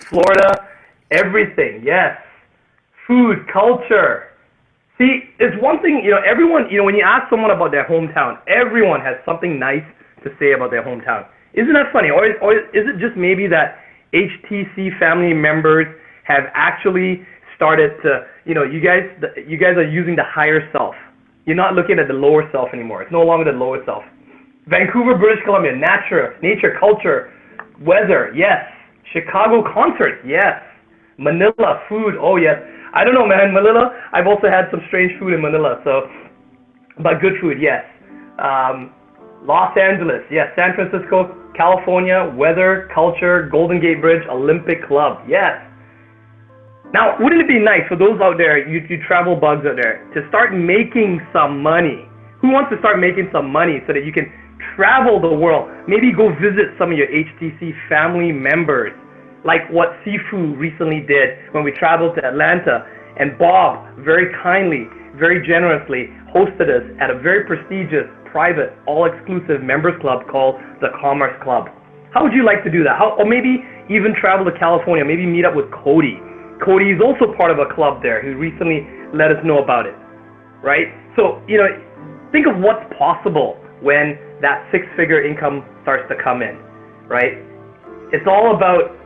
Florida, everything, yes. Food, culture. See, it's one thing, everyone, when you ask someone about their hometown, everyone has something nice to say about their hometown. Isn't that funny? Or is it just maybe that HTC family members have actually started to, you guys are using the higher self. You're not looking at the lower self anymore. It's no longer the lower self. Vancouver, British Columbia, nature, culture, weather, yes. Chicago concerts, yes. Manila, food, oh yes. I don't know, man. Manila, I've also had some strange food in Manila, but good food, yes. Los Angeles, yes. San Francisco, California, weather, culture, Golden Gate Bridge, Olympic Club, yes. Now, wouldn't it be nice for those out there, you travel bugs out there, to start making some money? Who wants to start making some money so that you can travel the world? Maybe go visit some of your HTC family members, like what Sifu recently did when we traveled to Atlanta. And Bob very kindly, very generously hosted us at a very prestigious, private, all-exclusive members club called the Commerce Club. How would you like to do that? Or maybe even travel to California, maybe meet up with Cody. Cody is also part of a club there who recently let us know about it, right? So, think of what's possible when that six-figure income starts to come in, right? It's all about,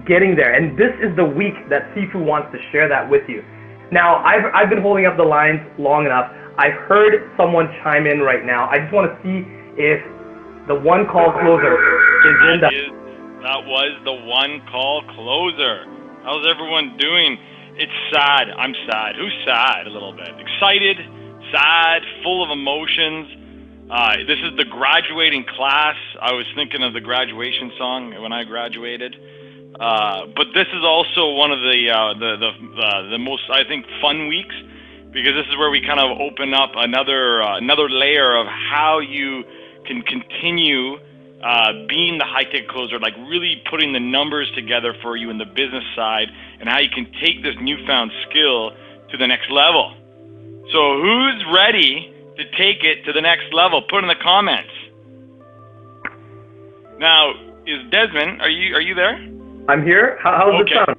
getting there. And this is the week that Sifu wants to share that with you. Now, I've been holding up the lines long enough. I've heard someone chime in right now. I just want to see if the one call closer is in the... That was the one call closer. How's everyone doing? It's sad. I'm sad. Who's sad a little bit? Excited, sad, full of emotions. This is the graduating class. I was thinking of the graduation song when I graduated. But this is also one of the most, I think, fun weeks, because this is where we kind of open up another layer of how you can continue being the high-ticket closer, like really putting the numbers together for you in the business side, and how you can take this newfound skill to the next level. So who's ready to take it to the next level? Put in the comments. Now, is Desmond, are you there? I'm here. How's it sound?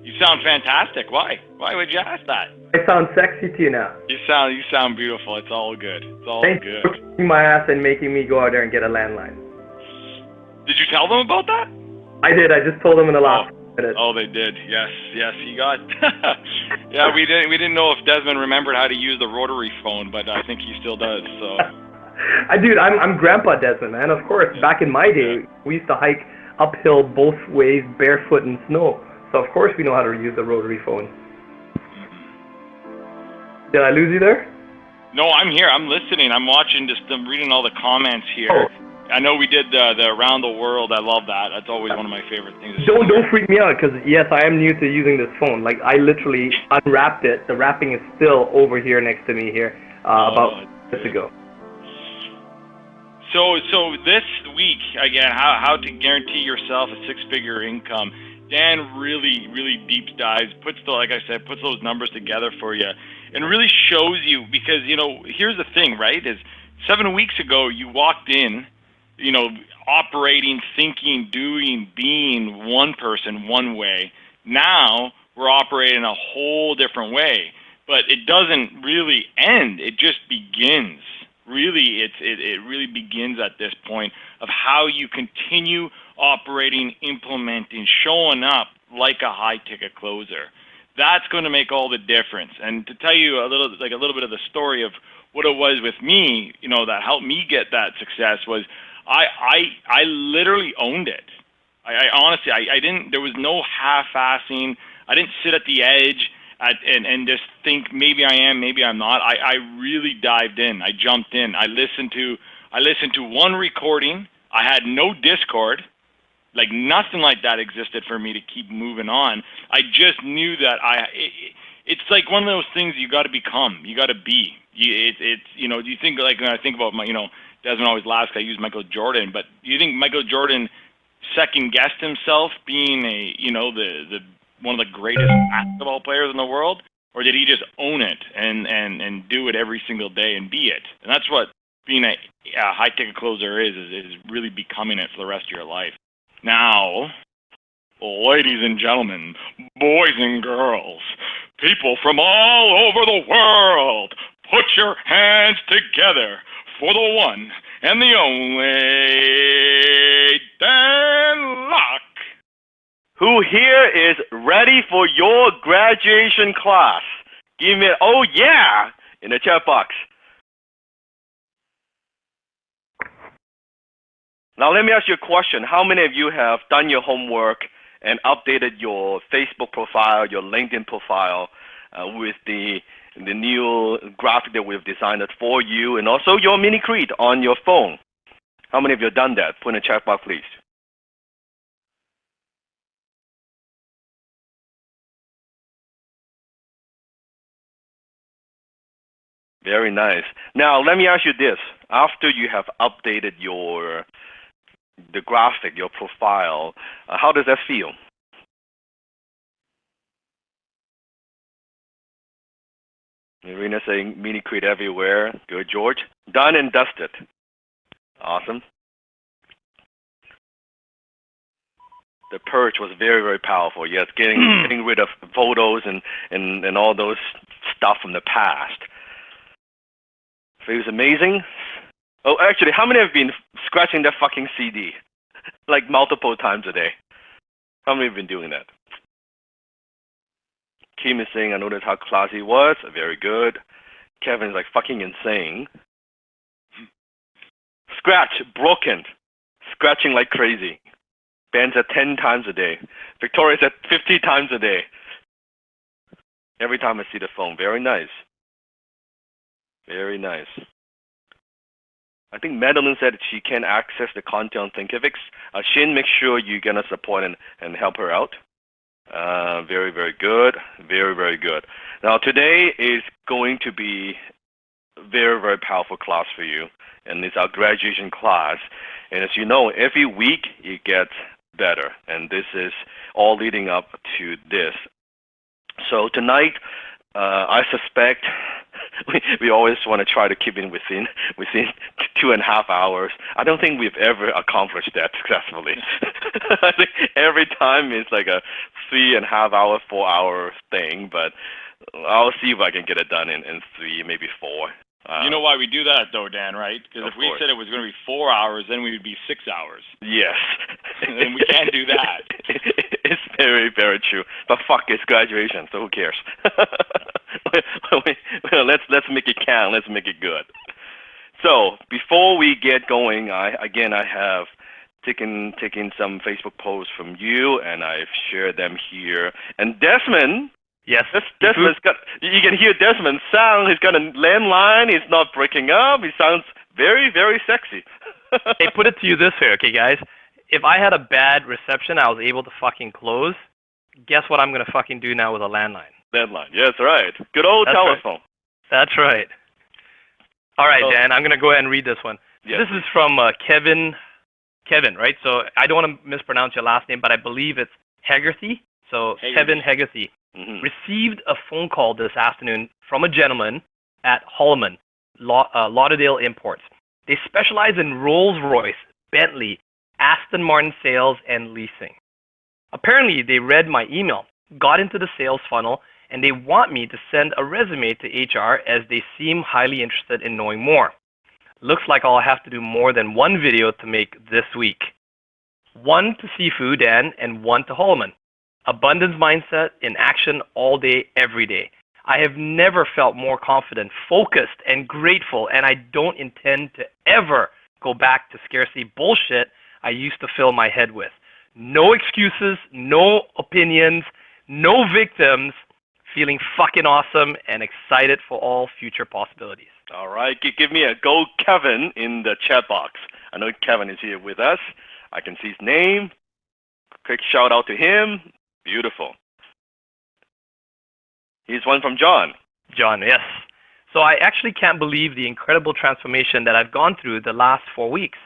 You sound fantastic. Why? Why would you ask that? I sound sexy to you now. You sound beautiful. It's all good. It's all Thanks good. for kicking my ass and making me go out there and get a landline. Did you tell them about that? I did. I just told them in the last minute. Oh, they did. Yes, he got. Yeah, we didn't know if Desmond remembered how to use the rotary phone, but I think he still does. So. Dude, I'm Grandpa Desmond, man. Of course, back in my day, we used to hike uphill both ways, barefoot in snow. So of course we know how to use the rotary phone. Did I lose you there? No, I'm here. I'm listening. I'm watching. I'm reading all the comments here. Oh. I know we did the around the world. I love that. That's always one of my favorite things. Don't freak me out, because yes, I am new to using this phone. Like, I literally unwrapped it. The wrapping is still over here next to me here about minutes ago. So this week again, how to guarantee yourself a six-figure income. Dan really deep dives, puts those numbers together for you, and really shows you, because here's the thing, right? Is 7 weeks ago you walked in, operating, thinking, doing, being one person one way. Now we're operating a whole different way, but it doesn't really end. It just begins. Really, it really begins at this point of how you continue operating, implementing, showing up like a high-ticket closer. That's going to make all the difference. And to tell you a little bit of the story of what it was with me, that helped me get that success was I literally owned it. I honestly, I didn't. There was no half-assing. I didn't sit at the edge and just think maybe I am, maybe I'm not. I really dived in. I jumped in. I listened to one recording. I had no Discord. Like, nothing like that existed for me to keep moving on. I just knew that it's like one of those things you got to become. You got to be. You think, like, when I think about Desmond always laughs because I use Michael Jordan, but do you think Michael Jordan second-guessed himself being the one of the greatest basketball players in the world? Or did he just own it and do it every single day and be it? And that's what being a high-ticket closer is really becoming it for the rest of your life. Now, Ladies and gentlemen, boys and girls, people from all over the world, put your hands together for the one and the only Dan Locke. Who here is ready for your graduation class? Give me an oh yeah in the chat box. Now let me ask you a question. How many of you have done your homework and updated your Facebook profile, your LinkedIn profile with the new graphic that we've designed for you, and also your mini creed on your phone? How many of you have done that? Put in the chat box, please. Very nice. Now let me ask you this: after you have updated the graphic, your profile, how does that feel? Marina saying mini creed everywhere. Good, George. Done and dusted. Awesome. The purge was very, very powerful. Yes, getting rid of photos and all those stuff from the past. Feels amazing. Oh, actually, how many have been scratching that fucking CD like multiple times a day? How many have been doing that? Kim is saying, I noticed how classy it was. Very good. Kevin's like fucking insane. Scratch, broken. Scratching like crazy. Ben's at 10 times a day. Victoria's at 50 times a day. Every time I see the phone. Very nice. Very nice. I think Madeline said she can access the content on Thinkific. Shin, make sure you're going to support and help her out. Very, very good. Very, very good. Now, today is going to be a very, very powerful class for you, and it's our graduation class. And as you know, every week it gets better, and this is all leading up to this. So tonight, I suspect we always want to try to keep it within 2.5 hours. I don't think we've ever accomplished that successfully. I think every time it's like a 3.5 hour, 4 hour thing, but I'll see if I can get it done in 3, maybe 4. You know why we do that, though, Dan, right? Because if we said it was going to be 4 hours, then we would be 6 hours. Yes. And we can't do that. It's very, very true. But fuck, it's graduation, so who cares? Let's make it count. Let's make it good. So before we get going, I have taken some Facebook posts from you, and I've shared them here. And Desmond. Yes. Desmond's got. You can hear Desmond's sound. He's got a landline. He's not breaking up. He sounds very, very sexy. Hey, put it to you this way, okay, guys? If I had a bad reception, I was able to fucking close. Guess what I'm gonna fucking do now with a landline? Landline. Yes, right. Good old telephone. Right. That's right. All right, Dan. I'm gonna go ahead and read this one. Yes. This is from Kevin. Kevin, right? So I don't want to mispronounce your last name, but I believe it's Hegarty. So Hegarty. Kevin Hegarty. Mm-hmm. Received a phone call this afternoon from a gentleman at Holloman, Lauderdale Imports. They specialize in Rolls-Royce, Bentley, Aston Martin sales and leasing. Apparently, they read my email, got into the sales funnel, and they want me to send a resume to HR as they seem highly interested in knowing more. Looks like I'll have to do more than one video to make this week. One to Seafood and one to Holloman. Abundance mindset in action all day, every day. I have never felt more confident, focused, and grateful, and I don't intend to ever go back to scarcity bullshit I used to fill my head with. No excuses, no opinions, no victims, feeling fucking awesome and excited for all future possibilities. All right, give me a go Kevin in the chat box. I know Kevin is here with us. I can see his name. Quick shout out to him. Beautiful. Here's one from John. John, yes. So I actually can't believe the incredible transformation that I've gone through the last 4 weeks.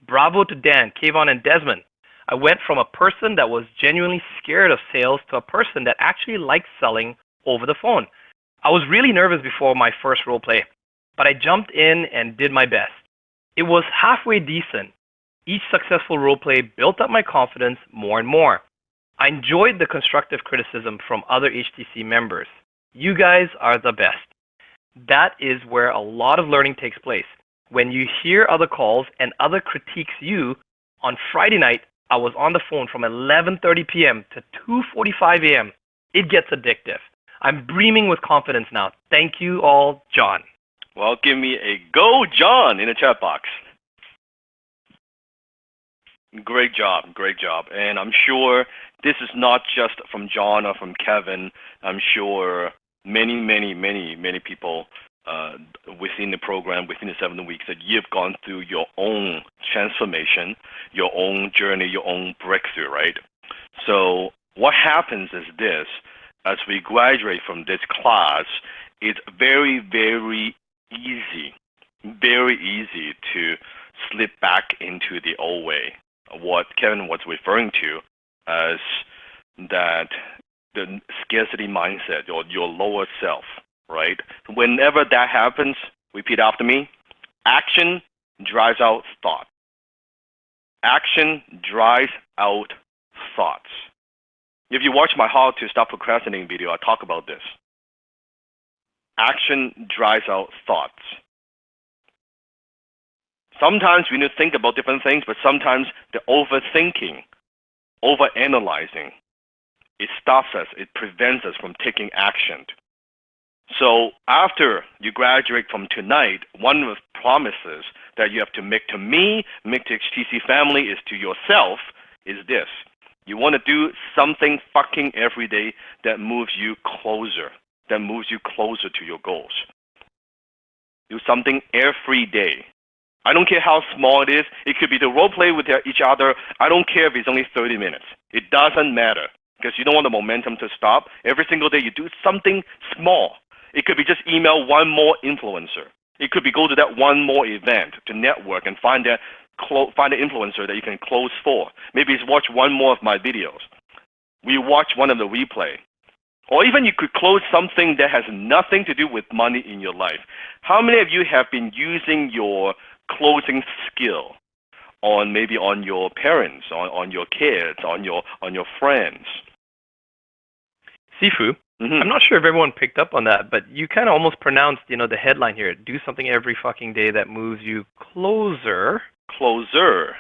Bravo to Dan, Kayvon, and Desmond. I went from a person that was genuinely scared of sales to a person that actually likes selling over the phone. I was really nervous before my first role play, but I jumped in and did my best. It was halfway decent. Each successful role play built up my confidence more and more. I enjoyed the constructive criticism from other HTC members. You guys are the best. That is where a lot of learning takes place. When you hear other calls and other critiques you, on Friday night, I was on the phone from 11:30 p.m. to 2:45 a.m. It gets addictive. I'm breathing with confidence now. Thank you all, John. Well, give me a go, John, in the chat box. Great job. And I'm sure this is not just from John or from Kevin. I'm sure many people within the program, within the 7 weeks, that you've gone through your own transformation, your own journey, your own breakthrough, right? So what happens is this: as we graduate from this class, it's very easy to slip back into the old way. What Kevin was referring to as that the scarcity mindset, or your lower self, right? Whenever that happens, repeat after me: action drives out thought. Action drives out thoughts. If you watch my How to Stop Procrastinating video, I talk about this. Action drives out thoughts. Sometimes we need to think about different things, but sometimes the overthinking, overanalyzing, it stops us, it prevents us from taking action. So after you graduate from tonight, one of the promises that you have to make to me, make to HTC family, is to yourself, is this: you want to do something fucking every day that moves you closer, to your goals. Do something every day. I don't care how small it is. It could be the role play with each other. I don't care if it's only 30 minutes. It doesn't matter, because you don't want the momentum to stop. Every single day you do something small. It could be just email one more influencer. It could be go to that one more event to network and find an influencer that you can close for. Maybe it's watch one more of my videos. We watch one of the replay. Or even you could close something that has nothing to do with money in your life. How many of you have been using your closing skill on your parents, on your kids, on your friends? Sifu, I'm not sure if everyone picked up on that, but you kind of almost pronounced, the headline here: do something every fucking day that moves you closer. Closer.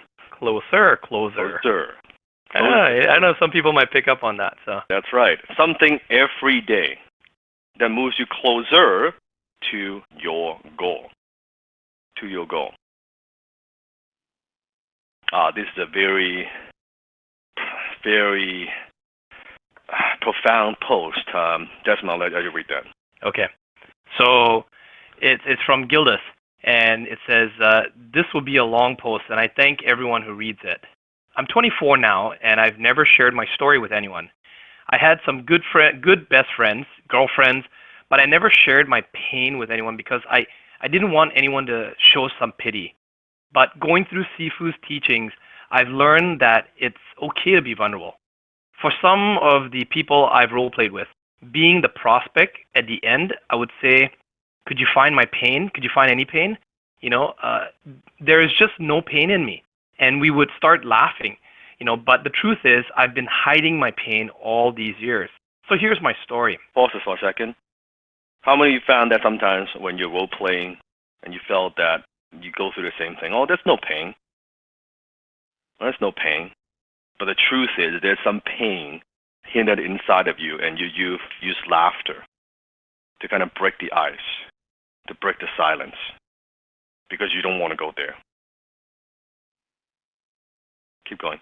I know some people might pick up on that. So that's right. Something every day that moves you closer to your goal. This is a very profound post. Desmond, I'll let you read that. Okay. So it's from Gildas, and it says, this will be a long post, and I thank everyone who reads it. I'm 24 now, and I've never shared my story with anyone. I had some good best friends, girlfriends, but I never shared my pain with anyone because I didn't want anyone to show some pity. But going through Sifu's teachings, I've learned that it's okay to be vulnerable. For some of the people I've role-played with, being the prospect at the end, I would say, could you find my pain? Could you find any pain? There is just no pain in me. And we would start laughing, but the truth is I've been hiding my pain all these years. So here's my story. Pause this for a second. How many of you found that sometimes when you're role-playing and you felt that you go through the same thing? Oh, there's no pain. There's no pain. But the truth is there's some pain hidden inside of you, and you use laughter to kind of break the ice, to break the silence, because you don't want to go there. Keep going.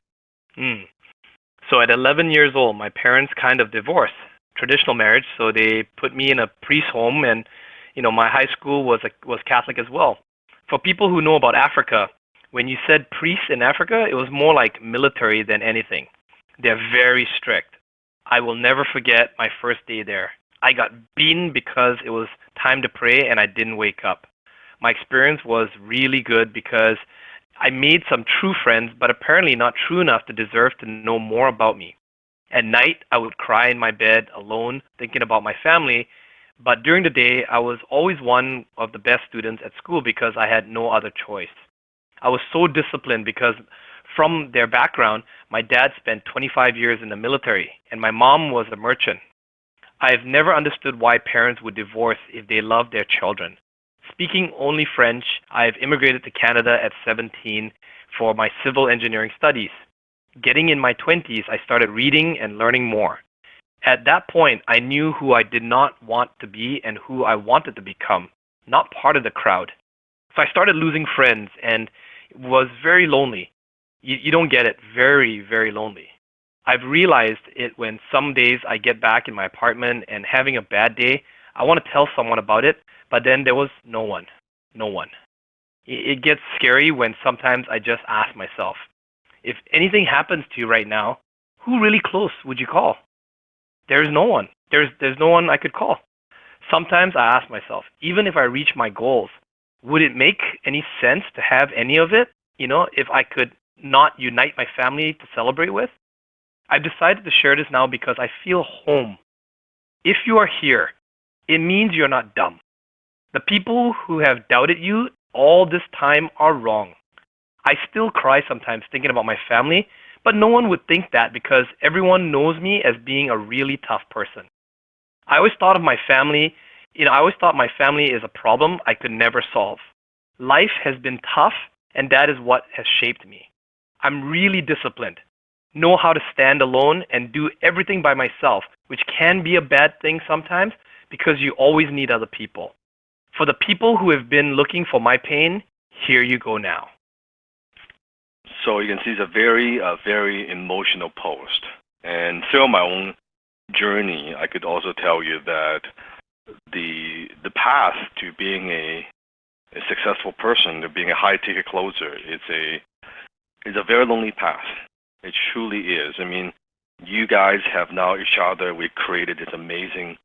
So at 11 years old, my parents kind of divorced. Traditional marriage, so they put me in a priest home, and my high school was Catholic as well. For people who know about Africa, when you said priest in Africa, it was more like military than anything. They're very strict. I will never forget my first day there. I got beaten because it was time to pray and I didn't wake up. My experience was really good because I made some true friends, but apparently not true enough to deserve to know more about me. At night, I would cry in my bed alone, thinking about my family, but during the day, I was always one of the best students at school because I had no other choice. I was so disciplined because From their background, my dad spent 25 years in the military, and my mom was a merchant. I've never understood why parents would divorce if they love their children. Speaking only French, I've immigrated to Canada at 17 for my civil engineering studies. Getting in my 20s, I started reading and learning more. At that point, I knew who I did not want to be and who I wanted to become, not part of the crowd. So I started losing friends and was very lonely. You don't get it, very, very lonely. I've realized it when some days I get back in my apartment and having a bad day, I want to tell someone about it, but then there was no one. No one. It gets scary when sometimes I just ask myself, if anything happens to you right now, who really close would you call? There's no one. There's no one I could call. Sometimes I ask myself, even if I reach my goals, would it make any sense to have any of it? If I could not unite my family to celebrate with? I've decided to share this now because I feel home. If you are here, it means you're not dumb. The people who have doubted you all this time are wrong. I still cry sometimes thinking about my family, but no one would think that because everyone knows me as being a really tough person. I always thought of my family, I always thought my family is a problem I could never solve. Life has been tough, and that is what has shaped me. I'm really disciplined, know how to stand alone and do everything by myself, which can be a bad thing sometimes because you always need other people. For the people who have been looking for my pain, here you go now. So you can see it's a very emotional post. And through my own journey, I could also tell you that the path to being a successful person, to being a high ticket closer, is a very lonely path. It truly is. I mean, you guys have now each other. We created this amazing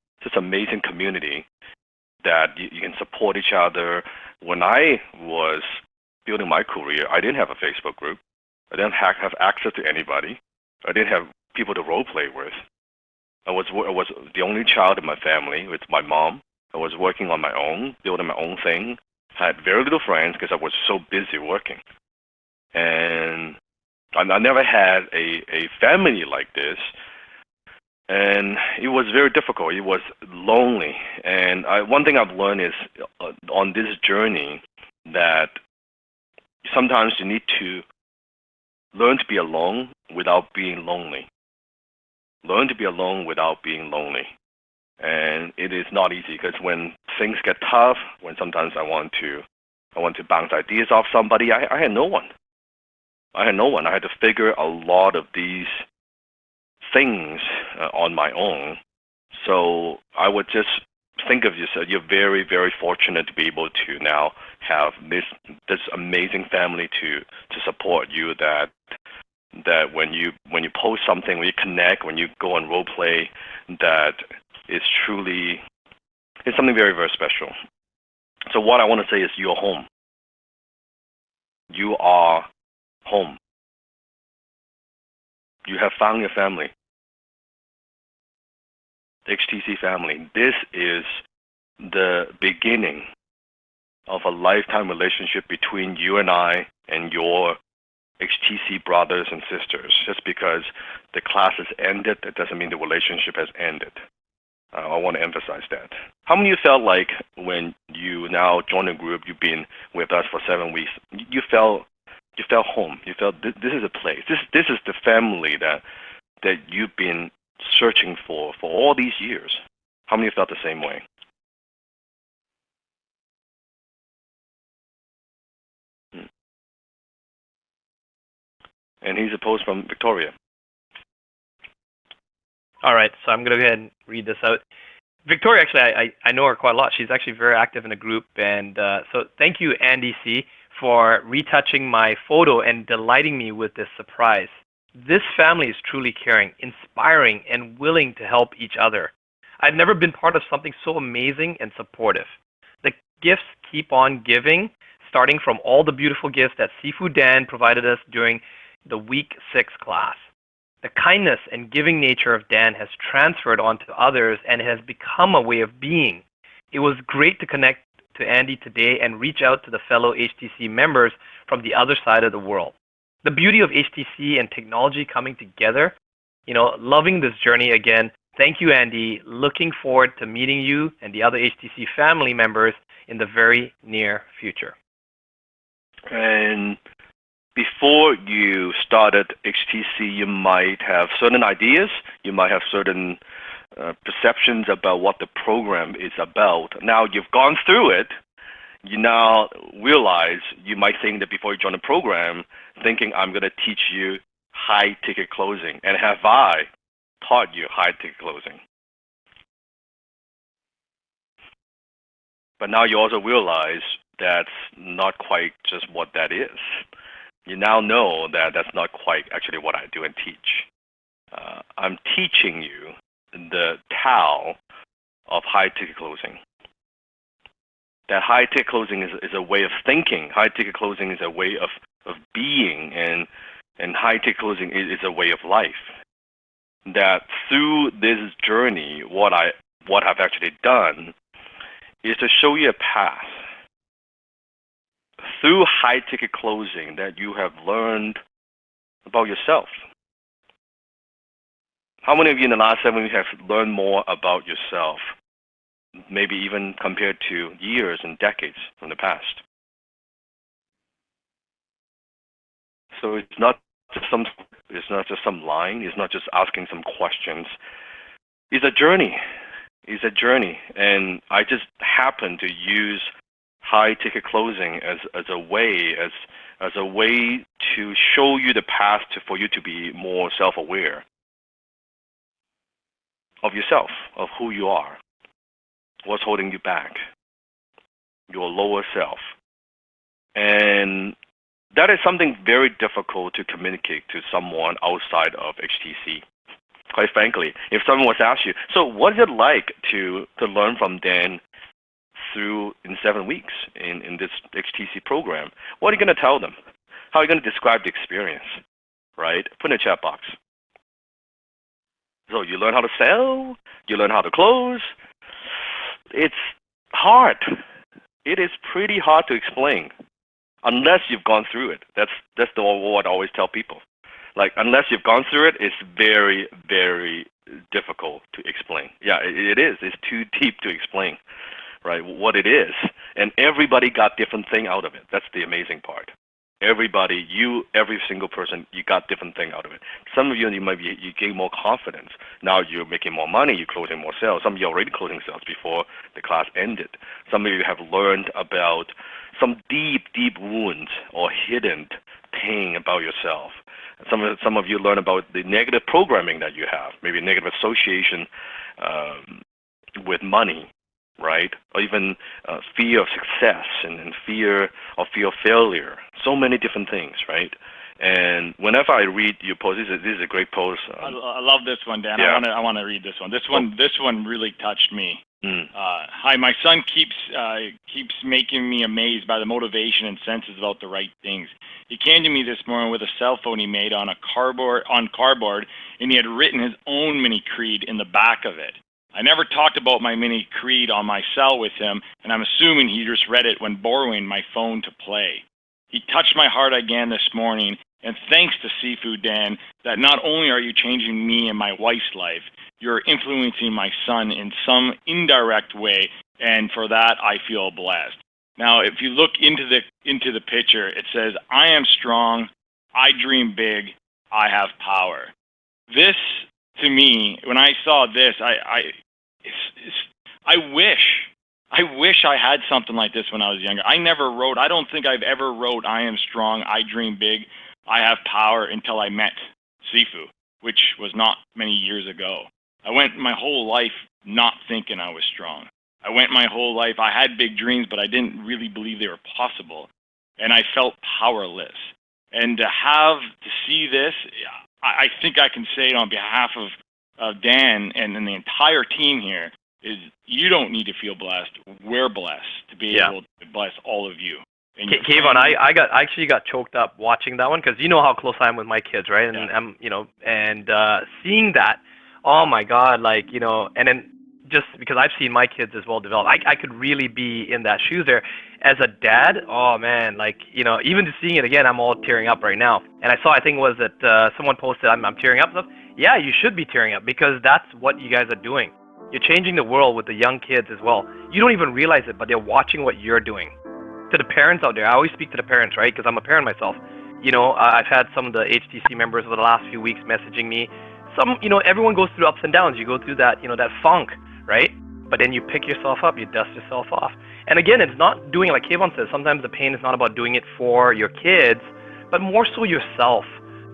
community that you can support each other. When I was building my career, I didn't have a Facebook group. I didn't have access to anybody. I didn't have people to role play with. I was the only child in my family with my mom. I was working on my own, building my own thing. I had very little friends because I was so busy working. And I never had a family like this. And it was very difficult. It was lonely. And one thing I've learned is on this journey that sometimes you need to learn to be alone without being lonely. Learn to be alone without being lonely. And it is not easy because when things get tough, when sometimes I want to bounce ideas off somebody, I had no one. I had to figure a lot of these things on my own. So I would just think of yourself. You're very, very fortunate to be able to now have this amazing family to support you. That when you post something, when you connect, when you go on role play, that it's something very, very special. So what I want to say is you're home. You are home. You have found your family. HTC family. This is the beginning of a lifetime relationship between you and I and your HTC brothers and sisters. Just because the class has ended, that doesn't mean the relationship has ended. I want to emphasize that. How many of you felt like when you now joined a group, you've been with us for 7 weeks, you felt home. You felt this is a place. This is the family that you've been searching for all these years. How many of you felt the same way? And here's a post from Victoria. All right, so I'm going to go ahead and read this out. Victoria, actually, I know her quite a lot. She's actually very active in the group. And so thank you, Andy C., for retouching my photo and delighting me with this surprise. This family is truly caring, inspiring, and willing to help each other. I've never been part of something so amazing and supportive. The gifts keep on giving, starting from all the beautiful gifts that Seafood Dan provided us during the Week 6 class. The kindness and giving nature of Dan has transferred onto others and has become a way of being. It was great to connect to Andy today and reach out to the fellow HTC members from the other side of the world. the beauty of HTC and technology coming together. Loving this journey again. Thank you, Andy. Looking forward to meeting you and the other HTC family members in the very near future. And before you started HTC, you might have certain ideas, you might have certain perceptions about what the program is about. Now you've gone through it, you now realize, you might think that before you join the program, thinking I'm going to teach you high-ticket closing. And have I taught you high-ticket closing? But now you also realize that's not quite just what that is. You now know that that's not quite actually what I do and teach. I'm teaching you the Tao of high-ticket closing. That high-ticket closing is a way of thinking. High-ticket closing is a way of being, and high-ticket closing is a way of life. That through this journey, what I've actually done is to show you a path through high-ticket closing that you have learned about yourself. How many of you in the last 7 weeks have learned more about yourself, maybe even compared to years and decades from the past? So it's not just some line. It's not just asking some questions. It's a journey. It's a journey, and I just happen to use high-ticket closing as a way to show you the path for you to be more self-aware of yourself, of who you are, what's holding you back, your lower self. And that is something very difficult to communicate to someone outside of HTC. Quite frankly, if someone was to ask you, so what is it like to learn from Dan through in 7 weeks in this HTC program, what are you going to tell them? How are you going to describe the experience, right? Put in the chat box. So you learn how to sell, you learn how to close. It's hard. It is pretty hard to explain unless you've gone through it. That's what I always tell people. Like, unless you've gone through it, it's very, very difficult to explain. Yeah, it is. It's too deep to explain, right, what it is. And everybody got different thing out of it. That's the amazing part. Everybody, every single person, you got different thing out of it. Some of you gain more confidence. Now you're making more money, you're closing more sales. Some of you are already closing sales before the class ended. Some of you have learned about some deep, deep wounds or hidden pain about yourself. Some of you learn about the negative programming that you have, maybe negative association with money, right? Or even fear of success and fear of failure. So many different things, right? And whenever I read your post, this is a great post. I love this one, Dan. Yeah. I want to read this one. This one really touched me. Mm. Hi, my son keeps making me amazed by the motivation and senses about the right things. He came to me this morning with a cell phone he made on cardboard, and he had written his own mini creed in the back of it. I never talked about my mini creed on my cell with him, and I'm assuming he just read it when borrowing my phone to play. He touched my heart again this morning, and thanks to Seafood Dan, that not only are you changing me and my wife's life, you're influencing my son in some indirect way, and for that I feel blessed. Now, if you look into the picture, it says, "I am strong, I dream big, I have power." This, to me, when I saw this, I wish I had something like this when I was younger. I never wrote. I don't think I've ever wrote, "I am strong, I dream big, I have power," until I met Sifu, which was not many years ago. I went my whole life not thinking I was strong. I went my whole life, I had big dreams, but I didn't really believe they were possible. And I felt powerless. And to see this, I think I can say it on behalf of Dan and the entire team here, is you don't need to feel blessed. We're blessed to be able to bless all of you. Kayvon, I actually got choked up watching that one, because you know how close I am with my kids, right? And I'm, and seeing that, oh my God, and then just because I've seen my kids as well develop, I could really be in that shoes there. As a dad, oh man, like, even just seeing it again, I'm all tearing up right now. And I think it was that someone posted, I'm tearing up stuff. Yeah, you should be tearing up because that's what you guys are doing. You're changing the world with the young kids as well. You don't even realize it, but they're watching what you're doing. To the parents out there, I always speak to the parents, right? Because I'm a parent myself. I've had some of the HTC members over the last few weeks messaging me. Everyone goes through ups and downs. You go through that, that funk, right? But then you pick yourself up, you dust yourself off. And again, it's not doing it like Kayvon says. Sometimes the pain is not about doing it for your kids, but more so yourself.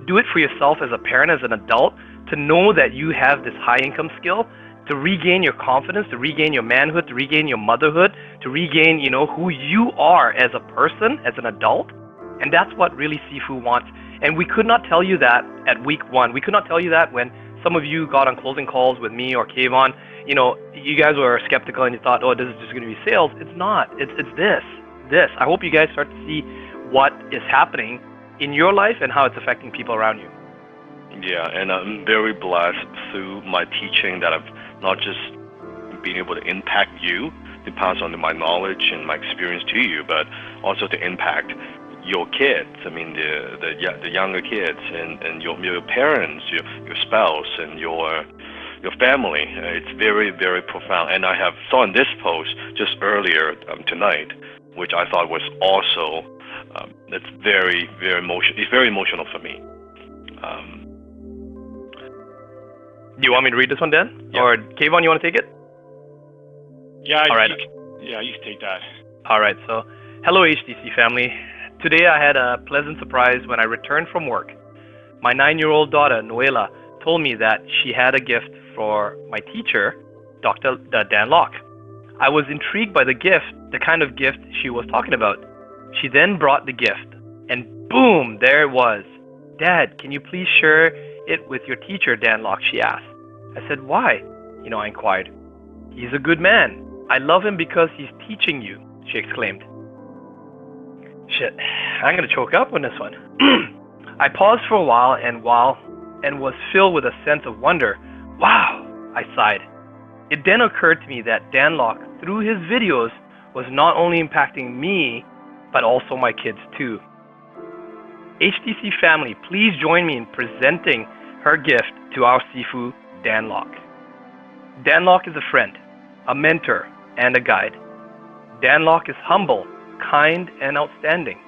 Do it for yourself as a parent, as an adult, to know that you have this high income skill, to regain your confidence, to regain your manhood, to regain your motherhood, to regain, who you are as a person, as an adult. And that's what really Sifu wants. And we could not tell you that at week 1. We could not tell you that when some of you got on closing calls with me or Kayvon. You guys were skeptical and you thought, oh, this is just going to be sales. It's not. It's this. I hope you guys start to see what is happening in your life and how it's affecting people around you. Yeah, and I'm very blessed through my teaching that I've not just been able to impact you, to pass on my knowledge and my experience to you, but also to impact your kids. I mean, the younger kids and your parents, your spouse, and your family. It's very, very profound. And I have saw in this post just earlier tonight, which I thought was also it's very, very emotional. It's very emotional for me. Do you want me to read this one, Dan? Yeah. Or Kayvon, you want to take it? Yeah. All right. You can take that. All right. So, hello, HTC family. Today I had a pleasant surprise when I returned from work. My 9-year-old daughter, Noela, told me that she had a gift for my teacher, Dr. Dan Locke. I was intrigued by the gift, the kind of gift she was talking about. She then brought the gift, and boom, there it was. Dad, can you please share it with your teacher, Dan Locke, she asked. I said, why? I inquired. He's a good man. I love him because he's teaching you, she exclaimed. Shit, I'm gonna choke up on this one. I paused for a while and was filled with a sense of wonder. Wow, I sighed. It then occurred to me that Dan Locke, through his videos, was not only impacting me, but also my kids too. HTC family, please join me in presenting her gift to our Sifu, Dan Locke. Dan Locke is a friend, a mentor, and a guide. Dan Locke is humble, kind, and outstanding.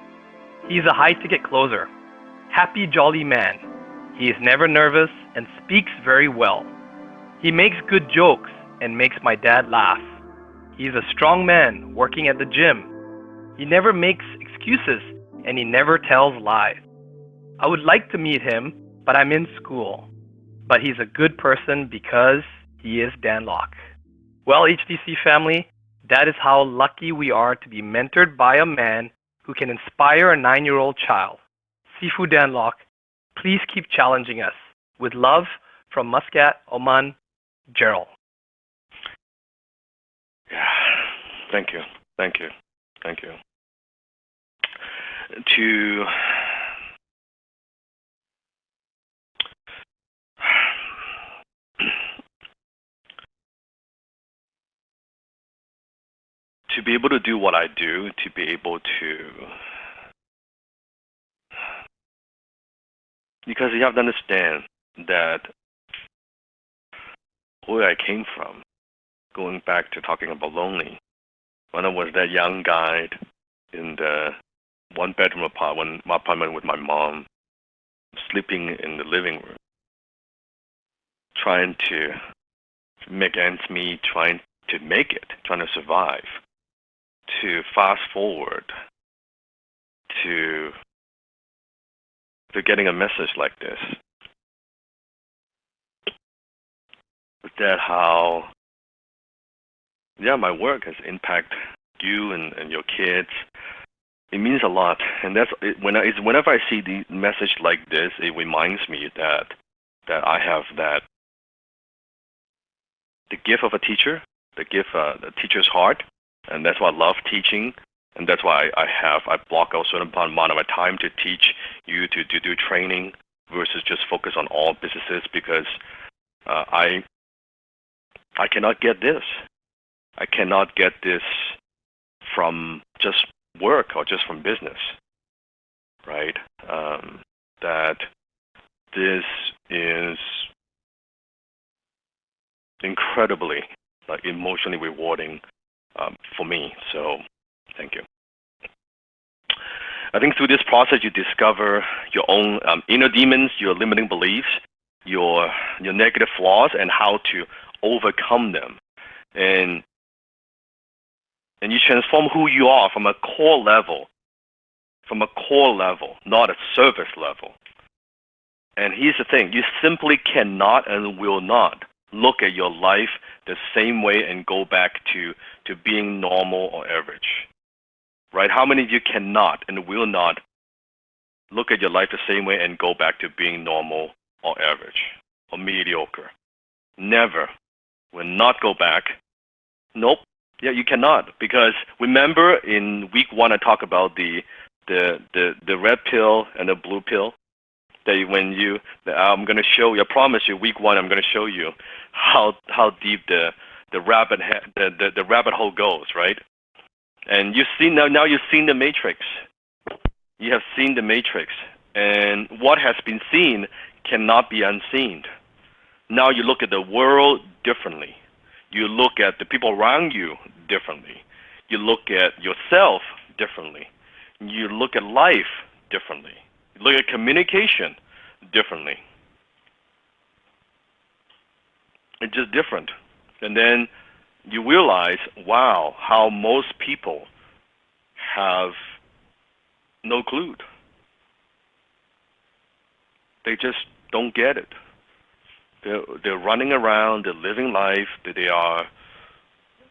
He is a high-ticket closer, happy, jolly man. He is never nervous and speaks very well. He makes good jokes and makes my dad laugh. He is a strong man working at the gym. He never makes excuses and he never tells lies. I would like to meet him, but I'm in school. But he's a good person because he is Dan Locke. Well, HTC family, that is how lucky we are to be mentored by a man who can inspire a 9-year-old child. Sifu Dan Locke, please keep challenging us. With love from Muscat, Oman, Gerald. Yeah, thank you. To be able to do what I do, to be able to, because you have to understand that where I came from, going back to talking about lonely, when I was that young guy in the one-bedroom apartment with my mom, sleeping in the living room, trying to make ends meet, trying to make it, trying to survive, to fast forward to getting a message like this. Is that how, my work has impacted you and your kids? It means a lot, and whenever I see the message like this, it reminds me that I have the gift of a teacher, the gift the teacher's heart, and that's why I love teaching, and that's why I block out a certain amount of my time to teach you to do training versus just focus on all businesses, because I I cannot get this. I cannot get this from just work or just from business, right? That this is incredibly emotionally rewarding for me. So thank you. I think through this process you discover your own inner demons, your limiting beliefs, your negative flaws, and how to overcome them. And you transform who you are from a core level, not a surface level. And here's the thing, you simply cannot and will not look at your life the same way and go back to being normal or average. Right? How many of you cannot and will not look at your life the same way and go back to being normal or average or mediocre? Never. Will not go back. Nope. Yeah, you cannot, because remember in week 1 I talked about the red pill and the blue pill. That when I'm going to show you, I promise you, week 1 I'm going to show you how deep the rabbit hole goes, right? And you've seen now you've seen the matrix. You have seen the matrix, and what has been seen cannot be unseen. Now you look at the world differently. You look at the people around you differently. You look at yourself differently. You look at life differently. You look at communication differently. It's just different. And then you realize, wow, how most people have no clue. They just don't get it. They're running around, they're living life, they're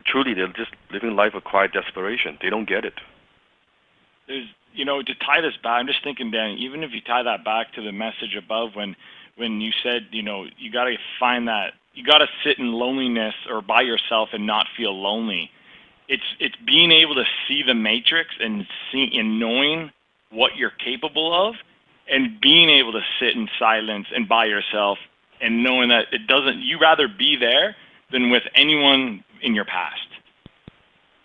just living life with quiet desperation. They don't get it. There's, to tie this back, I'm just thinking, Dan, even if you tie that back to the message above when you said, you got to find that, you got to sit in loneliness or by yourself and not feel lonely. It's being able to see the matrix and knowing what you're capable of, and being able to sit in silence and by yourself and knowing that you'd rather be there than with anyone in your past,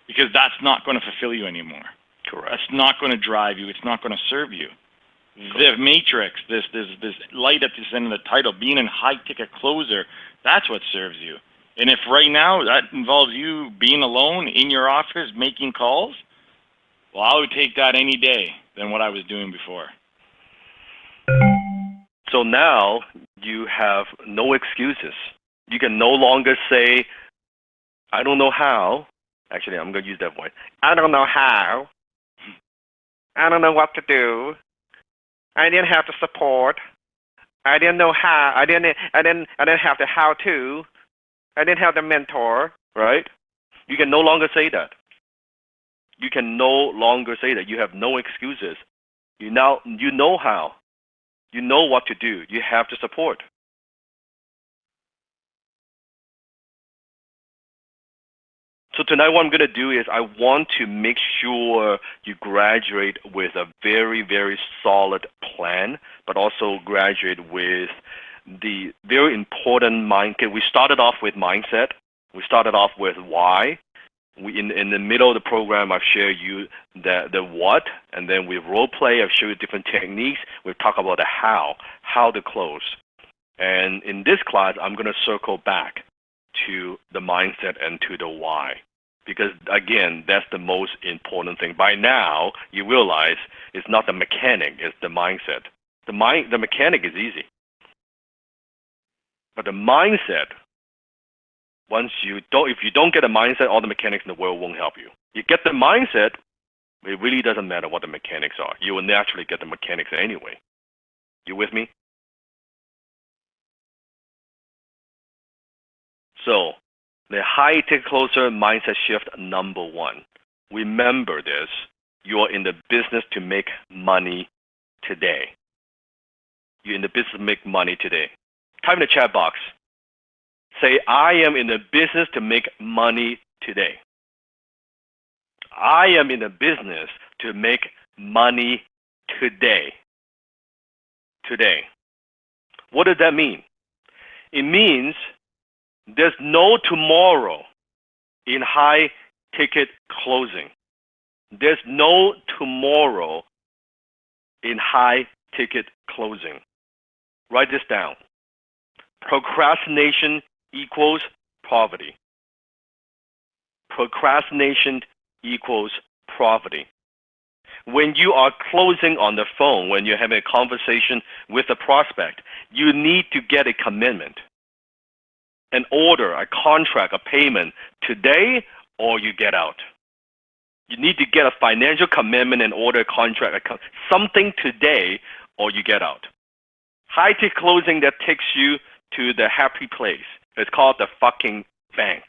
because that's not going to fulfill you anymore. Correct. That's not going to drive you. It's not going to serve you. Correct. The matrix, this light at the end of the title, being a high-ticket closer, that's what serves you. And if right now that involves you being alone in your office making calls, well, I would take that any day than what I was doing before. So now you have no excuses. You can no longer say, I don't know how. Actually, I'm going to use that voice. I don't know how. I don't know what to do. I didn't have the support. I didn't know how. I didn't have the how to. I didn't have the mentor. Right? You can no longer say that. You can no longer say that. You have no excuses. You know how. You know what to do. You have the support. So tonight what I'm going to do is I want to make sure you graduate with a very, very solid plan, but also graduate with the very important mindset. We started off with mindset. We started off with why. In the middle of the program, I've shared you the what, and then we role play. I've showed you different techniques. We've talked about the how to close. And in this class, I'm going to circle back to the mindset and to the why. Because, again, that's the most important thing. By now, you realize it's not the mechanic, it's the mindset. The mechanic is easy. But the mindset, if you don't get a mindset, all the mechanics in the world won't help you. You get the mindset, it really doesn't matter what the mechanics are. You will naturally get the mechanics anyway. You with me? So, the high-ticket closer mindset shift number 1. Remember this. You are in the business to make money today. You're in the business to make money today. Type in the chat box. Say, I am in the business to make money today. I am in the business to make money today. Today. What does that mean? It means There's no tomorrow in high ticket closing. There's no tomorrow in high ticket closing. Write this down. Procrastination equals poverty. Procrastination equals poverty. When you are closing on the phone, when you're having a conversation with a prospect, you need to get a commitment, an order, a contract, a payment today, or you get out. You need to get a financial commitment, an order, a contract, something today, or you get out. High ticket closing that takes you to the happy place. It's called the fucking bank.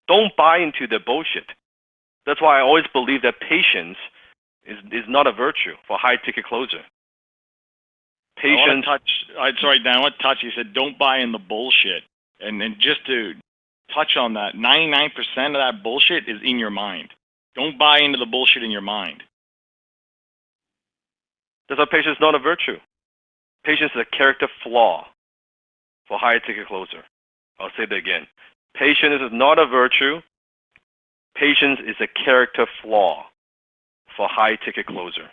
Don't buy into the bullshit. That's why I always believe that patience is not a virtue for high ticket closer. Patience. Sorry, Dan. I want to touch. You said don't buy in the bullshit, and just to touch on that, 99% of that bullshit is in your mind. Don't buy into the bullshit in your mind. That's why patience is not a virtue. Patience is a character flaw for high ticket closer. I'll say that again. Patience is not a virtue. Patience is a character flaw for high ticket closer.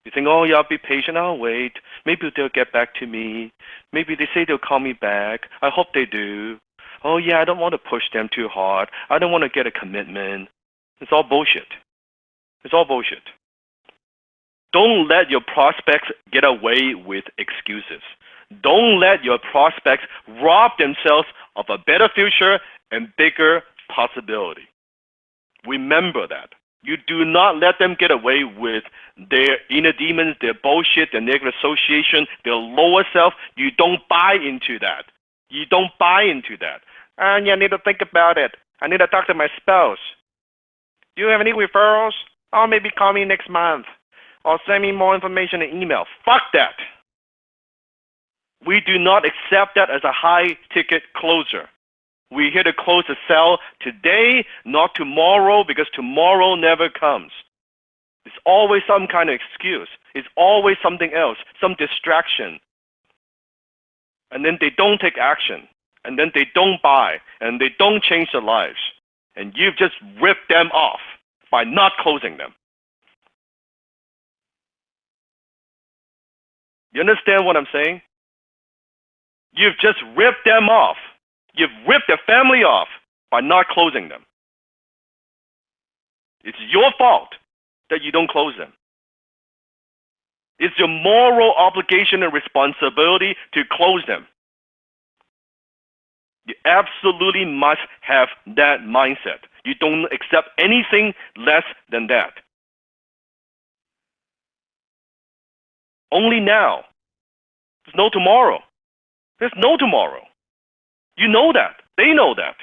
You think, oh yeah, I'll be patient, I'll wait. Maybe they'll get back to me. Maybe they say they'll call me back. I hope they do. Oh yeah, I don't want to push them too hard. I don't want to get a commitment. It's all bullshit. It's all bullshit. Don't let your prospects get away with excuses. Don't let your prospects rob themselves of a better future and bigger possibility. Remember that. You do not let them get away with their inner demons, their bullshit, their negative association, their lower self. You don't buy into that. You don't buy into that. And I need to think about it. I need to talk to my spouse. Do you have any referrals? Oh, maybe call me next month. Or send me more information in email. Fuck that. We do not accept that as a high-ticket closer. We're here to close the sale today, not tomorrow, because tomorrow never comes. It's always some kind of excuse. It's always something else, some distraction. And then they don't take action. And then they don't buy. And they don't change their lives. And you've just ripped them off by not closing them. You understand what I'm saying? You've just ripped them off. You've ripped their family off by not closing them. It's your fault that you don't close them. It's your moral obligation and responsibility to close them. You absolutely must have that mindset. You don't accept anything less than that. Only now. There's no tomorrow. There's no tomorrow. You know that. They know that.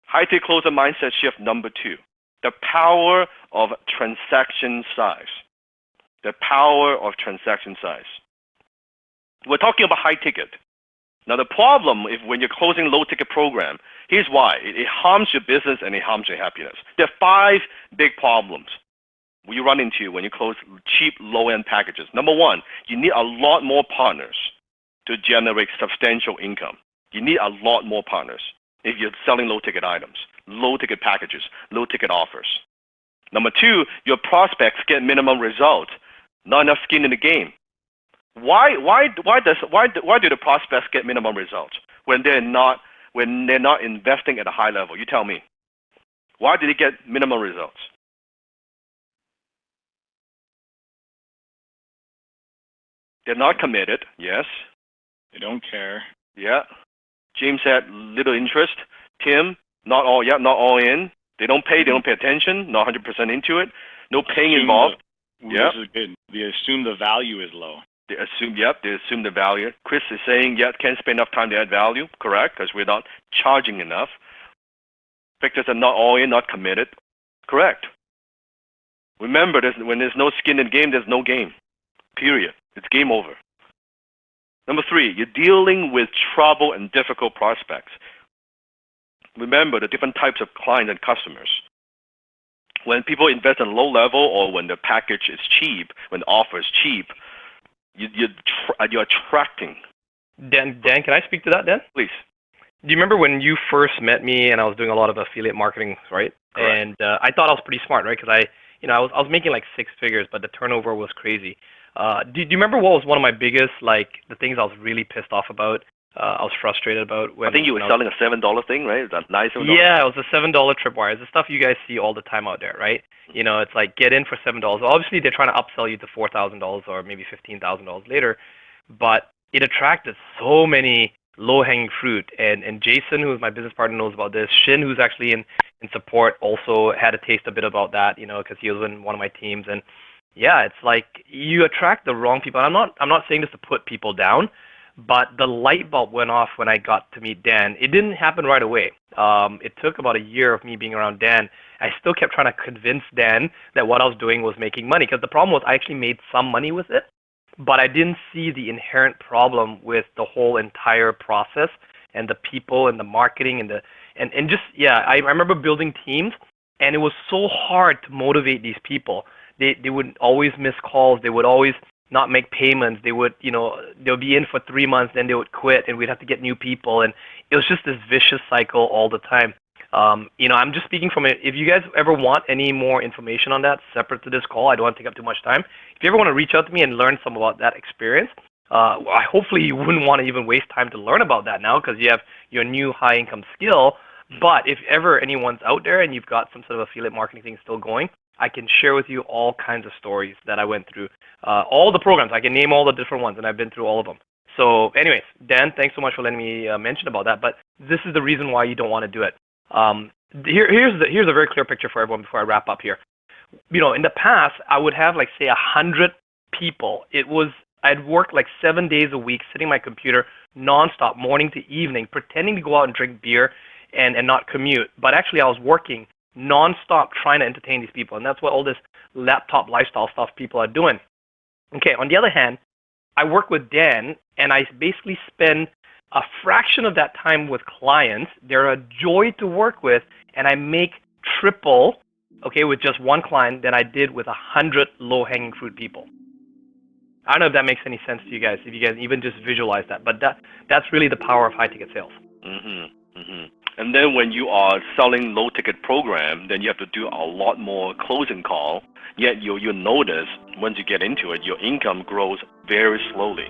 High-ticket closer mindset shift number 2. The power of transaction size. The power of transaction size. We're talking about high ticket. Now the problem is when you're closing low ticket program, here's why. It harms your business and it harms your happiness. There are 5 big problems you run into when you close cheap low-end packages. Number 1, you need a lot more partners to generate substantial income. You need a lot more partners if you're selling low-ticket items, low-ticket packages, low-ticket offers. Number 2, your prospects get minimum results, not enough skin in the game. Why do the prospects get minimum results when they're not investing at a high level? You tell me. Why do they get minimum results? They're not committed, yes. They don't care. Yeah. James had little interest. Tim, not all in. They don't pay attention, not 100% into it. No paying involved. This is good. They assume the value is low. They assume the value. Chris is saying, can't spend enough time to add value. Correct, because we're not charging enough. Victors are not all in, not committed. Correct. Remember, when there's no skin in the game, there's no game. Period. It's game over. Number 3, you're dealing with trouble and difficult prospects. Remember the different types of clients and customers. when people invest in low level or when the package is cheap, when the offer is cheap, you're attracting. Dan, can I speak to that, Dan? Please. Do you remember when you first met me and I was doing a lot of affiliate marketing, right? Correct. And I thought I was pretty smart, right? Because I was making like 6 figures, but the turnover was crazy. Do you remember what was one of my biggest, like, the things I was really pissed off about? I was frustrated about when I think you were selling a $7 thing, right? That nice $7. Yeah, it was a $7 tripwire. It's the stuff you guys see all the time out there, right? It's like get in for $7. Obviously, they're trying to upsell you to $4,000 or maybe $15,000 later, but it attracted so many low-hanging fruit. And Jason, who's my business partner, knows about this. Shin, who's actually in support, also had a taste a bit about that, because he was in one of my teams. And yeah, it's like you attract the wrong people. I'm not saying this to put people down, but the light bulb went off when I got to meet Dan. It didn't happen right away. It took about a year of me being around Dan. I still kept trying to convince Dan that what I was doing was making money, because the problem was I actually made some money with it, but I didn't see the inherent problem with the whole entire process and the people and the marketing and just, yeah, I remember building teams, and it was so hard to motivate these people. They would always miss calls. They would always not make payments. They would, they'll be in for 3 months, then they would quit, and we'd have to get new people. And it was just this vicious cycle all the time. I'm just speaking from it. If you guys ever want any more information on that, separate to this call, I don't want to take up too much time. If you ever want to reach out to me and learn some about that experience, hopefully you wouldn't want to even waste time to learn about that now, because you have your new high-income skill. But if ever anyone's out there and you've got some sort of affiliate marketing thing still going, I can share with you all kinds of stories that I went through. All the programs, I can name all the different ones, and I've been through all of them. So anyways, Dan, thanks so much for letting me mention about that. But this is the reason why you don't want to do it. Here's a very clear picture for everyone before I wrap up here. In the past, I would have, like, say, 100 people. I'd work like 7 days a week, sitting at my computer nonstop, morning to evening, pretending to go out and drink beer and not commute. But actually, I was working nonstop trying to entertain these people, and that's what all this laptop lifestyle stuff people are doing. Okay, on the other hand, I work with Dan, and I basically spend a fraction of that time with clients. They're a joy to work with, and I make triple, okay, with just one client than I did with 100 low-hanging fruit people. I don't know if that makes any sense to you guys, if you guys even just visualize that, but that's really the power of high-ticket sales. And then when you are selling low-ticket program, then you have to do a lot more closing call, yet you'll notice once you get into it, your income grows very slowly.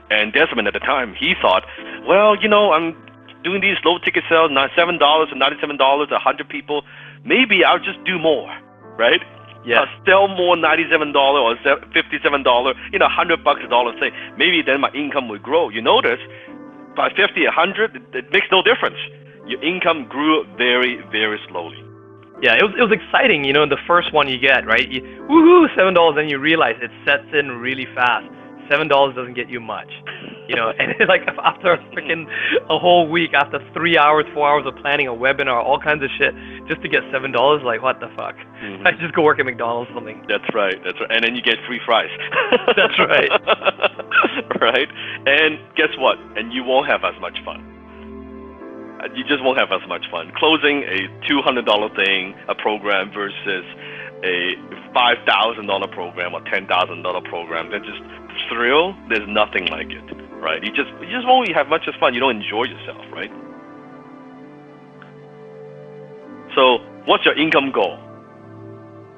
And Desmond at the time, he thought, well, I'm doing these low-ticket sales, $7 to $97, 100 people, maybe I'll just do more, right? Yeah. Sell more $97 or $57, $100 a dollar, say, maybe then my income will grow. You notice, by 50, 100, it makes no difference. Your income grew very, very slowly. Yeah, it was exciting, the first one you get, right? Woohoo, $7, then you realize it sets in really fast. $7 doesn't get you much, and it's like after a whole week, after 3 hours, 4 hours of planning a webinar, all kinds of shit, just to get $7, like, what the fuck? I just go work at McDonald's or something. That's right. And then you get free fries. That's right. Right? And guess what? And you won't have as much fun. You just won't have as much fun. Closing a $200 thing, a program, versus a $5,000 program or $10,000 program, that just thrill, there's nothing like it, right? You just won't have much as fun. You don't enjoy yourself, right? So what's your income goal?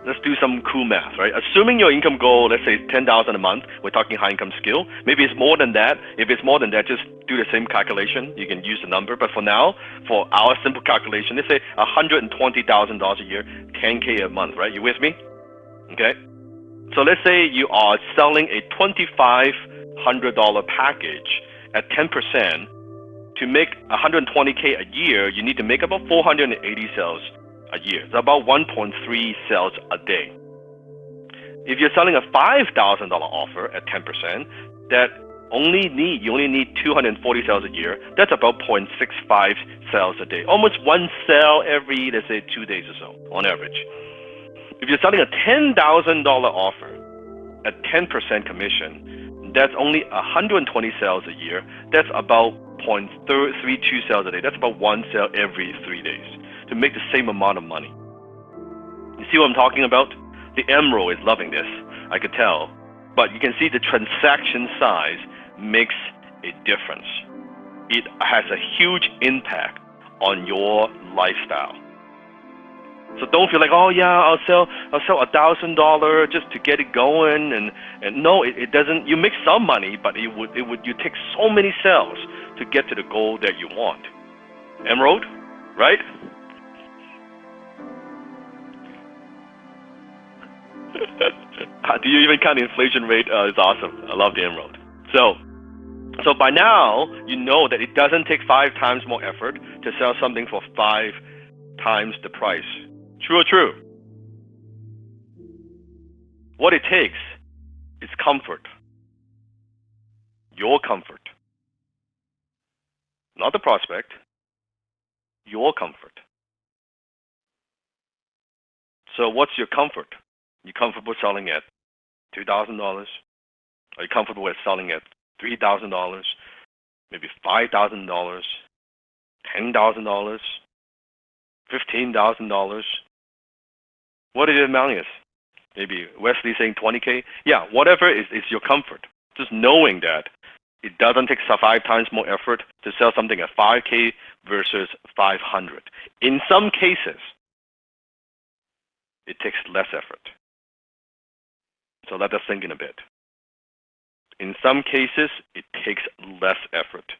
Let's do some cool math, right? Assuming your income goal, let's say $10,000 a month, we're talking high income skill. Maybe it's more than that. If it's more than that, just do the same calculation. You can use the number. But for now, for our simple calculation, let's say $120,000 a year, $10K a month, right? You with me? Okay. So let's say you are selling a $2,500 package at 10%. To make $120K a year, you need to make about 480 sales a year. It's about 1.3 sales a day. If you're selling a $5,000 offer at 10%, you only need 240 sales a year. That's about 0.65 sales a day. Almost one sale every, let's say, 2 days or so, on average. If you're selling a $10,000 offer at 10% commission, that's only 120 sales a year. That's about 0.32 sales a day. That's about one sale every 3 days to make the same amount of money. You see what I'm talking about? The Emerald is loving this. I could tell. But you can see the transaction size makes a difference. It has a huge impact on your lifestyle. So don't feel like, oh yeah, I'll sell $1,000 just to get it going, and no, it doesn't. You make some money, but you take so many sales to get to the goal that you want. Emerald, right? Do you even count the inflation rate? It's awesome. I love the Emerald. So by now, you know that it doesn't take 5 times more effort to sell something for 5 times the price. True or true? What it takes is comfort. Your comfort. Not the prospect. Your comfort. So what's your comfort? You comfortable selling at $2,000? Are you comfortable with selling at $3,000? Maybe $5,000? $10,000? $15,000? What the amount is? Maybe Wesley saying 20K? Yeah, whatever is your comfort. Just knowing that it doesn't take 5 times more effort to sell something at 5K versus 500. In some cases, it takes less effort. So let us think in a bit. In some cases, it takes less effort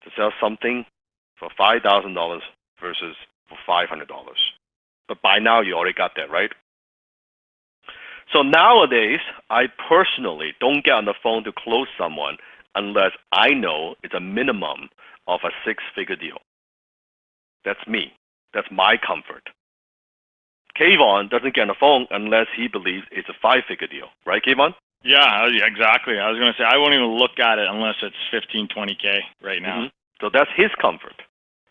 to sell something for $5,000 versus for $500. But by now, you already got that, right? So nowadays, I personally don't get on the phone to close someone unless I know it's a minimum of a 6-figure deal. That's me. That's my comfort. Kayvon doesn't get on the phone unless he believes it's a 5-figure deal. Right, Kayvon? Yeah, exactly. I was going to say, I won't even look at it unless it's 15, 20K right now. Mm-hmm. So that's his comfort.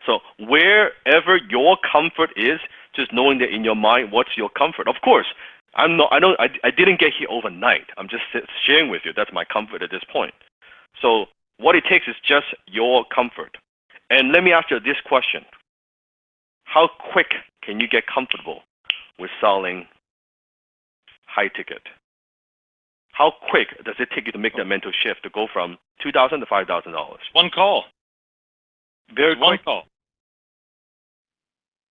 So wherever your comfort is, just knowing that in your mind, what's your comfort? Of course, I didn't get here overnight. I'm just sharing with you. That's my comfort at this point. So what it takes is just your comfort. And let me ask you this question. How quick can you get comfortable with selling high ticket? How quick does it take you to make that mental shift to go from $2,000 to $5,000? One call. Very quick. One call.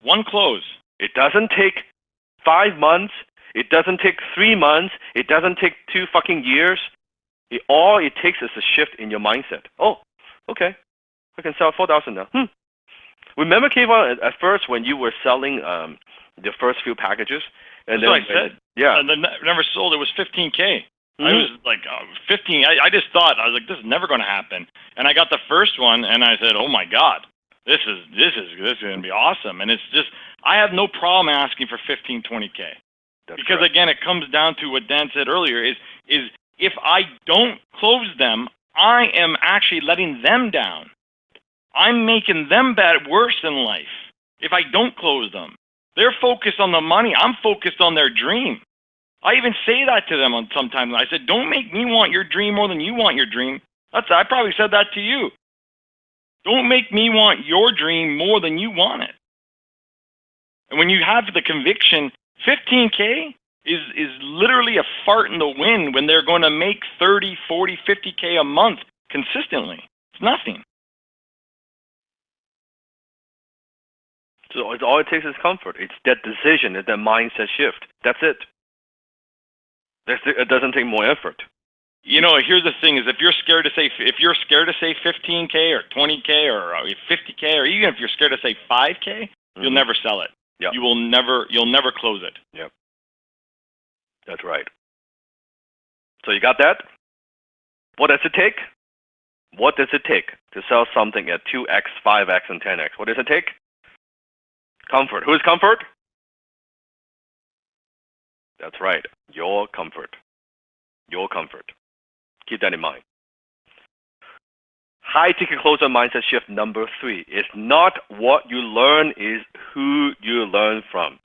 One close. It doesn't take 5 months. It doesn't take 3 months. It doesn't take 2 fucking years. All it takes is a shift in your mindset. Oh, okay. I can sell 4,000 now. Remember, Kayvon, at first when you were selling the first few packages? And that's what I said. Yeah. And then never sold. It was 15K. I was like 15. I just thought, I was like, this is never going to happen. And I got the first one, and I said, oh my God, this is going to be awesome. And it's just, I have no problem asking for 15, 20K. Because correct. Again, it comes down to what Dan said earlier is if I don't close them, I am actually letting them down. I'm making them worse in life if I don't close them. They're focused on the money. I'm focused on their dream. I even say that to them sometimes. I said, don't make me want your dream more than you want your dream. I probably said that to you. Don't make me want your dream more than you want it. And when you have the conviction, 15K is literally a fart in the wind when they're going to make 30, 40, 50K a month consistently. It's nothing. So all it takes is comfort. It's that decision, it's that mindset shift. That's it. It doesn't take more effort. You know, here's the thing: is if you're scared to say 15K or 20K or 50K, or even if you're scared to say 5K, you'll never sell it. Yep. You'll never close it. Yep. That's right. So you got that? What does it take? What does it take to sell something at 2x, 5x, and 10x? What does it take? Comfort. Who's comfort? That's right. Your comfort. Your comfort. Keep that in mind. High ticket closer mindset shift number 3. It's not what you learn, is who you learn from.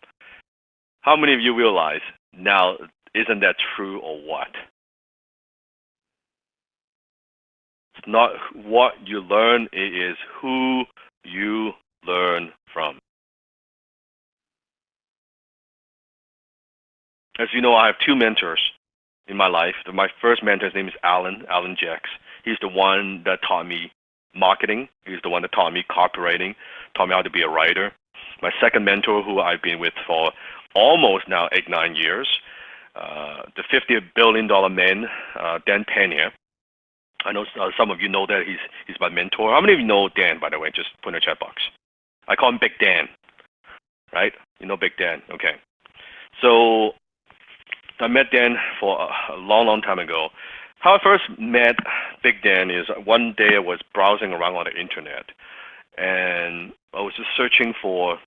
How many of you realize now, isn't that true or what? It's not what you learn, it is who you learn from. As you know, I have two mentors in my life. My first mentor, his name is Alan Jacks. He's the one that taught me marketing. He's the one that taught me copywriting, taught me how to be a writer. My second mentor, who I've been with for almost now 8-9 years, the $50 billion man, Dan Pena. I know some of you know that he's my mentor. How many of you know Dan, by the way? Just put in the chat box. I call him Big Dan, right? You know Big Dan, okay. So I met Dan for a long, long time ago. How I first met Big Dan is one day I was browsing around on the internet, and I was just searching for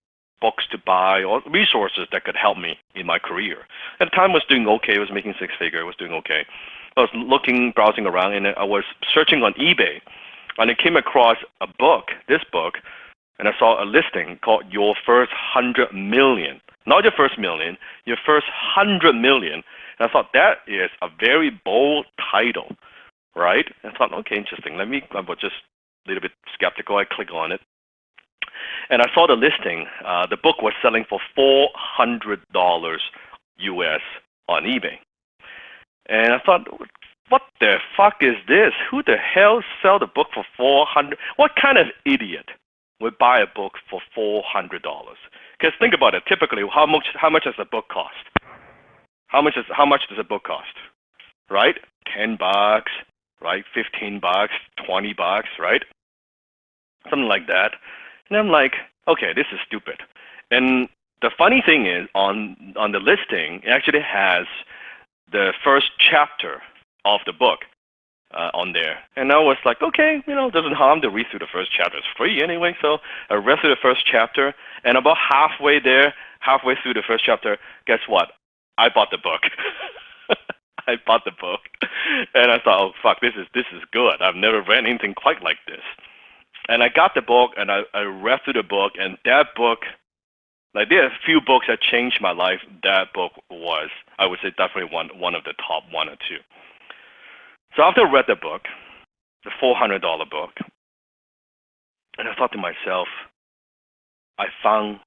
books to buy or resources that could help me in my career. At the time, I was doing okay. I was making six figures. I was doing okay. I was looking, browsing around, and I was searching on eBay, and I came across a book, this book, and I saw a listing called Your First 100 Million. Not your first million, your first 100 million. And I thought that is a very bold title, right? And I thought, okay, interesting. I was just a little bit skeptical. I clicked on it. And I saw the listing. The book was selling for $400 US on eBay. And I thought, what the fuck is this? Who the hell sell the book for $400? What kind of idiot would buy a book for $400? Because think about it. Typically, how much does a book cost? How much does a book cost? Right? $10, right? $15, $20, right? Something like that. And I'm like, okay, this is stupid. And the funny thing is, on the listing, it actually has the first chapter of the book on there. And I was like, okay, it doesn't harm to read through the first chapter. It's free anyway. So I read through the first chapter, and about halfway through the first chapter, guess what? I bought the book. I bought the book. And I thought, oh, fuck, this is good. I've never read anything quite like this. And I got the book, and I read through the book, and that book, like there are a few books that changed my life. That book was, I would say, definitely one of the top one or two. So after I read the book, the $400 book, and I thought to myself, I found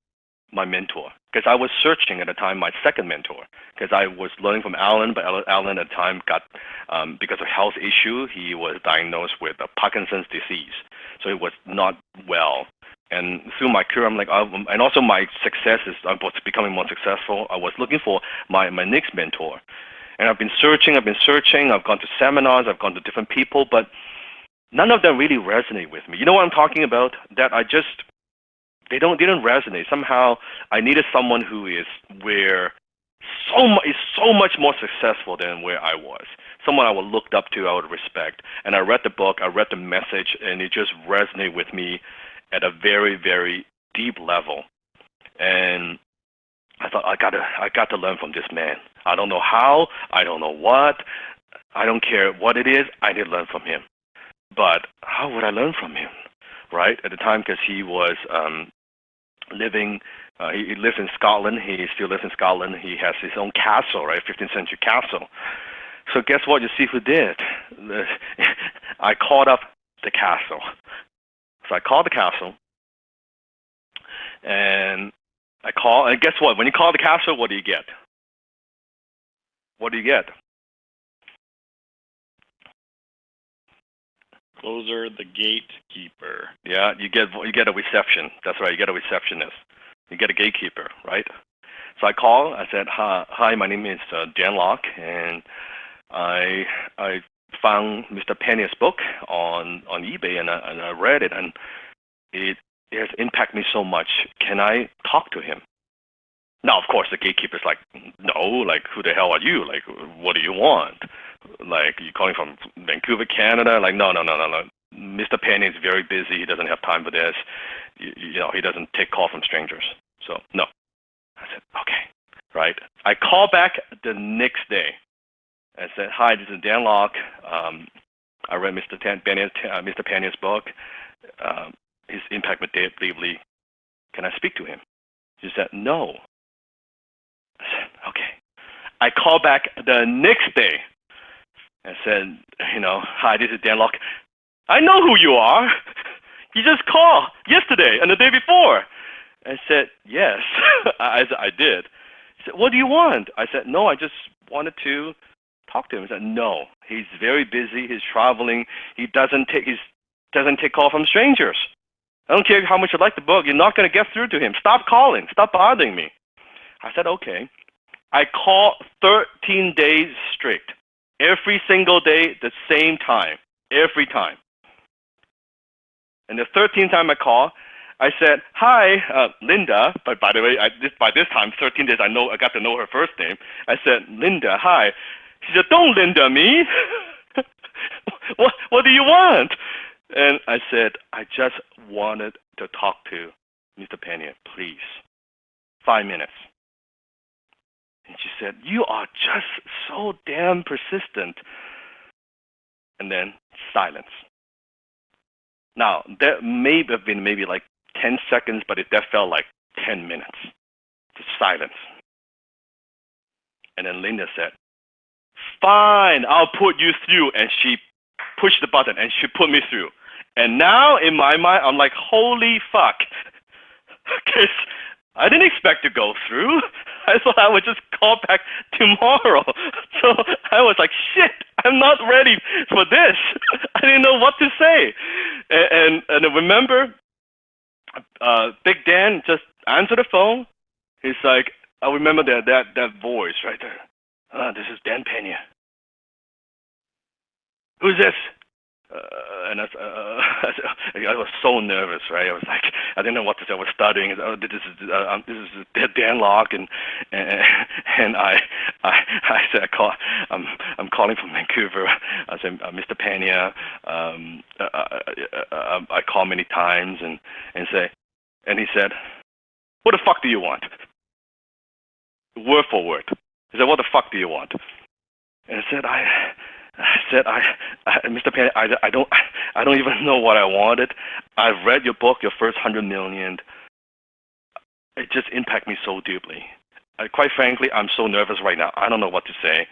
my mentor. Because I was searching at the time my second mentor, because I was learning from Alan, but Alan at the time got, because of health issue, he was diagnosed with Parkinson's disease. So he was not well. And through my career, I'm like, and also my success is, I was becoming more successful. I was looking for my next mentor. And I've been searching, I've gone to seminars, I've gone to different people, but none of them really resonate with me. You know what I'm talking about? That they didn't resonate. Somehow I needed someone who is so much more successful than where I was. Someone I would look up to, I would respect. And I read the book, I read the message, and it just resonated with me at a very, very deep level. And I thought, I got to learn from this man. I don't know how, I don't know what, I don't care what it is, I need to learn from him. But how would I learn from him, right? At the time, because he was living, he lives in Scotland, he still lives in Scotland, he has his own castle, right, 15th century castle. So guess what, you see who did? I called up the castle. So I called the castle, and guess what, when you call the castle, what do you get? What do you get? Closer, the gatekeeper. Yeah, you get a reception. That's right, you get a receptionist. You get a gatekeeper, right? So I called. I said, "Hi, my name is Dan Locke, and I found Mr. Pena's book on eBay, and I read it, and it has impacted me so much. Can I talk to him?" Now, of course, the gatekeeper's like, "No, like, who the hell are you? Like, what do you want? Like, you calling from Vancouver, Canada? Like, no. Mr. Penny is very busy. He doesn't have time for this. He doesn't take call from strangers. So, no." I said, okay, right. I called back the next day and said, "Hi, this is Dan Locke. I read Mr. Penny's book. His impact with Dave deeply. Can I speak to him?" She said, "No." I said, okay. I called back the next day and said, "Hi, this is Dan Locke. I know who you are. You just called yesterday and the day before." I said, "Yes," I did. He said, what do you want? I said, no, I just wanted to talk to him. He said, no, he's very busy. He's traveling. He doesn't take call from strangers. I don't care how much you like the book. You're not going to get through to him. Stop calling. Stop bothering me. I said, okay. I called 13 days straight. Every single day, the same time. Every time. And the 13th time I called, I said, hi, Linda. But by the way, by this time, 13 days, I got to know her first name. I said, Linda, hi. She said, don't Linda me. What do you want? And I said, I just wanted to talk to Mr. Pena, please. 5 minutes. And she said, you are just so damn persistent. And then silence. Now, that may have been maybe like 10 seconds, but that felt like 10 minutes. Just silence. And then Linda said, fine, I'll put you through. And she pushed the button and she put me through. And now in my mind, I'm like, holy fuck. Because I didn't expect to go through. I thought I would just call back tomorrow. So I was like, shit, I'm not ready for this. I didn't know what to say. And I remember Big Dan just answered the phone. He's like, I remember that voice right there. This is Dan Pena. Who's this? And I was so nervous, right? I was like, I didn't know what to say. I was stuttering. This is Dan Locke, and I said, I'm calling from Vancouver. I said, Mr. Pena. I called many times, and he said, what the fuck do you want? Word for word. He said, what the fuck do you want? And I said, Mr. Pena, I don't even know what I wanted. I've read your book, your first 100 million. It just impacted me so deeply. Quite frankly, I'm so nervous right now. I don't know what to say,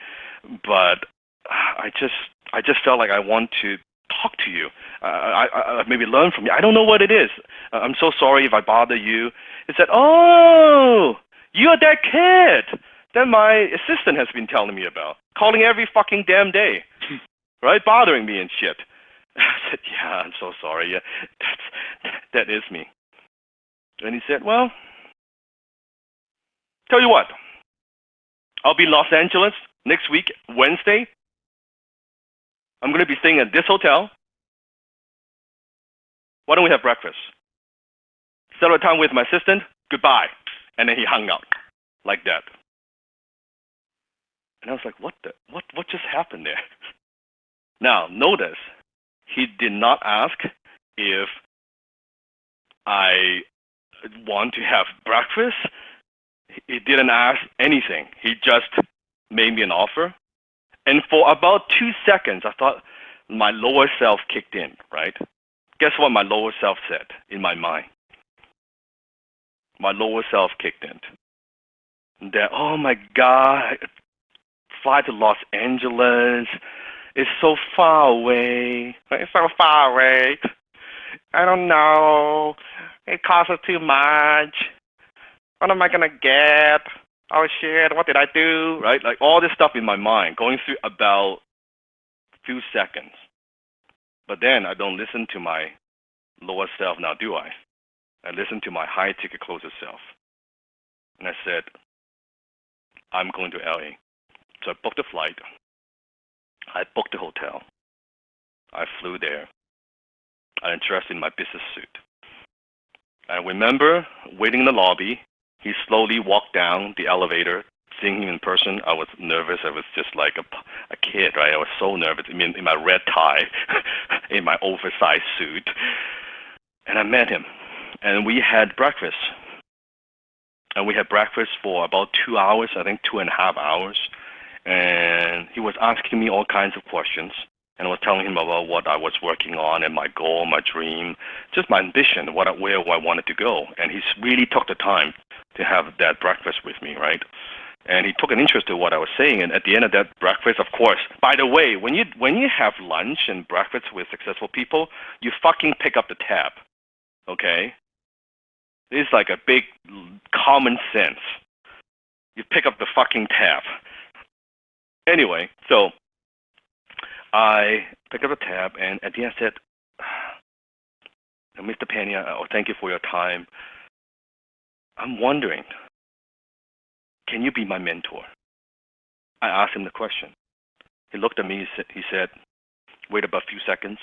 but I just felt like I want to talk to you. I maybe learn from you. I don't know what it is. I'm so sorry if I bother you. He said, oh, you're that kid that my assistant has been telling me about, calling every fucking damn day, right, bothering me and shit. I said, yeah, I'm so sorry. Yeah, that is me. And he said, well, tell you what, I'll be in Los Angeles next week, Wednesday. I'm going to be staying at this hotel. Why don't we have breakfast? Settle time with my assistant. Goodbye. And then he hung up like that. And I was like, what just happened there? Now, notice, he did not ask if I want to have breakfast. He didn't ask anything. He just made me an offer. And for about 2 seconds, I thought my lower self kicked in, right? Guess what my lower self said in my mind? My lower self kicked in. That, oh my God, fly to Los Angeles. It's so far away. It's so far away. I don't know. It costs us too much. What am I going to get? Oh shit, what did I do? Right? Like all this stuff in my mind going through about a few seconds. But then I don't listen to my lower self now, do I? I listen to my high ticket closer self. And I said, I'm going to LA. So I booked the flight. I booked the hotel. I flew there. I dressed in my business suit. I remember waiting in the lobby. He slowly walked down the elevator. Seeing him in person, I was nervous. I was just like a kid, right? I was so nervous. I mean, in my red tie, in my oversized suit. And I met him. And we had breakfast. And we had breakfast for about 2 hours, I think 2.5 hours. And he was asking me all kinds of questions. And I was telling him about what I was working on and my goal, my dream, just my ambition, where I wanted to go. And he really took the time to have that breakfast with me, right? And he took an interest in what I was saying. And at the end of that breakfast, of course, by the way, when you have lunch and breakfast with successful people, you fucking pick up the tab, okay? It's like a big common sense. You pick up the fucking tab. Anyway, so I picked up the tab, and at the end I said, Mr. Pena, thank you for your time. I'm wondering, can you be my mentor? I asked him the question. He looked at me, he said, wait about a few seconds.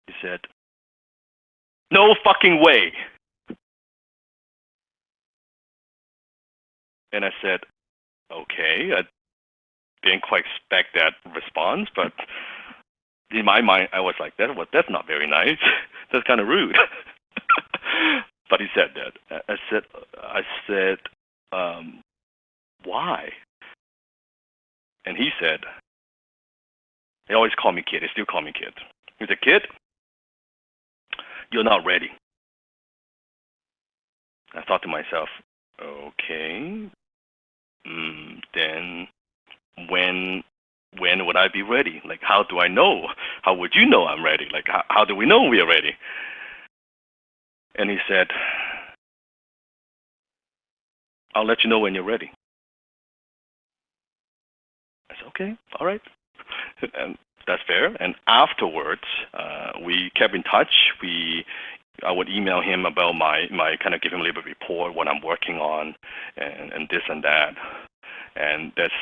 He said, no fucking way. And I said, okay, I didn't quite expect that response, but in my mind, I was like, that's not very nice. That's kind of rude. But he said that. I said, why? And he said, they always call me kid. They still call me kid. He said, kid, you're not ready. I thought to myself, okay, then when would I be ready? Like, how do I know? How would you know I'm ready? Like, how do we know we are ready? And he said, I'll let you know when you're ready. I said, okay, all right. And that's fair. And afterwards, we kept in touch. I would email him about my kind of give him a little bit of report, what I'm working on, and this and that. And that's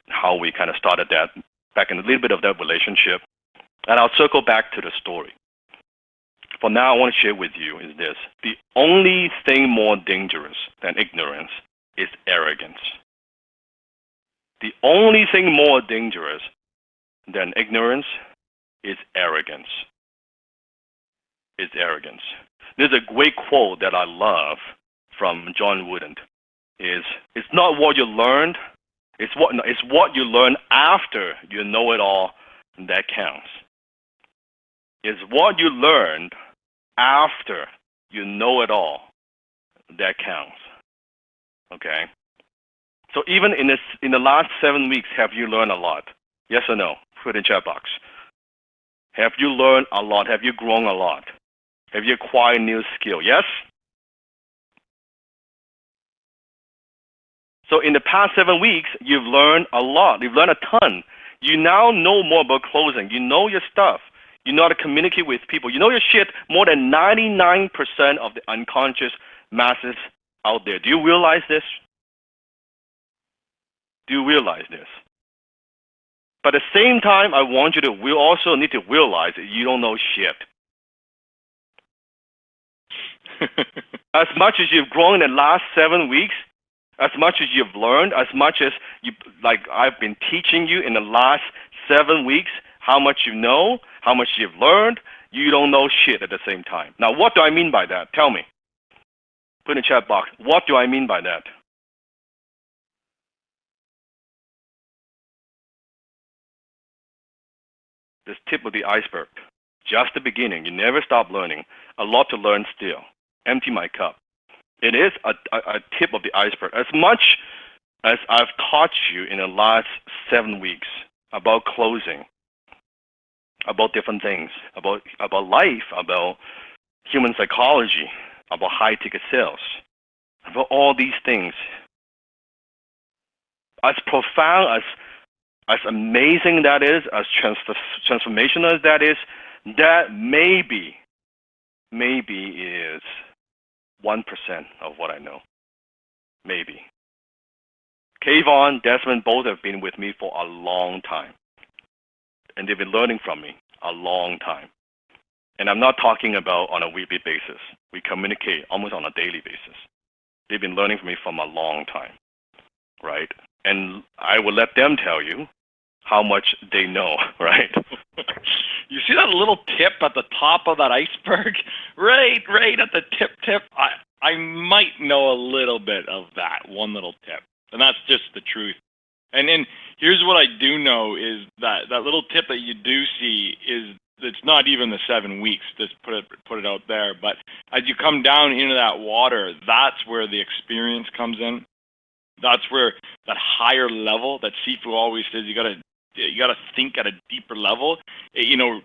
how we kind of started that, back in a little bit of that relationship. And I'll circle back to the story. For now, I want to share with you is this. The only thing more dangerous than ignorance is arrogance. The only thing more dangerous than ignorance is arrogance. It's arrogance. There's a great quote that I love from John Wooden. It's not what you learned, it's what you learn after you know it all that counts. It's what you learned after you know it all that counts. Okay? So even in the last 7 weeks, have you learned a lot? Yes or no? Put in the chat box. Have you learned a lot? Have you grown a lot? Have you acquired new skill? Yes? So in the past 7 weeks, you've learned a lot. You've learned a ton. You now know more about closing. You know your stuff. You know how to communicate with people. You know your shit more than 99% of the unconscious masses out there. Do you realize this? Do you realize this? But at the same time, I want you to, we also need to realize that you don't know shit. As much as you've grown in the last 7 weeks, as much as you've learned, as much as you, like I've been teaching you in the last 7 weeks, how much you know, how much you've learned, you don't know shit at the same time. Now, what do I mean by that? Tell me. Put in the chat box. What do I mean by that? This tip of the iceberg. Just the beginning. You never stop learning. A lot to learn still. Empty my cup. It is a tip of the iceberg. As much as I've taught you in the last 7 weeks about closing, about different things, about life, about human psychology, about high-ticket sales, about all these things, as profound, as amazing that is, as transformational as that is, that maybe is 1% of what I know. Maybe. Kayvon, Desmond, both have been with me for a long time. And they've been learning from me a long time. And I'm not talking about on a weekly basis. We communicate almost on a daily basis. They've been learning from me from a long time, right? And I will let them tell you how much they know, right? You see that little tip at the top of that iceberg? Right at the tip. I might know a little bit of that, one little tip. And that's just the truth. And then here's what I do know is that little tip that you do see is it's not even the 7 weeks, just put it out there. But as you come down into that water, that's where the experience comes in. That's where that higher level that Sifu always says you gotta think at a deeper level.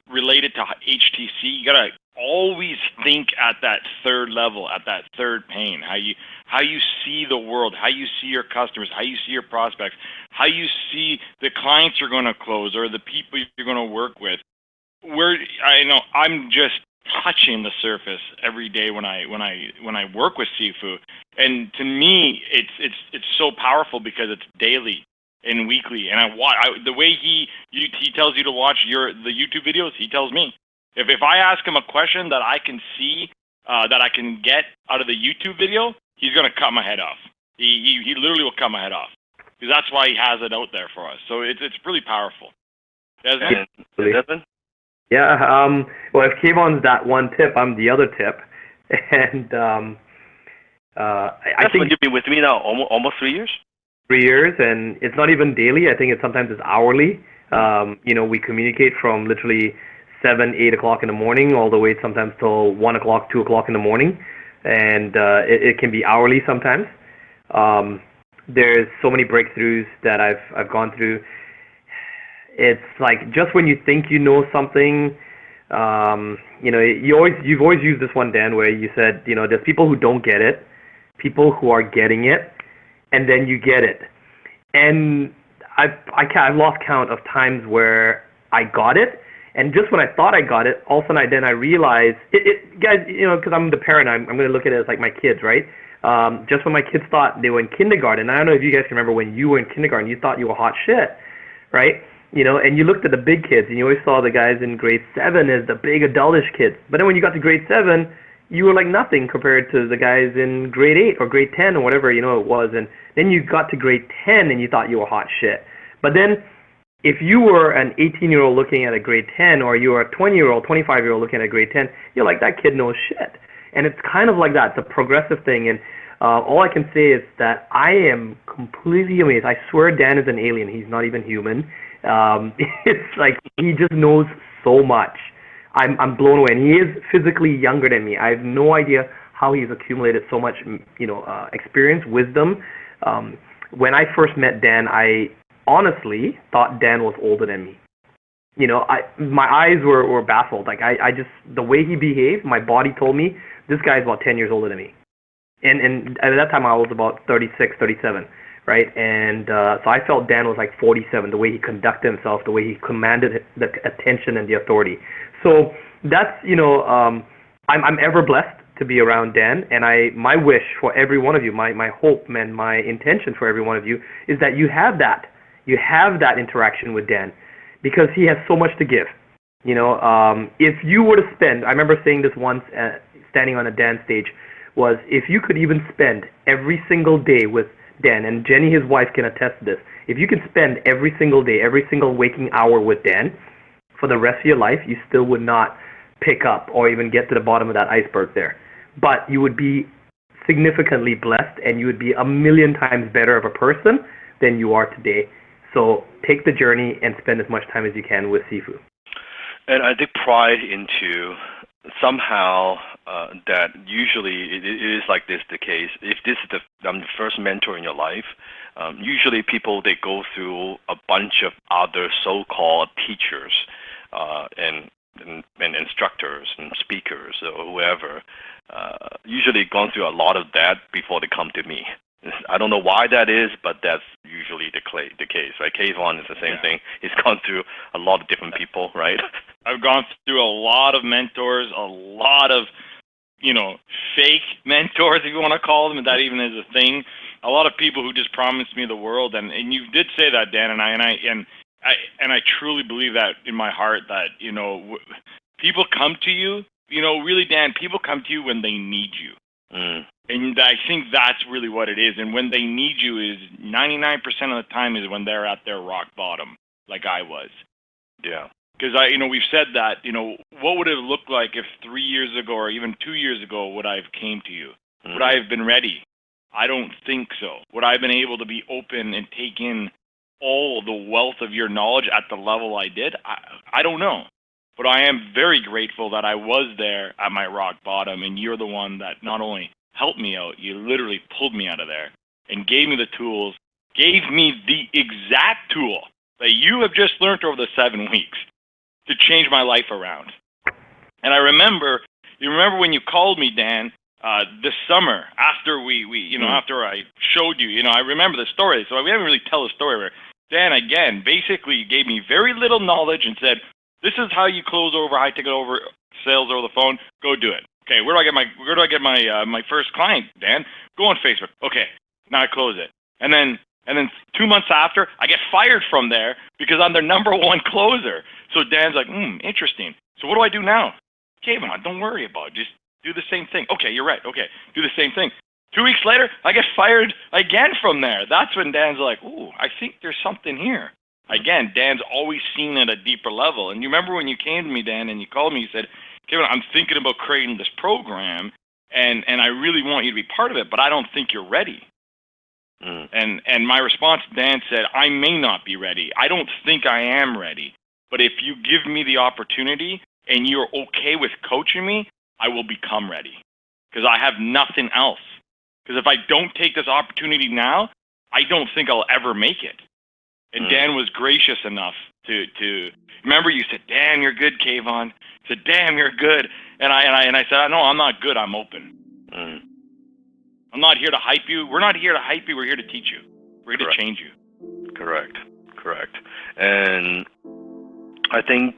Related to HTC, you gotta always think at that third level, at that third pane, how you see the world, how you see your customers, how you see your prospects, how you see the clients you're going to close or the people you're going to work with. I know I'm just touching the surface every day when I work with Sifu, and to me it's so powerful because it's daily and weekly, and the way he tells you to watch the YouTube videos. He tells me if I ask him a question that I can see that I can get out of the YouTube video, he's gonna cut my head off. He literally will cut my head off because that's why he has it out there for us. So it's really powerful. Desmond? Yeah. Well, if Kayvon's that one tip, I'm the other tip, and I think you've been with me now almost 3 years. 3 years, and it's not even daily. I think sometimes it's hourly. We communicate from literally 7, 8 o'clock in the morning all the way sometimes till 1 o'clock, 2 o'clock in the morning, and it can be hourly sometimes. There's so many breakthroughs that I've gone through. It's like just when you think you know something, you've always used this one, Dan, where you said, there's people who don't get it, people who are getting it, and then you get it. And I've lost count of times where I got it, and just when I thought I got it, all of a sudden I realized, guys, because I'm the parent, I'm going to look at it as like my kids, right? Just when my kids thought they were in kindergarten, I don't know if you guys can remember when you were in kindergarten, you thought you were hot shit, right? And you looked at the big kids, and you always saw the guys in grade 7 as the big adultish kids. But then when you got to grade 7, you were like nothing compared to the guys in grade 8 or grade 10 or whatever, it was. And then you got to grade 10 and you thought you were hot shit. But then if you were an 18-year-old looking at a grade 10 or you were a 20-year-old, 25-year-old looking at a grade 10, you're like, that kid knows shit. And it's kind of like that. It's a progressive thing. And all I can say is that I am completely amazed. I swear Dan is an alien. He's not even human. It's like he just knows so much. I'm blown away, and he is physically younger than me. I have no idea how he's accumulated so much, experience, wisdom. When I first met Dan, I honestly thought Dan was older than me. My eyes were baffled. Like I just the way he behaved, my body told me this guy is about 10 years older than me. And at that time I was about 36, 37. Right, and so I felt Dan was like 47, the way he conducted himself, the way he commanded the attention and the authority. So that's, I'm ever blessed to be around Dan, and my wish for every one of you, my hope and my intention for every one of you is that you have that interaction with Dan, because he has so much to give. If you were to spend, I remember saying this once, standing on a Dan stage, was if you could even spend every single day with Dan, and Jenny, his wife, can attest to this. If you could spend every single day, every single waking hour with Dan for the rest of your life, you still would not pick up or even get to the bottom of that iceberg there. But you would be significantly blessed, and you would be 1,000,000 times better of a person than you are today. So take the journey and spend as much time as you can with Sifu. And I take pride into somehow that usually it is like this the case. If this is the first mentor in your life, usually people, they go through a bunch of other so-called teachers and instructors and speakers or whoever. Usually gone through a lot of that before they come to me. I don't know why that is, but that's usually the case, right? Kayvon is the same thing. He's gone through a lot of different people, right? I've gone through a lot of mentors, a lot of, fake mentors, if you want to call them, if that even is a thing. A lot of people who just promised me the world, and you did say that, Dan, and I truly believe that in my heart that, people come to you, really, Dan, people come to you when they need you. Mm. And I think that's really what it is. And when they need you is 99% of the time is when they're at their rock bottom, like I was. Yeah. Because we've said that, what would it look like if 3 years ago or even 2 years ago would I have came to you? Mm. Would I have been ready? I don't think so. Would I have been able to be open and take in all the wealth of your knowledge at the level I did? I don't know. But I am very grateful that I was there at my rock bottom, and you're the one that not only helped me out, you literally pulled me out of there and gave me the tools, gave me the exact tool that you have just learned over the 7 weeks to change my life around. And I remember You remember when you called me, Dan, this summer after we after I showed you, I remember the story. So we haven't really tell the story. Where Dan again basically gave me very little knowledge and said, "This is how you close over high ticket over sales over the phone. Go do it." Okay, where do I get my first client, Dan? Go on Facebook. Okay, now I close it, and then 2 months after, I get fired from there because I'm their number one closer. So Dan's like, interesting. So what do I do now? Kayvon, don't worry about it. Just do the same thing. Okay, you're right. Okay, do the same thing. 2 weeks later, I get fired again from there. That's when Dan's like, I think there's something here. Again, Dan's always seen at a deeper level. And you remember when you came to me, Dan, and you called me, you said, Kevin, I'm thinking about creating this program, and I really want you to be part of it, but I don't think you're ready. And my response, Dan said, I may not be ready. I don't think I am ready. But if you give me the opportunity and you're okay with coaching me, I will become ready. Because I have nothing else. Because if I don't take this opportunity now, I don't think I'll ever make it. And Dan was gracious enough to remember you said, "Damn, you're good, Kayvon." I said, "Damn, you're good." And I said, "No, I'm not good. I'm open. I'm not here to hype you. We're not here to hype you. We're here to teach you. We're here to change you." Correct. And I think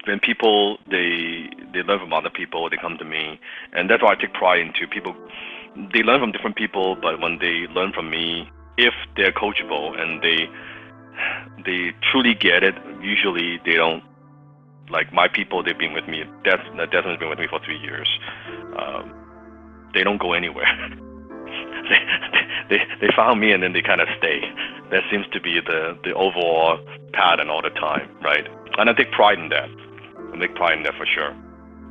when people they learn from other people, they come to me, and that's why I take pride into people. They learn from different people, but when they learn from me, if they're coachable and they truly get it, usually they don't, like my people, they've been with me, definitely been with me for 3 years. They don't go anywhere. they found me and then they kind of stay. That seems to be the overall pattern all the time, right? And I take pride in that. For sure.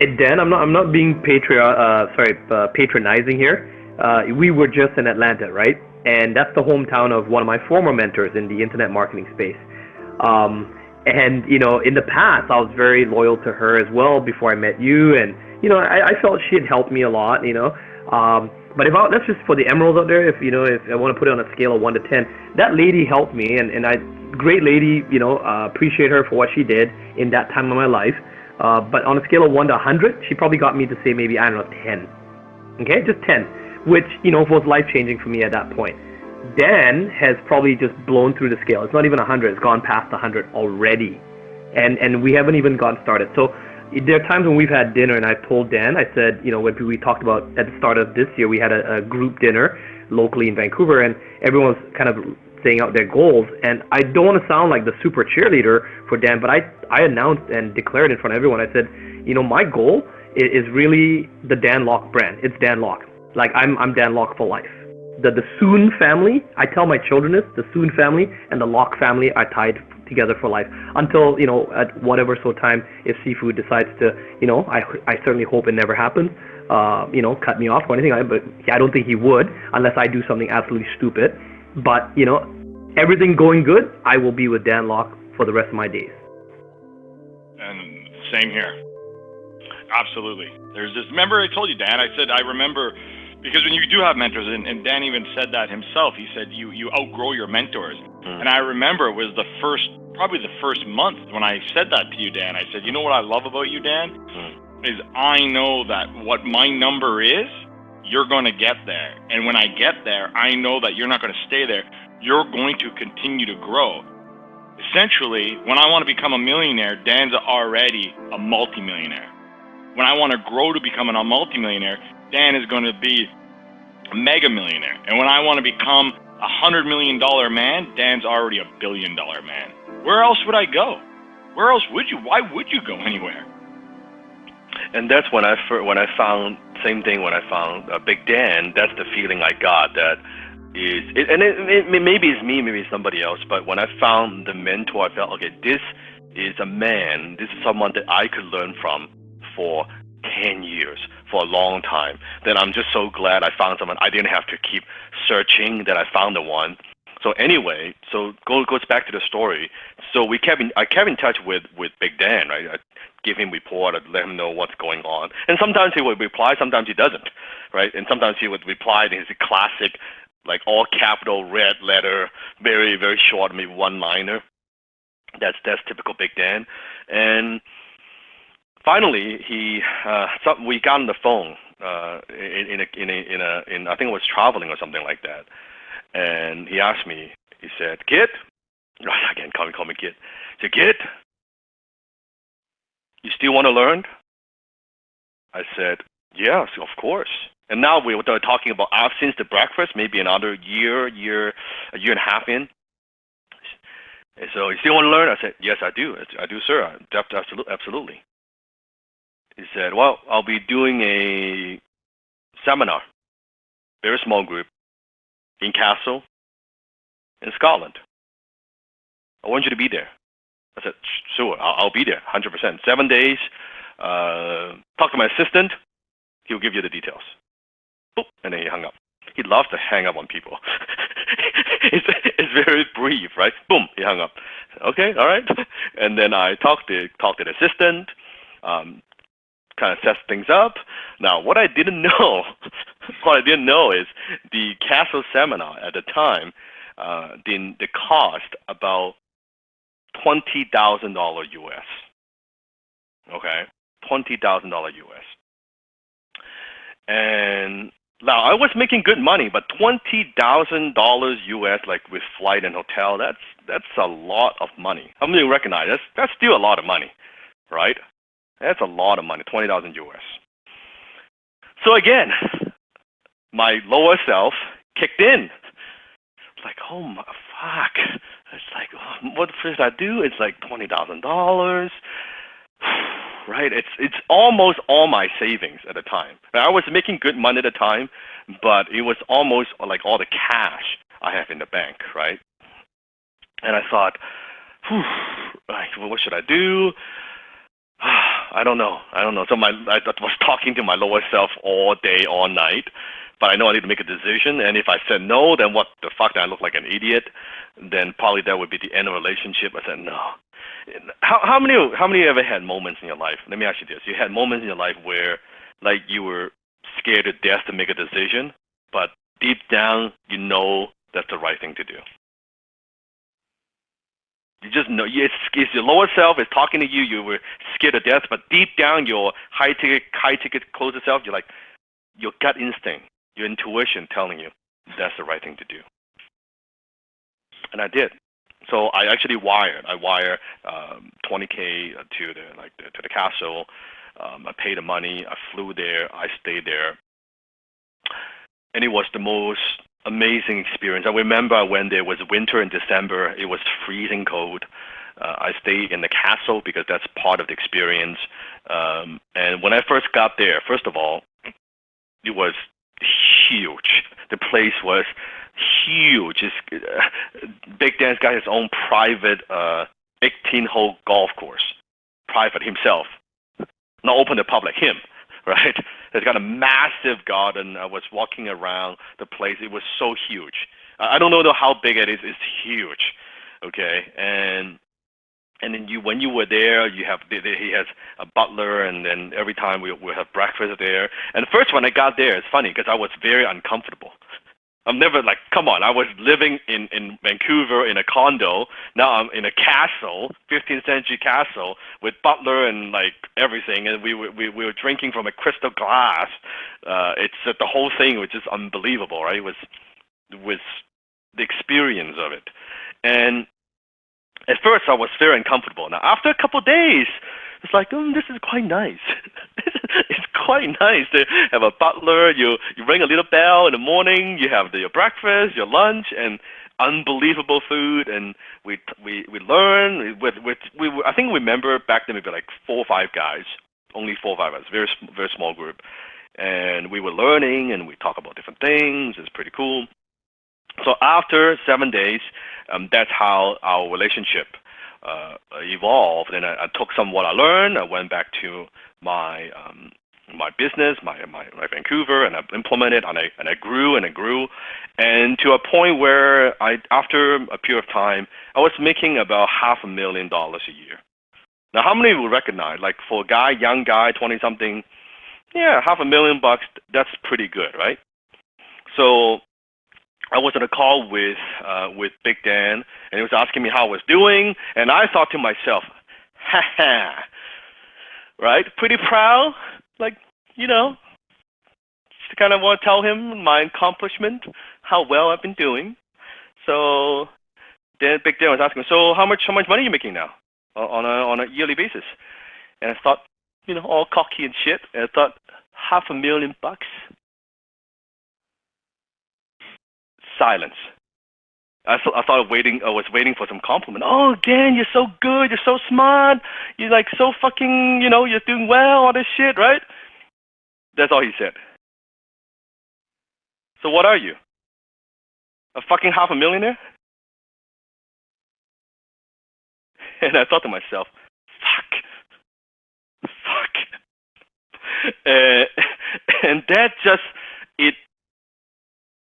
Hey, Dan, I'm not being patronizing here. We were just in Atlanta, right? And that's the hometown of one of my former mentors in the internet marketing space. And in the past, I was very loyal to her as well before I met you, and I felt she had helped me a lot. But that's just for the emeralds out there. If I want to put it on a scale of 1 to 10, that lady helped me, and great lady. Appreciate her for what she did in that time of my life. But on a scale of 1 to 100, she probably got me to say maybe, I don't know, 10. Okay, just 10, which was life changing for me at that point. Dan has probably just blown through the scale. It's not even 100. It's gone past 100 already, and we haven't even gotten started. So there are times when we've had dinner, and I told Dan, I said, when we talked about at the start of this year, we had a group dinner locally in Vancouver, and everyone's kind of saying out their goals. And I don't want to sound like the super cheerleader for Dan, but I announced and declared in front of everyone. I said, my goal is really the Dan Locke brand. It's Dan Locke. Like I'm Dan Locke for life. The Soon family, I tell my children this, the Soon family and the Locke family are tied together for life until, at whatever time, if seafood decides to, I certainly hope it never happens, cut me off or anything, but I don't think he would unless I do something absolutely stupid. But, everything going good, I will be with Dan Locke for the rest of my days. And same here. Absolutely. There's this, remember I told you, Dan, I said, I remember, because when you do have mentors, and Dan even said that himself, he said you outgrow your mentors. And I remember it was probably the first month when I said that to you, Dan. I said, you know what I love about you, Dan? Is I know that what my number is, you're going to get there. And when I get there, I know that you're not going to stay there. You're going to continue to grow. Essentially, when I want to become a millionaire, Dan's already a multimillionaire. When I want to grow to become a multimillionaire, Dan is going to be a mega millionaire. And when I want to become $100 million man, Dan's already $1 billion man. Where else would I go? Where else would you? Why would you go anywhere? And that's when I found, same thing when I found Big Dan. That's the feeling I got. That is, maybe it's me, maybe it's somebody else. But when I found the mentor, I felt, okay, this is a man. This is someone that I could learn from for 10 years, for a long time. Then I'm just so glad I found someone. I didn't have to keep searching. That I found the one. So anyway, goes back to the story. So I kept in touch with Big Dan, right? I give him report, I'd let him know what's going on. And sometimes he would reply, sometimes he doesn't, right? And sometimes he would reply in his classic, like all capital red letter, very, very short, maybe one-liner. That's typical Big Dan. And finally, we got on the phone in I think it was traveling or something like that, and he asked me. He said, "Kid," again, call me kid. He said, "Kid, you still want to learn?" I said, "Yes, of course." And now we were talking about since the breakfast, maybe another a year and a half in. And so, you still want to learn? I said, "Yes, I do. I do, sir. Absolutely." He said, "Well, I'll be doing a seminar, very small group, in Castle, in Scotland. I want you to be there." I said, "Sure, I'll be there, 100%. 7 days. Talk to my assistant. He'll give you the details." Boop, and then he hung up. He loves to hang up on people. it's very brief, right? Boom, he hung up. Okay, all right. And then I talked to the assistant, kind of set things up. Now, what I didn't know is the Castle seminar at the time, the cost about $20,000 US. Okay, $20,000 US. And now I was making good money, but $20,000 US, like with flight and hotel, that's a lot of money. How many recognize that's still a lot of money, right? That's a lot of money, 20,000 US. So again, my lower self kicked in. Like, oh my fuck! It's like, what should I do? It's like $20,000. Right? It's almost all my savings at the time. I was making good money at the time, but it was almost like all the cash I have in the bank, right? And I thought, like, well, what should I do? I don't know. So I was talking to my lower self all day, all night, but I know I need to make a decision. And if I said no, then what the fuck? I look like an idiot. Then probably that would be the end of the relationship. I said no. How many ever had moments in your life? Let me ask you this: you had moments in your life where, like, you were scared to death to make a decision, but deep down you know that's the right thing to do. You just know it's your lower self is talking to you. You were scared to death, but deep down, your high ticket closer self, you're like, your gut instinct, your intuition telling you that's the right thing to do. And I did. So I actually wired 20K to the castle. I paid the money. I flew there. I stayed there, and it was the most amazing experience. I remember I went there. It was winter in December. It was freezing cold. I stayed in the castle because that's part of the experience. And when I first got there, first of all, it was huge. The place was huge. Big Dan's got his own private 18-hole golf course, private himself, not open to public. Him, right? He's got a massive garden. I was walking around the place. It was so huge. I don't know how big it is. It's huge. Okay, and then when you were there, he has a butler, and then every time we have breakfast there. And first when I got there, it's funny because I was very uncomfortable. I'm never like, come on, I was living in Vancouver in a condo. Now I'm in a castle, 15th century castle with butler and like everything, and we were drinking from a crystal glass. It's the whole thing was just unbelievable, right? It was the experience of it. And at first I was very uncomfortable. Now after a couple of days, it's like, this is quite nice. It's quite nice to have a butler. You ring a little bell in the morning. You have your breakfast, your lunch, and unbelievable food. And we learn. I think we remember back then maybe like 4 or 5 guys, only 4 or 5 guys, very small group. And we were learning, and we talk about different things. It's pretty cool. So after 7 days, that's how our relationship evolved. And I took some what I learned. I went back to my business, my Vancouver, and I implemented, and I grew, and to a point where after a period of time, I was making about $500,000 a year. Now, how many will recognize? Like for a young guy, 20-something, yeah, $500,000, that's pretty good, right? So I was on a call with Big Dan, and he was asking me how I was doing, and I thought to myself, right? Pretty proud, like, just kind of want to tell him my accomplishment, how well I've been doing. So then Big Dan was asking me, so how much money are you making now on a yearly basis? And I thought, all cocky and shit, and I thought, $500,000. Silence. I was waiting for some compliment. Oh, Dan, you're so good. You're so smart. You're like so fucking, you're doing well, all this shit, right? That's all he said. So what are you? A fucking $500,000? And I thought to myself, fuck. And that just, it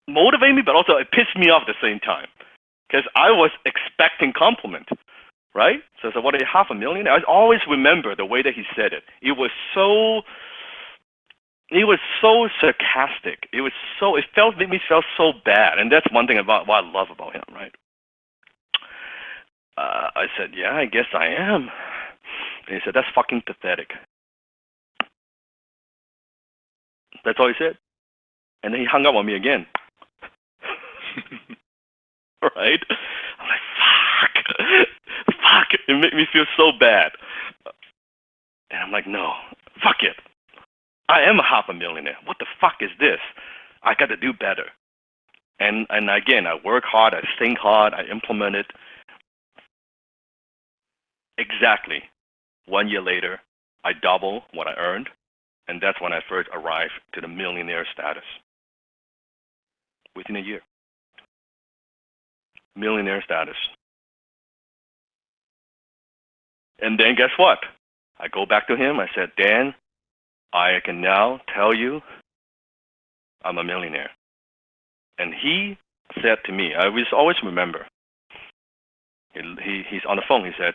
motivated me, but also it pissed me off at the same time. Because I was expecting compliment, right? So what are you, $500,000? I always remember the way that he said it. It was so sarcastic. It made me feel so bad, and that's one thing about what I love about him, right? I said, yeah, I guess I am. And he said, that's fucking pathetic. That's all he said. And then he hung up on me again. Right? I'm like, fuck. It made me feel so bad. And I'm like, no, fuck it. I am a $500,000. What the fuck is this? I got to do better. And again, I work hard, I think hard, I implement it. Exactly 1 year later, I double what I earned, and that's when I first arrived to the millionaire status. Within a year. Millionaire status. And then guess what? I go back to him, I said, Dan, I can now tell you I'm a millionaire. And he said to me, I will always remember, he's on the phone, he said,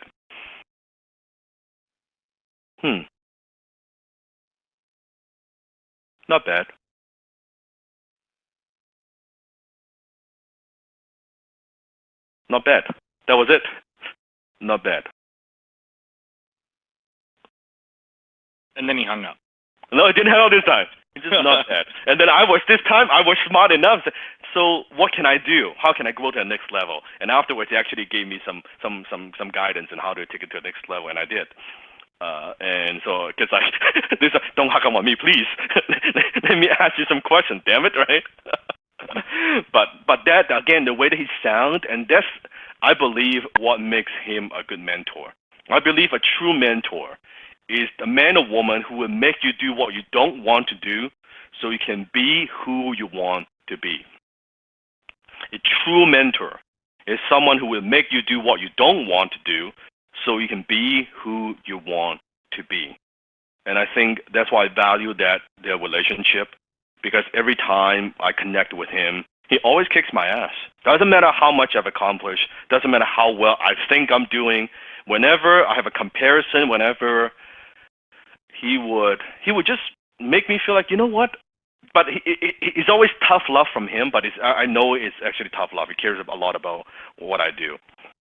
not bad. Not bad. That was it. Not bad. And then he hung up. No, it didn't hang up this time. It's just not bad. And then this time I was smart enough. So what can I do? How can I go to the next level? And afterwards, he actually gave me some guidance on how to take it to the next level, and I did. And so, because don't hug on me, please. Let me ask you some questions, damn it, right? But that, again, the way that he sounds, and that's, I believe, what makes him a good mentor. I believe a true mentor is a man or woman who will make you do what you don't want to do so you can be who you want to be. A true mentor is someone who will make you do what you don't want to do so you can be who you want to be. And I think that's why I value their relationship, because every time I connect with him, he always kicks my ass. Doesn't matter how much I've accomplished, doesn't matter how well I think I'm doing. Whenever I have a comparison, whenever he would just make me feel like, you know what? But it's always tough love from him, but I know it's actually tough love. He cares a lot about what I do.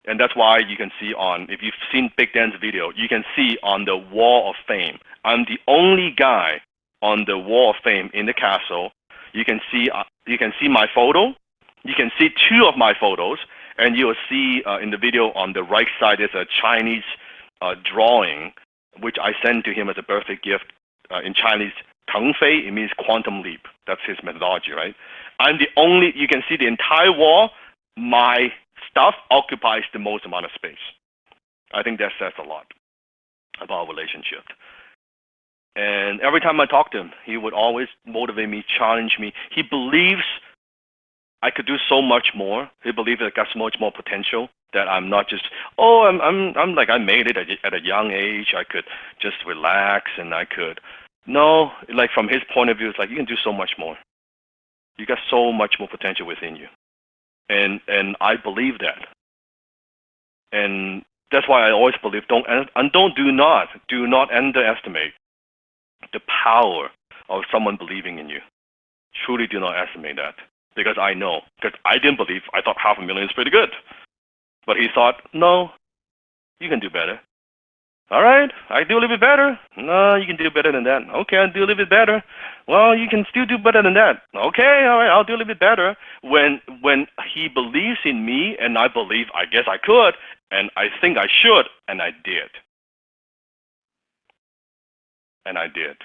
And that's why you can see if you've seen Big Dan's video, you can see on the Wall of Fame, I'm the only guy on the Wall of Fame in the castle. You can see my photo. You can see two of my photos, and you'll see in the video on the right side is a Chinese drawing, which I sent to him as a birthday gift in Chinese. 腾飞, it means quantum leap. That's his methodology, right? I'm the only, you can see the entire wall, my stuff occupies the most amount of space. I think that says a lot about our relationship. And every time I talk to him, he would always motivate me, challenge me. He believes I could do so much more. He believes I got so much more potential, that I'm not just, I'm like, I made it at a young age. I could just relax and I could. No, like from his point of view, it's like you can do so much more. You got so much more potential within you, and I believe that, and that's why I always believe do not underestimate the power of someone believing in you. Truly, do not estimate that, because I know, because I didn't believe. I thought $500,000 is pretty good, but he thought, no, you can do better. All right, I do a little bit better. No, you can do better than that. Okay, I'll do a little bit better. Well, you can still do better than that. Okay, all right, I'll do a little bit better. When he believes in me and I believe I guess I could and I think I should and I did. And I did.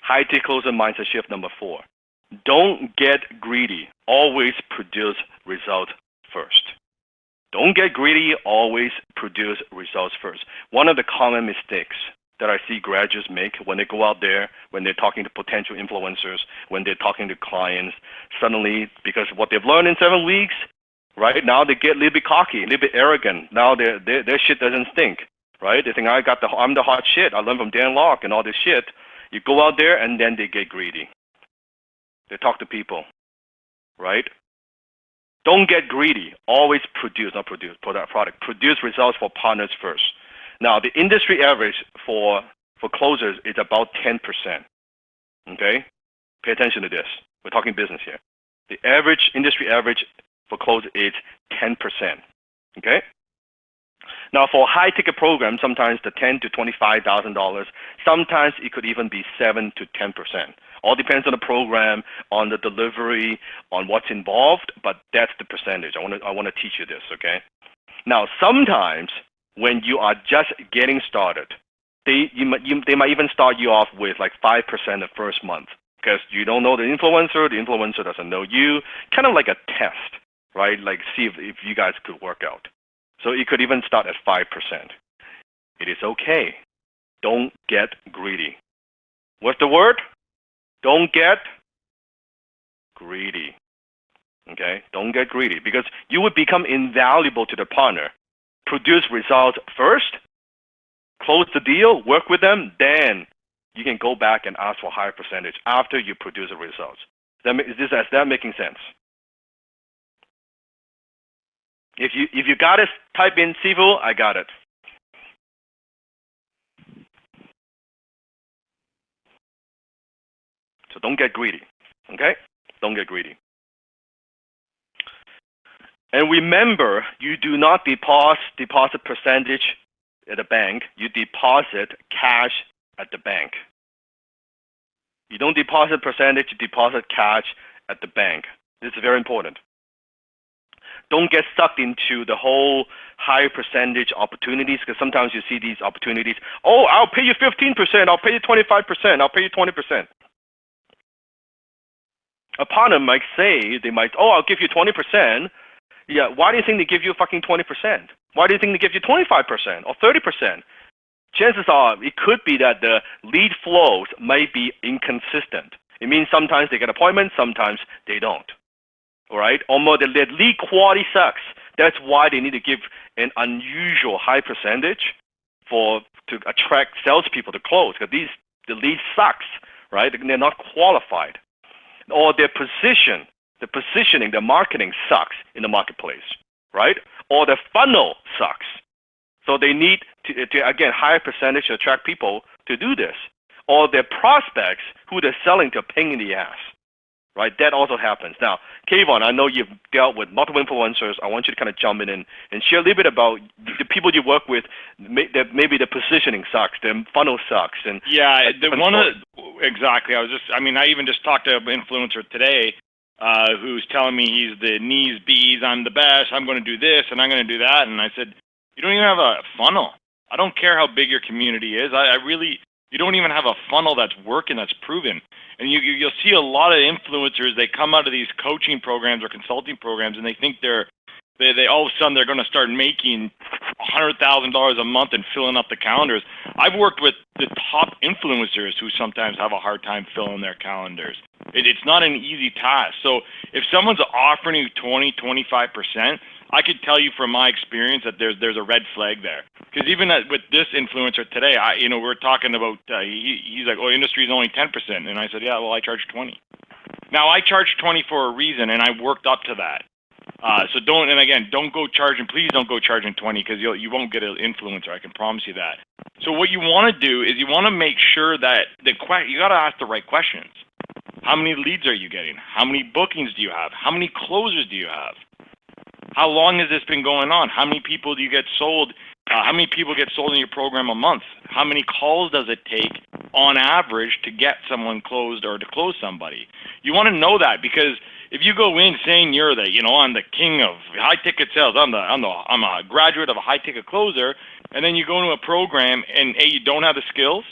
High tick closer mindset shift number 4. Don't get greedy. Always produce results first. Don't get greedy. Always produce results first. One of the common mistakes that I see graduates make when they go out there, when they're talking to potential influencers, when they're talking to clients, suddenly, because of what they've learned in 7 weeks, right, now they get a little bit cocky, a little bit arrogant. Now their shit doesn't stink, right? They think I'm the hot shit. I learned from Dan Locke and all this shit. You go out there and then they get greedy. They talk to people, right? Don't get greedy. Always produce product. Produce results for partners first. Now, the industry average for closers is about 10%. Okay? Pay attention to this. We're talking business here. The industry average for closers is 10%. Okay? Now, for high ticket programs, sometimes the $10,000 to $25,000. Sometimes it could even be 7 to 10%. All depends on the program, on the delivery, on what's involved, but that's the percentage. I want to teach you this, okay? Now, sometimes when you are just getting started, they might even start you off with like 5% the first month because you don't know the influencer doesn't know you, kind of like a test, right? Like see if you guys could work out. So it could even start at 5%. It is okay. Don't get greedy. What's the word? Don't get greedy. Okay? Don't get greedy because you would become invaluable to the partner. Produce results first, close the deal, work with them, then you can go back and ask for a higher percentage after you produce the results. Is that making sense? If you got it, type in Sifu, I got it. So don't get greedy, okay? Don't get greedy. And remember, you do not deposit percentage at a bank. You deposit cash at the bank. You don't deposit percentage, you deposit cash at the bank. This is very important. Don't get sucked into the whole high percentage opportunities because sometimes you see these opportunities. Oh, I'll pay you 15%. I'll pay you 25%. I'll pay you 20%. A partner might say, I'll give you 20%. Yeah, why do you think they give you fucking 20%? Why do you think they give you 25% or 30%? Chances are it could be that the lead flows might be inconsistent. It means sometimes they get appointments, sometimes they don't. All right? Or more, the lead quality sucks. That's why they need to give an unusual high percentage to attract salespeople to close because the lead sucks, right? They're not qualified. Or their positioning, their marketing sucks in the marketplace, right? Or the funnel sucks. So they need to again, higher percentage to attract people to do this. Or their prospects who they're selling to a pain in the ass, right? That also happens. Now, Kayvon, I know you've dealt with multiple influencers. I want you to kind of jump in and share a little bit about the people you work with. Maybe the positioning sucks, the funnel sucks, and yeah, exactly. I even just talked to an influencer today who's telling me he's the knees bees. I'm the best. I'm going to do this and I'm going to do that. And I said, you don't even have a funnel. I don't care how big your community is. You don't even have a funnel that's working, that's proven. And you'll see a lot of influencers, they come out of these coaching programs or consulting programs and they think they all of a sudden they're going to start making $100,000 a month and filling up the calendars. I've worked with the top influencers who sometimes have a hard time filling their calendars. It's not an easy task. So if someone's offering you 20-25%, I could tell you from my experience that there's a red flag there. Because even with this influencer today, we're talking about he's like, industry is only 10%, and I said, yeah, well, I charge 20. Now I charge 20 for a reason, and I worked up to that. So don't go charging. Please don't go charging 20 because you won't get an influencer. I can promise you that. So what you want to do is you want to make sure that you got to ask the right questions. How many leads are you getting? How many bookings do you have? How many closers do you have? How long has this been going on? How many people do you get sold? How many people get sold in your program a month? How many calls does it take on average to get someone closed or to close somebody? You want to know that, because if you go in saying you're the, I'm the king of high ticket sales, I'm a graduate of a high ticket closer, and then you go into a program and you don't have the skills,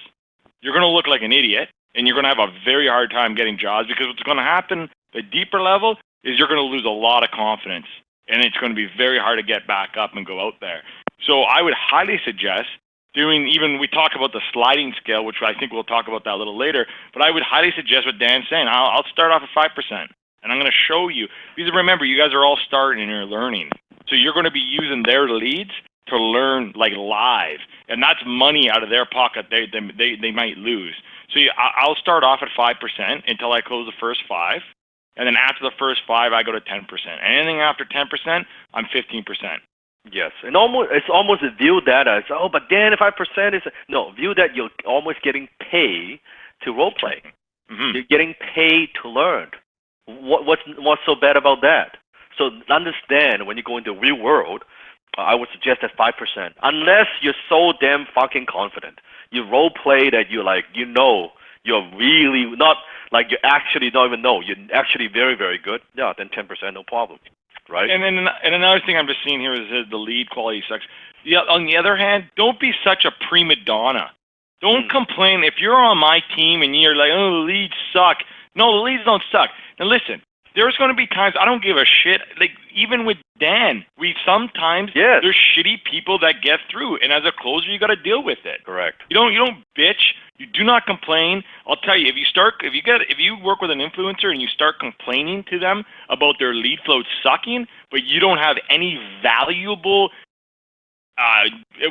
you're going to look like an idiot, and you're going to have a very hard time getting jobs, because what's going to happen at a deeper level is you're going to lose a lot of confidence, and it's going to be very hard to get back up and go out there. So I would highly suggest doing, even we talk about the sliding scale, which I think we'll talk about that a little later, but I would highly suggest what Dan's saying. I'll start off at 5%, and I'm going to show you, because remember, you guys are all starting and you're learning. So you're going to be using their leads to learn like live, and that's money out of their pocket they might lose. So I'll start off at 5% until I close the first 5, and then after the first 5, I go to 10%. Anything after 10%, I'm 15%. Yes, and it's almost view that as, oh, but then 5% is no, view that you're almost getting paid to role play. Mm-hmm. You're getting paid to learn. What's so bad about that? So understand, when you go into the real world, I would suggest at 5%, unless you're so damn fucking confident. You role play that you're you're really not, like you actually don't even know. You're actually very, very good. Yeah, then 10%, no problem. Right. And another thing I'm just seeing here is the lead quality sucks. Yeah. On the other hand, don't be such a prima donna. Don't complain if you're on my team and you're like, oh, the leads suck. No, the leads don't suck. Now listen, there's going to be times I don't give a shit. Like even with Dan, sometimes there's shitty people that get through, and as a closer, you got to deal with it. Correct. You don't bitch. You do not complain. I'll tell you, if you work with an influencer and you start complaining to them about their lead flow sucking, but you don't have any valuable,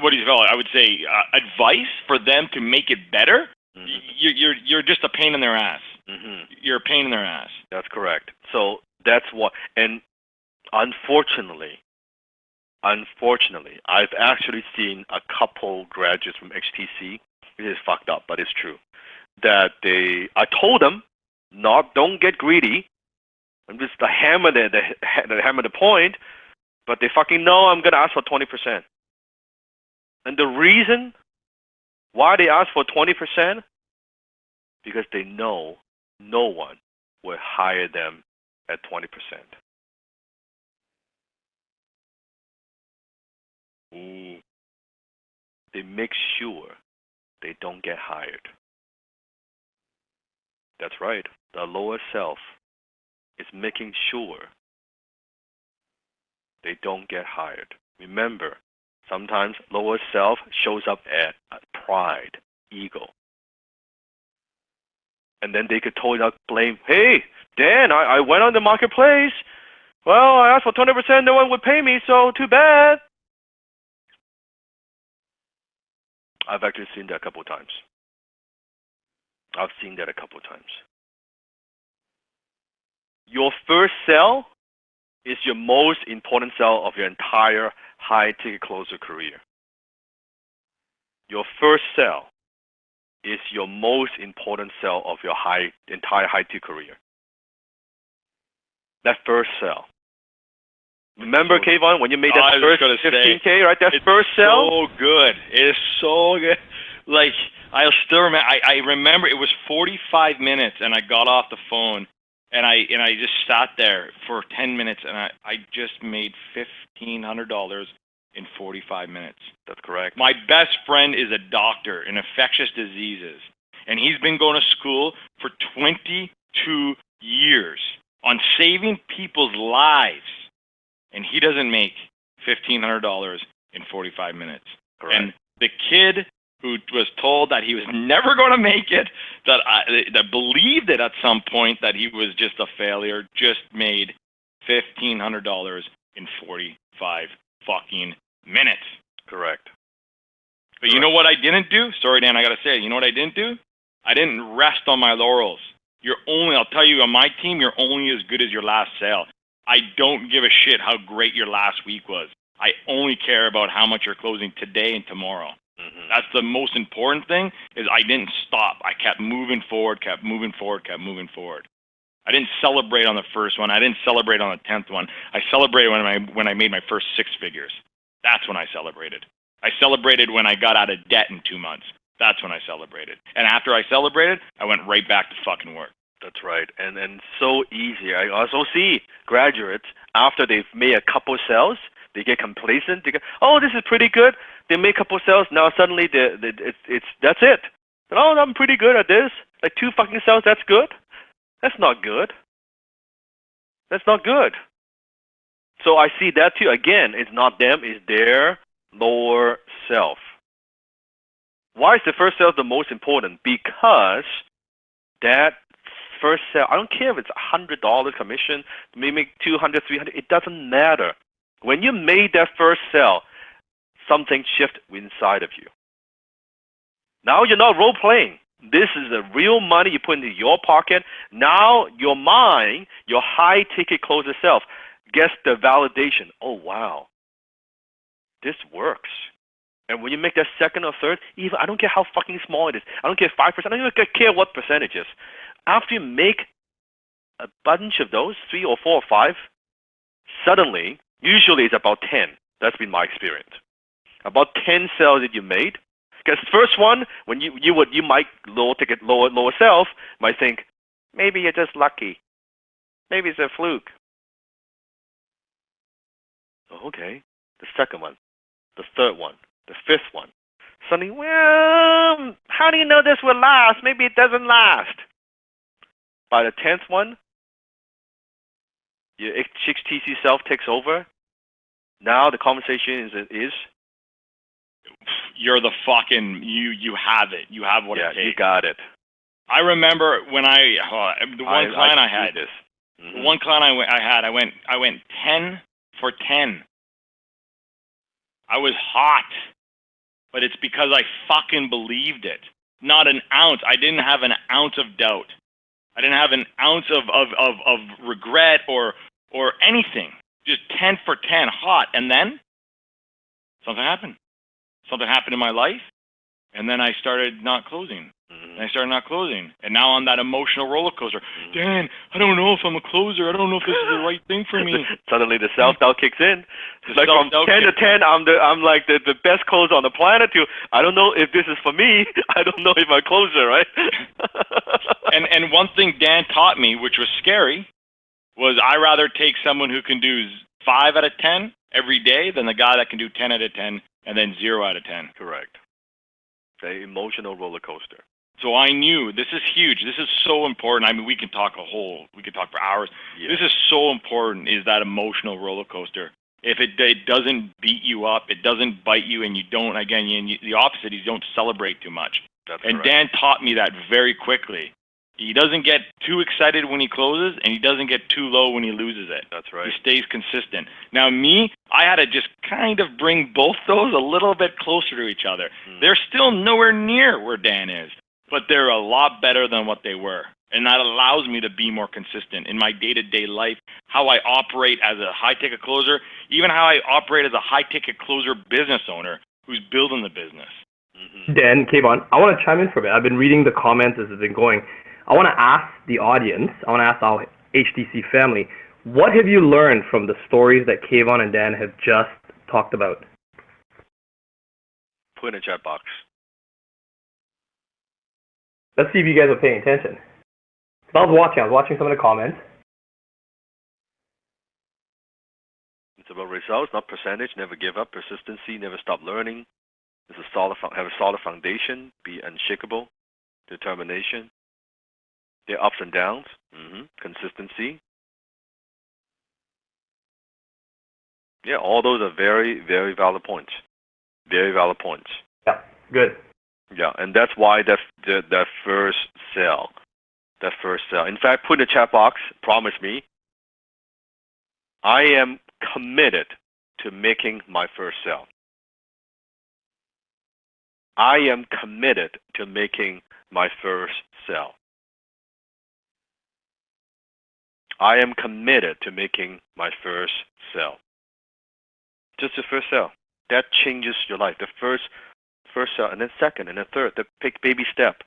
what do you call it? I would say advice for them to make it better. Mm-hmm. You're just a pain in their ass. Mm-hmm. You're a pain in their ass. That's correct. So that's what, and unfortunately, I've actually seen a couple graduates from HTC. It is fucked up, but it's true. That I told them, don't get greedy. I'm just the hammer the point, but they fucking know I'm gonna ask for 20%. And the reason why they ask for 20%, because they know no one will hire them at 20%. Ooh. They make sure they don't get hired. That's right. The lower self is making sure they don't get hired. Remember, sometimes lower self shows up at pride, ego. And then they could totally blame, hey, Dan, I went on the marketplace. Well, I asked for 20%, no one would pay me, so too bad. I've actually seen that a couple of times. Your first sale is your most important sale of your entire high-ticket closer career. Your first sale is your most important sale of your entire high-ticket career. That first sale. Remember, Kayvon, when you made that first 15K, right? That first sale? So good. It is so good. Like, I'll still remember. I remember it was 45 minutes, and I got off the phone, and I just sat there for 10 minutes, and I just made $1,500 in 45 minutes. That's correct. My best friend is a doctor in infectious diseases, and he's been going to school for 22 years on saving people's lives. And he doesn't make $1,500 in 45 minutes. Correct. And the kid who was told that he was never going to make it, that believed it at some point that he was just a failure, just made $1,500 in 45 fucking minutes. Correct. But you know what I didn't do? Sorry, Dan, I got to say it. You know what I didn't do? I didn't rest on my laurels. I'll tell you, on my team, you're only as good as your last sale. I don't give a shit how great your last week was. I only care about how much you're closing today and tomorrow. Mm-hmm. That's the most important thing, is I didn't stop. I kept moving forward. I didn't celebrate on the first one. I didn't celebrate on the 10th one. I celebrated when I made my first 6 figures. That's when I celebrated. I celebrated when I got out of debt in 2 months. That's when I celebrated. And after I celebrated, I went right back to fucking work. That's right. And so easy. I also see graduates, after they've made a couple sales, they get complacent. They go, oh, this is pretty good. They make a couple sales. Now suddenly that's it. Oh, I'm pretty good at this. Like 2 fucking sales, that's good? That's not good. That's not good. So I see that too. Again, it's not them, it's their lower self. Why is the first sale the most important? Because that first sale, I don't care if it's $100 commission, maybe $200, $300, it doesn't matter. When you made that first sale, something shifted inside of you. Now you're not role playing. This is the real money you put into your pocket. Now your mind, your high ticket closer self, gets the validation. Oh wow, this works. And when you make that second or third, even I don't care how fucking small it is. I don't care 5%. I don't even care what percentage is. After you make a bunch of those, 3 or 4 or 5, suddenly, usually it's about 10. That's been my experience. About 10 sales that you made. Because first one, when you might lower self might think, maybe you're just lucky. Maybe it's a fluke. Okay. The second one, the third one, the fifth one. Suddenly, well, how do you know this will last? Maybe it doesn't last. By the 10th one, your HTC self takes over. Now the conversation is you're the fucking you have it. You have what it takes. Yeah, you got it. I remember when I one client I had this. Mm-hmm. One client I went 10 for 10. I was hot, but it's because I fucking believed it. Not an ounce. I didn't have an ounce of doubt. I didn't have an ounce of regret or anything. Just 10 for 10, hot. And then something happened. Something happened in my life, and then I started not closing. And I started not closing. And now I'm that emotional roller coaster. Dan, I don't know if I'm a closer. I don't know if this is the right thing for me. Suddenly the self-doubt kicks in. It's like from 10 to 10, I'm like the best closer on the planet to, I don't know if this is for me. I don't know if I'm a closer, right? and one thing Dan taught me, which was scary, was I rather take someone who can do 5 out of 10 every day than the guy that can do 10 out of 10 and then 0 out of 10. Correct. The emotional roller coaster. So I knew this is huge. This is so important. I mean, we can talk for hours. Yeah. This is so important. Is that emotional roller coaster? If it doesn't beat you up, it doesn't bite you, and you don't the opposite. You don't celebrate too much. That's and correct. Dan taught me that very quickly. He doesn't get too excited when he closes, and he doesn't get too low when he loses it. That's right. He stays consistent. Now, me, I had to just kind of bring both those a little bit closer to each other. They're still nowhere near where Dan is, but they're a lot better than what they were. And that allows me to be more consistent in my day-to-day life, how I operate as a high-ticket closer, even how I operate as a high-ticket closer business owner who's building the business. Dan, Kayvon, I want to chime in for a bit. I've been reading the comments as it's been going. I want to ask the audience, I want to ask our HTC family, what have you learned from the stories that Kayvon and Dan have just talked about? Put in a chat box. Let's see if you guys are paying attention. I was watching some of the comments. It's about results, not percentage. Never give up. Persistency. Never stop learning. Have a solid foundation. Be unshakable. Determination. There are ups and downs. Consistency. Yeah, all those are very, very valid points. Very valid points. Yeah, good. Yeah, and that's why that first sale. That first sale. In fact, put in the chat box, promise me, I am committed to making my first sale. I am committed to making my first sale. I am committed to making my first sale. Just the first sale. That changes your life. The first sale, and then second, and then third. The baby step.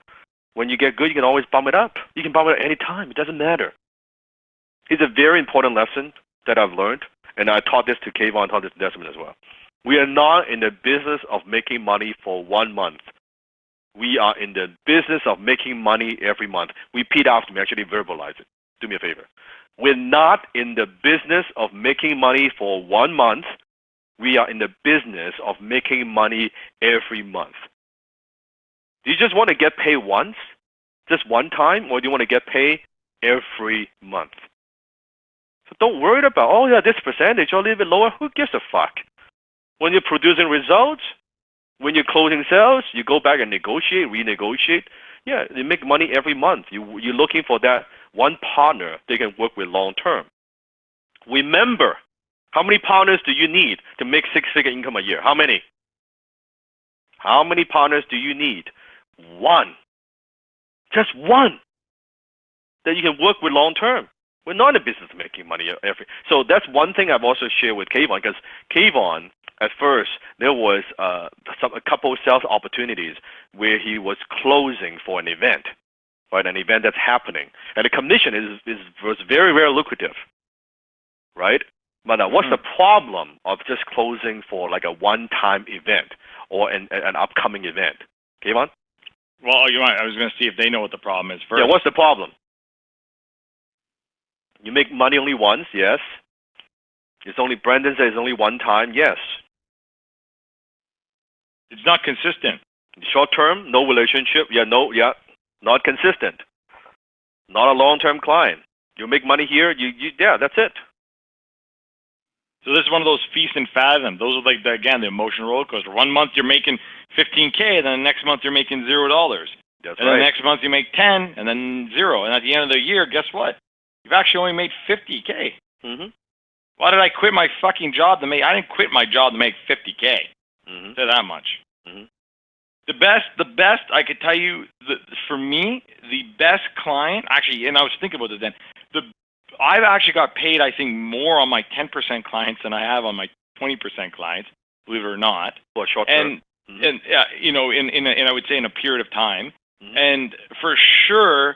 When you get good, you can always bump it up. You can bump it at any time. It doesn't matter. Here's a very important lesson that I've learned, and I taught this to Kayvon, taught this to Desmond as well. We are not in the business of making money for 1 month. We are in the business of making money every month. Repeat after me. Actually verbalize it. Do me a favor. We're not in the business of making money for 1 month. We are in the business of making money every month. Do you just want to get paid once? Just one time? Or do you want to get paid every month? So don't worry about, oh yeah, this percentage or a little bit lower. Who gives a fuck? When you're producing results, when you're closing sales, you go back and negotiate, renegotiate. Yeah, you make money every month. You're looking for that one partner they can work with long term. Remember, how many partners do you need to make six-figure income a year? How many? How many partners do you need? One. Just one that you can work with long term. We're not in the business of making money so that's one thing I've also shared with Kayvon, because Kayvon, at first, there was a couple of sales opportunities where he was closing for an event, right? An event that's happening, and the commission was very, very lucrative, right? But what's the problem of just closing for like a one-time event or an upcoming event? Kayvon? Well, I was going to see if they know what the problem is first. Yeah, what's the problem? You make money only once, yes. Brandon says it's only one time, yes. It's not consistent. Short term, no relationship, not consistent. Not a long-term client. You make money here, that's it. So this is one of those feast and fathom. Those are like, again, the emotional roller coaster. 1 month you're making $15K, and then the next month you're making $0. That's and right. Then the next month you make 10, and then 0. And at the end of the year, guess what? You've actually only made $50K. Mm-hmm. Why did I quit my fucking job to make? I didn't quit my job to make $50K. Mm-hmm. Say that much. Mm-hmm. The best I could tell you, for me, the best client, actually, and I was thinking about this then, I've actually got paid, I think, more on my 10% clients than I have on my 20% clients, believe it or not. Well, short term. And I would say in a period of time. Mm-hmm. And for sure,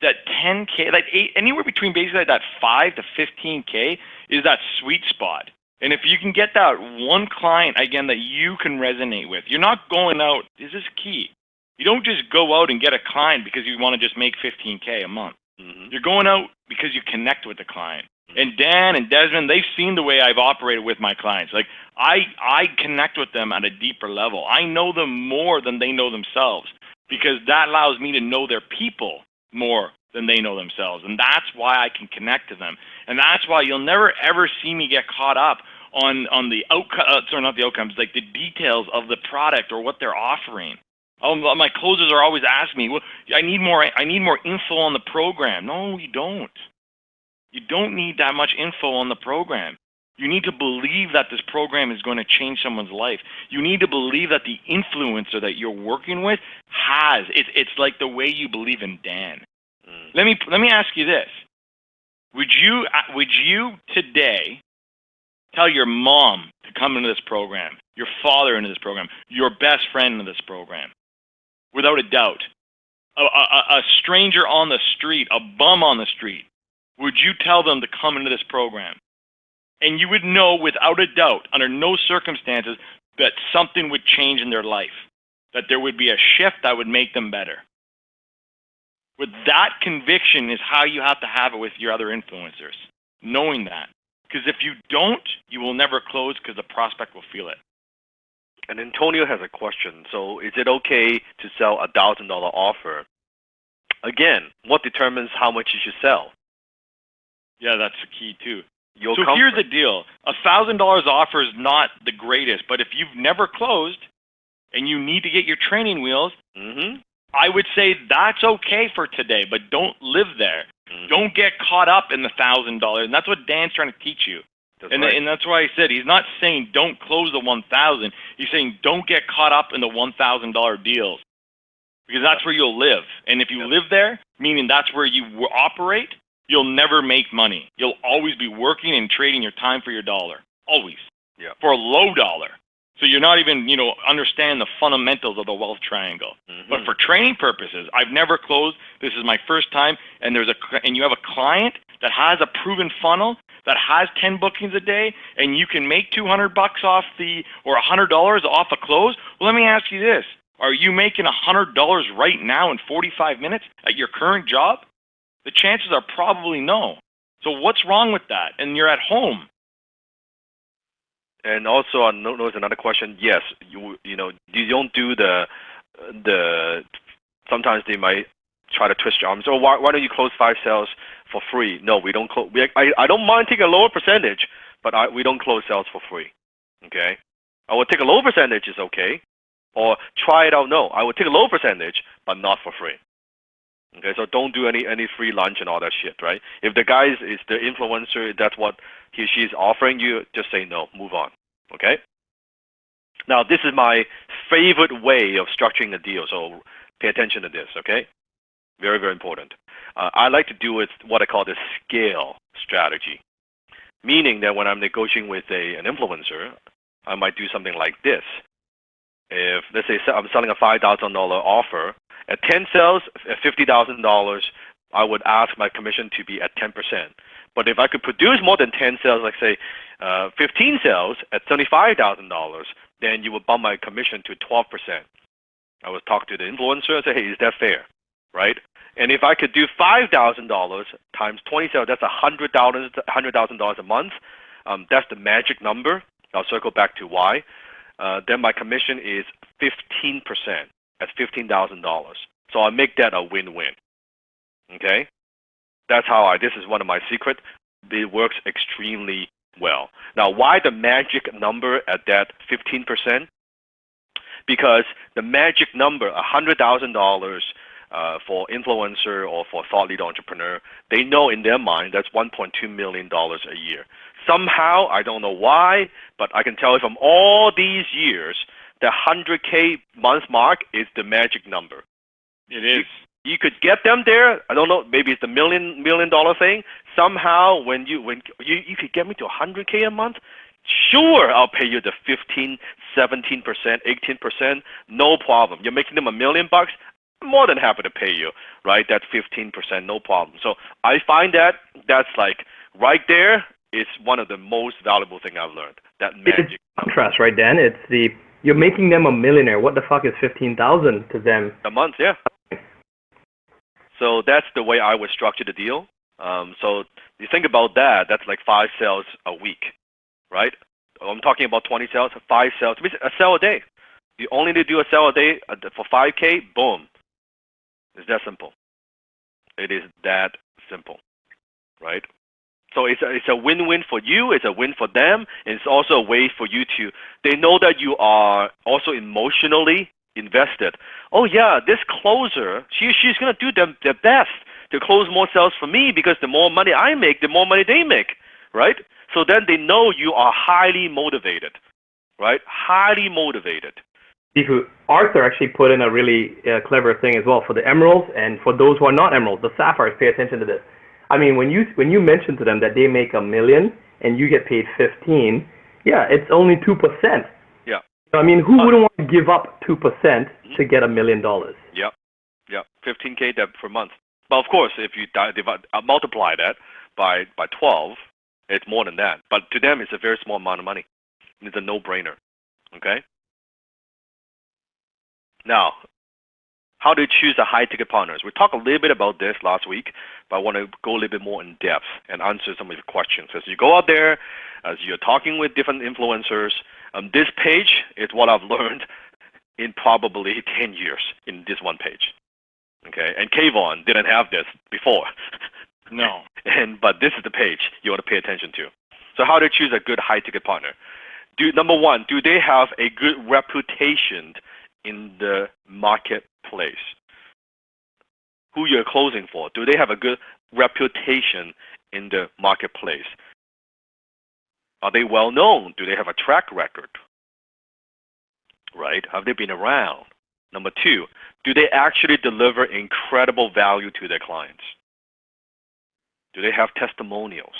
that 10K, anywhere between basically that 5 to 15K is that sweet spot. And if you can get that one client, again, that you can resonate with, you're not going out, this is key. You don't just go out and get a client because you want to just make 15K a month. Mm-hmm. You're going out because you connect with the client. Mm-hmm. And Dan and Desmond, they've seen the way I've operated with my clients. Like, I connect with them at a deeper level. I know them more than they know themselves, because that allows me to know their people more than they know themselves. And that's why I can connect to them. And that's why you'll never, ever see me get caught up on the not the outcomes, like the details of the product or what they're offering. My closers are always asking me, well, I need more info on the program. No, you don't. You don't need that much info on the program. You need to believe that this program is going to change someone's life. You need to believe that the influencer that you're working with has. It's like the way you believe in Dan. Let me ask you this: Would you today tell your mom to come into this program, your father into this program, your best friend into this program? Without a doubt. A stranger on the street, a bum on the street, would you tell them to come into this program? And you would know without a doubt, under no circumstances, that something would change in their life, that there would be a shift that would make them better. With that conviction is how you have to have it with your other influencers, knowing that. Because if you don't, you will never close, because the prospect will feel it. And Antonio has a question. So is it okay to sell $1,000 offer? Again, what determines how much you should sell? Yeah, that's the key too. Your so comfort. Here's the deal. $1,000 offer is not the greatest, but if you've never closed and you need to get your training wheels, I would say that's okay for today, but don't live there. Don't get caught up in the $1,000. And that's what Dan's trying to teach you. And that's why I said he's not saying don't close the 1,000. He's saying don't get caught up in the $1,000 deals, because that's where you'll live. And if you live there, meaning that's where you operate, you'll never make money. You'll always be working and trading your time for your dollar. Always. Yeah. For a low dollar. So you're not even, understand the fundamentals of the wealth triangle. Mm-hmm. But for training purposes, I've never closed. This is my first time, and you have a client that has a proven funnel that has 10 bookings a day, and you can make $200 off or $100 off a close. Well, let me ask you this: are you making $100 right now in 45 minutes at your current job? The chances are probably no. So what's wrong with that? And you're at home. And also, I noticed another question. Yes, you don't do the sometimes they might try to twist your arm. So why don't you close 5 sales for free? No, we don't close. I don't mind taking a lower percentage, but we don't close sales for free. Okay, I will take a low percentage is okay, or try it out. No, I will take a low percentage, but not for free. Okay, so don't do any free lunch and all that shit, right? If the guy is the influencer, that's what he or she is offering you, just say no, move on. Okay? Now, this is my favorite way of structuring the deal, so pay attention to this, okay? Very, very important. I like to do it what I call the scale strategy, meaning that when I'm negotiating with an influencer, I might do something like this. If, let's say, I'm selling a $5,000 offer, at 10 sales, at $50,000, I would ask my commission to be at 10%. But if I could produce more than 10 sales, like say 15 sales at $75,000, then you would bump my commission to 12%. I would talk to the influencer and say, hey, is that fair, right? And if I could do $5,000 times 20 sales, that's $100,000 a month. That's the magic number. I'll circle back to why. Then my commission is 15% at $15,000. So I make that a win-win. Okay? That's how this is one of my secrets. It works extremely well. Now, why the magic number at that 15%? Because the magic number, $100,000 for influencer or for thought leader entrepreneur, they know in their mind that's $1.2 million a year. Somehow, I don't know why, but I can tell you from all these years, the 100K month mark is the magic number. It is. You could get them there. I don't know. Maybe it's the million dollar thing. Somehow, when you could get me to 100K a month, sure, I'll pay you the 15, 17%, 18%. No problem. You're making them $1 million. I'm more than happy to pay you, right? That 15%, no problem. So I find that's like right there is one of the most valuable thing I've learned. That magic. It's contrast, right, Dan? It's you're making them a millionaire. What the fuck is 15,000 to them? A month, yeah. So that's the way I would structure the deal. So you think about that, that's like 5 sales a week, right? I'm talking about 20 sales, 5 sales, a sale a day. You only need to do a sale a day for 5K, boom. It's that simple. It is that simple, right? So it's a win-win for you, it's a win for them, and it's also a way for you they know that you are also emotionally invested. Oh yeah, this closer, she's going to do their best to close more sales for me because the more money I make, the more money they make, right? So then they know you are highly motivated, right? Highly motivated. Arthur actually put in a really clever thing as well for the emeralds, and for those who are not emeralds, the sapphires, pay attention to this. I mean, when you mention to them that they make $1 million and you get paid 15, yeah, it's only 2%. Yeah. I mean, who wouldn't want to give up 2% to get $1 million? Yep. 15K per month. But of course, if you multiply that by 12, it's more than that. But to them, it's a very small amount of money. It's a no-brainer. Okay. Now, how do you choose the high-ticket partners? We talked a little bit about this last week, but I want to go a little bit more in depth and answer some of your questions. As you go out there, as you're talking with different influencers, this page is what I've learned in probably 10 years in this one page. Okay, and Kayvon didn't have this before. No. But this is the page you want to pay attention to. So how to choose a good high-ticket partner? Number one, do they have a good reputation in the marketplace? Who you're closing for, do they have a good reputation in the marketplace? Are they well known? Do they have a track record? Right? Have they been around? Number two, do they actually deliver incredible value to their clients? Do they have testimonials?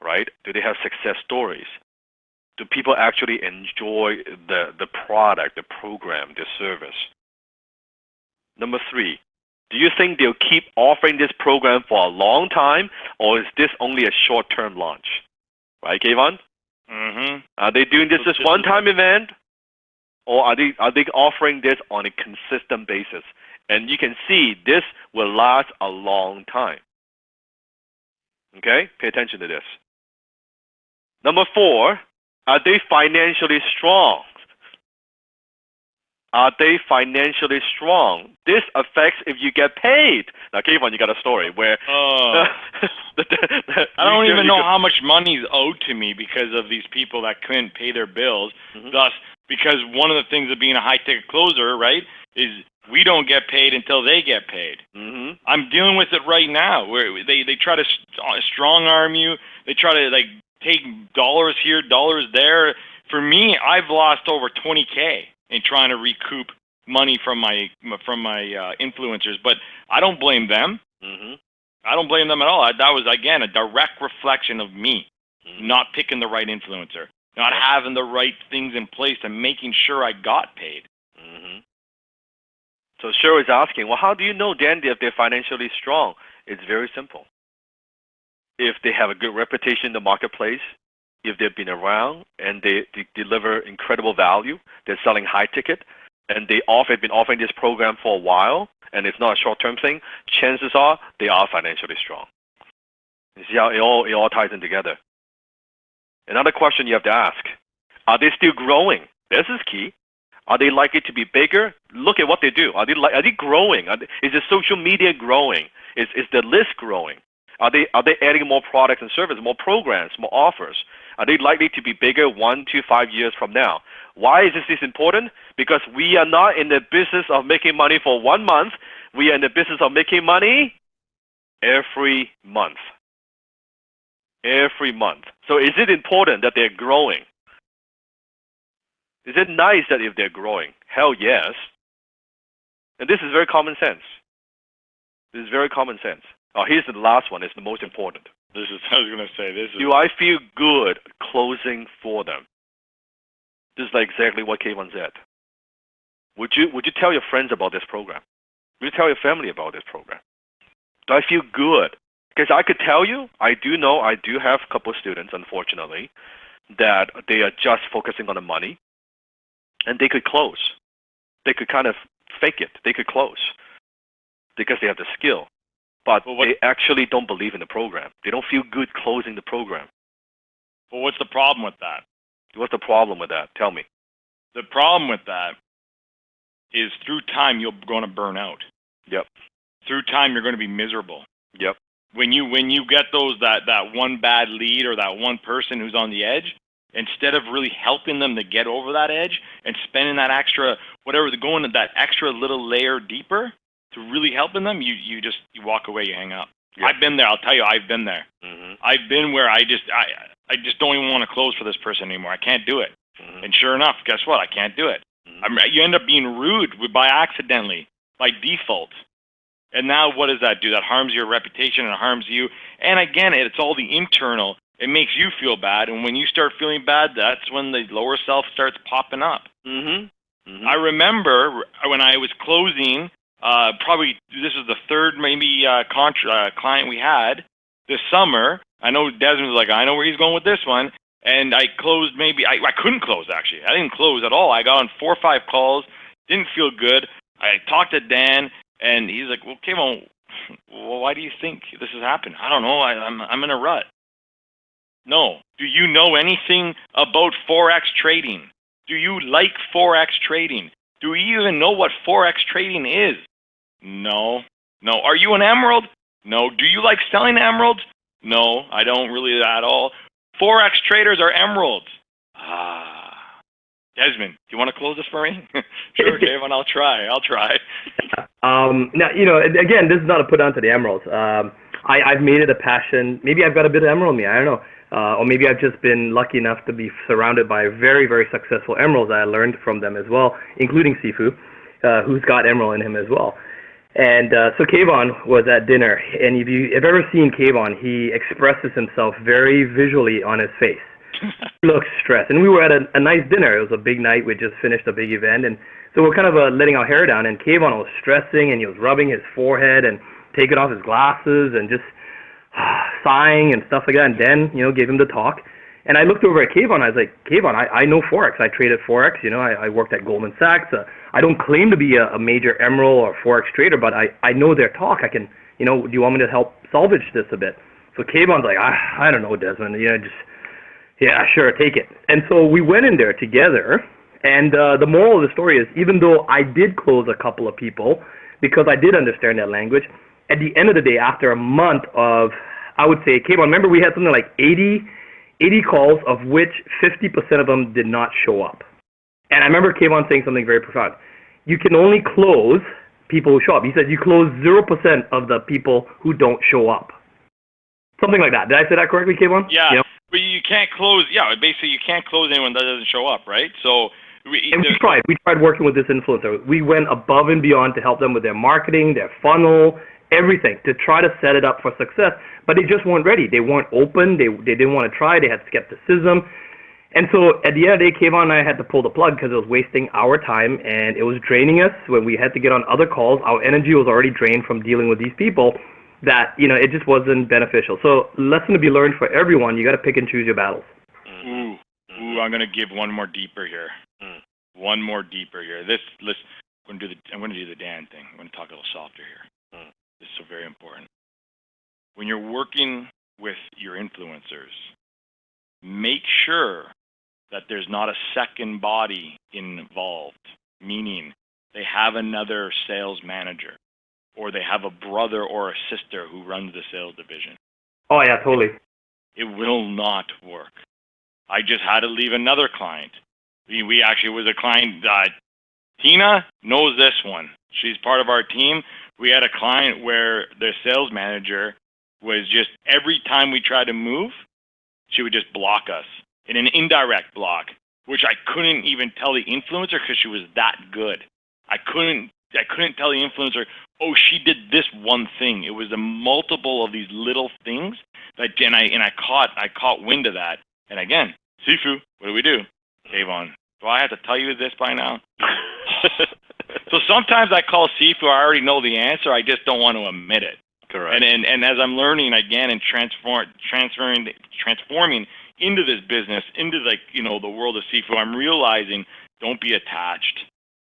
Right? Do they have success stories? Do people actually enjoy the product, the program, the service? Number 3, do you think they'll keep offering this program for a long time, or is this only a short-term launch? Right, Kayvon? Mm-hmm. Are they doing this as one-time event, or are they offering this on a consistent basis? And you can see this will last a long time. Okay? Pay attention to this. Number 4, are they financially strong? Are they financially strong? This affects if you get paid. Now, Kayvon, you got a story where... I don't even know how much money is owed to me because of these people that couldn't pay their bills. Mm-hmm. Thus, because one of the things of being a high-ticket closer, right, is we don't get paid until they get paid. Mm-hmm. I'm dealing with it right now, where they try to strong-arm you. They try to, like, take dollars here, dollars there. For me, I've lost over $20K in trying to recoup money from my influencers, but I don't blame them. Mm-hmm. I don't blame them at all. That was, again, a direct reflection of me not picking the right influencer, not having the right things in place and making sure I got paid. Mm-hmm. So Cheryl is asking, well, how do you know, Dan, if they're financially strong? It's very simple. If they have a good reputation in the marketplace, if they've been around and they deliver incredible value, they're selling high ticket, and they've been offering this program for a while, and it's not a short-term thing, chances are they are financially strong. You see how it all ties in together. Another question you have to ask, are they still growing? This is key. Are they likely to be bigger? Look at what they do. Are they growing? Is the social media growing? Is the list growing? Are they adding more products and services, more programs, more offers? Are they likely to be bigger 1 to 5 years from now? Why is this important? Because we are not in the business of making money for 1 month. We are in the business of making money every month. Every month. So is it important that they're growing? Is it nice that if they're growing? Hell yes. And this is very common sense. This is very common sense. Oh, here's the last one. It's the most important. I was going to say this. Do I feel good closing for them? This is like exactly what Kayvon said. Would you tell your friends about this program? Would you tell your family about this program? Do I feel good? Because I could tell you, I do have a couple of students, unfortunately, that they are just focusing on the money, and they could close. They could kind of fake it. They could close because they have the skill. But they actually don't believe in the program. They don't feel good closing the program. Well, what's the problem with that? What's the problem with that? Tell me. The problem with that is through time you're going to burn out. Yep. Through time you're going to be miserable. Yep. When you get that one bad lead or that one person who's on the edge, instead of really helping them to get over that edge and spending that extra going to that extra little layer deeper to really helping them, you walk away, you hang up. Yep. I've been there. I'll tell you, I've been there. Mm-hmm. I've been where I just don't even want to close for this person anymore. I can't do it. Mm-hmm. And sure enough, guess what? I can't do it. Mm-hmm. You end up being rude by accidentally, by default. And now what does that do? That harms your reputation and harms you. And again, it's all the internal. It makes you feel bad. And when you start feeling bad, that's when the lower self starts popping up. Mm-hmm. Mm-hmm. I remember when I was closing, probably this was the third maybe client we had this summer. I know Desmond was like, I know where he's going with this one. And I closed I couldn't close actually. I didn't close at all. I got on 4 or 5 calls, didn't feel good. I talked to Dan, and he's like, well, Kayvon, why do you think this has happened? I don't know. I'm in a rut. No. Do you know anything about Forex trading? Do you like Forex trading? Do you even know what Forex trading is? No. No. Are you an emerald? No. Do you like selling emeralds? No, I don't really at all. Forex traders are emeralds. Desmond, do you want to close this for me? Sure, Kayvon, I'll try. Now, again, this is not a put on to the emeralds. I've made it a passion. Maybe I've got a bit of emerald in me. I don't know. Or maybe I've just been lucky enough to be surrounded by very, very successful emeralds that I learned from them as well, including Sifu, who's got emerald in him as well. And so Kayvon was at dinner, and if you've ever seen Kayvon, he expresses himself very visually on his face. looked stressed. And we were at a nice dinner. It was a big night. We just finished a big event. And so we're kind of letting our hair down. And Kayvon was stressing, and he was rubbing his forehead and taking off his glasses and just sighing and stuff like that. And Dan, gave him the talk. And I looked over at Kayvon. I was like, Kayvon, I know Forex. I traded Forex. I worked at Goldman Sachs. I don't claim to be a major Emerald or Forex trader, but I know their talk. I can, do you want me to help salvage this a bit? So Kayvon's like, I don't know, Desmond. Yeah, sure, take it. And so we went in there together. And the moral of the story is, even though I did close a couple of people because I did understand that language, at the end of the day, after a month of, I would say, Kayvon, remember we had something like 80 calls, of which 50% of them did not show up. And I remember Kayvon saying something very profound. You can only close people who show up. He said you close 0% of the people who don't show up. Something like that. Did I say that correctly, Kayvon? Yeah. But you can't close. Yeah, basically you can't close anyone that doesn't show up, right? So we tried. We tried working with this influencer. We went above and beyond to help them with their marketing, their funnel, everything, to try to set it up for success. But they just weren't ready. They weren't open. They didn't want to try. They had skepticism. And so at the end of the day, Kayvon and I had to pull the plug because it was wasting our time and it was draining us. When we had to get on other calls, our energy was already drained from dealing with these people, that it just wasn't beneficial. So lesson to be learned for everyone: you got to pick and choose your battles. Ooh, I'm gonna give one more deeper here. One more deeper here. I'm gonna do the Dan thing. I'm gonna talk a little softer here. This is so very important. When you're working with your influencers, make sure that there's not a second body involved, meaning they have another sales manager, or they have a brother or a sister who runs the sales division. Oh, yeah, totally. It will not work. I just had to leave another client. We actually was a client, Tina knows this one. She's part of our team. We had a client where the sales manager was just, every time we tried to move, she would just block us in an indirect block, which I couldn't even tell the influencer because she was that good. I couldn't tell the influencer, oh, she did this one thing. It was a multiple of these little things that, and I caught wind of that. And again, Sifu, what do? Kayvon, do I have to tell you this by now? So sometimes I call Sifu, I already know the answer, I just don't want to admit it. Correct. And as I'm learning again and transforming into this business, into the world of Sifu, I'm realizing, don't be attached.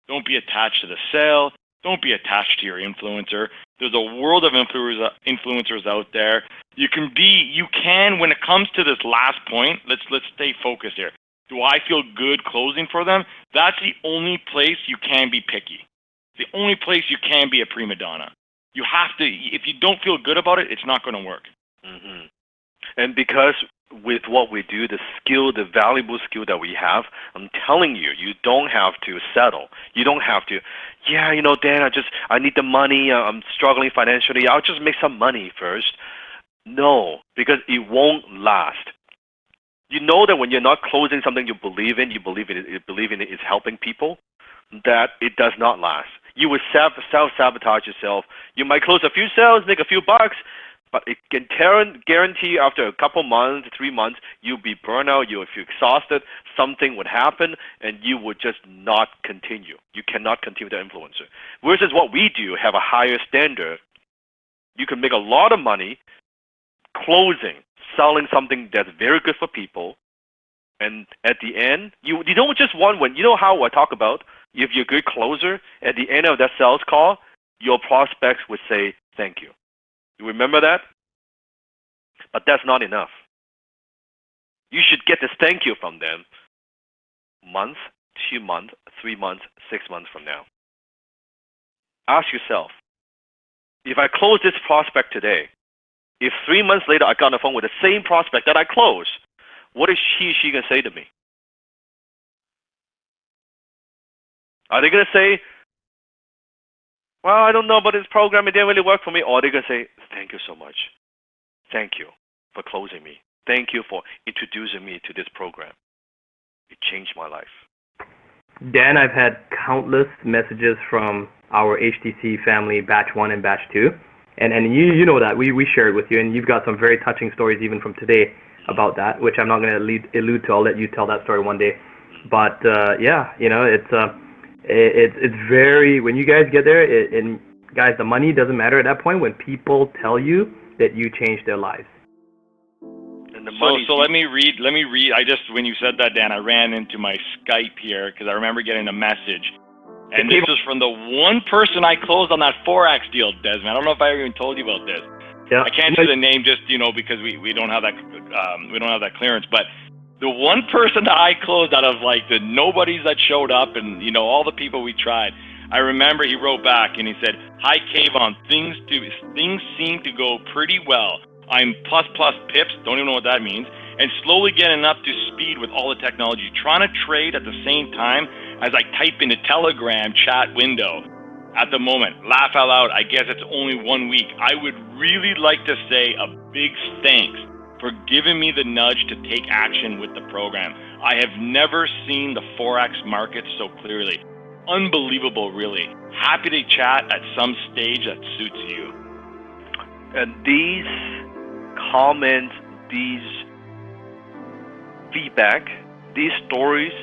Don't be attached to the sale. Don't be attached to your influencer. There's a world of influencers out there. You can, when it comes to this last point, let's stay focused here. Do I feel good closing for them? That's the only place you can be picky. The only place you can be a prima donna. You have to, if you don't feel good about it, it's not going to work. Mm-hmm. And because with what we do, the valuable skill that we have, I'm telling you, you don't have to settle. You don't have to, Dan, I need the money. I'm struggling financially. I'll just make some money first. No, because it won't last. You know that when you're not closing something you believe in it is helping people, that it does not last. You will self-sabotage yourself. You might close a few sales, make a few bucks, but it can guarantee you after a couple months, 3 months, you'll be burnt out, you'll feel exhausted, something would happen, and you would just not continue. You cannot continue the influencer. Versus what we do, have a higher standard. You can make a lot of money closing, selling something that's very good for people, and at the end, you don't just want when, how I talk about, if you're a good closer, at the end of that sales call, your prospects would say, thank you. You remember that? But that's not enough. You should get this thank you from them month, 2 months, 3 months, 6 months from now. Ask yourself, if I close this prospect today, if 3 months later I got on the phone with the same prospect that I closed, what is she going to say to me? Are they going to say, well, I don't know about this program, it didn't really work for me? Or are they going to say, thank you so much. Thank you for closing me. Thank you for introducing me to this program. It changed my life. Dan, I've had countless messages from our HTC family, Batch 1 and Batch 2. And you know that. We shared with you, and you've got some very touching stories even from today. about that, which I'm not going to allude to. I'll let you tell that story one day. But yeah, it's very, when you guys get there, and guys, the money doesn't matter at that point when people tell you that you changed their lives. And the money. So let me read. I just, when you said that, Dan, I ran into my Skype here because I remember getting a message. And this was from the one person I closed on that Forex deal, Desmond. I don't know if I even told you about this. Yeah. I can't say the name just, because we don't have that clearance. But the one person that I closed out of like the nobodies that showed up and all the people we tried, I remember he wrote back and he said, "Hi Kayvon, things seem to go pretty well. I'm plus pips, don't even know what that means, and slowly getting up to speed with all the technology. Trying to trade at the same time as I type in the Telegram chat window at the moment. Laugh out loud, I guess it's only 1 week. I would really like to say a big thanks for giving me the nudge to take action with the program. I have never seen the Forex market so clearly. Unbelievable, really. Happy to chat at some stage that suits you." And these comments, these feedback, these stories,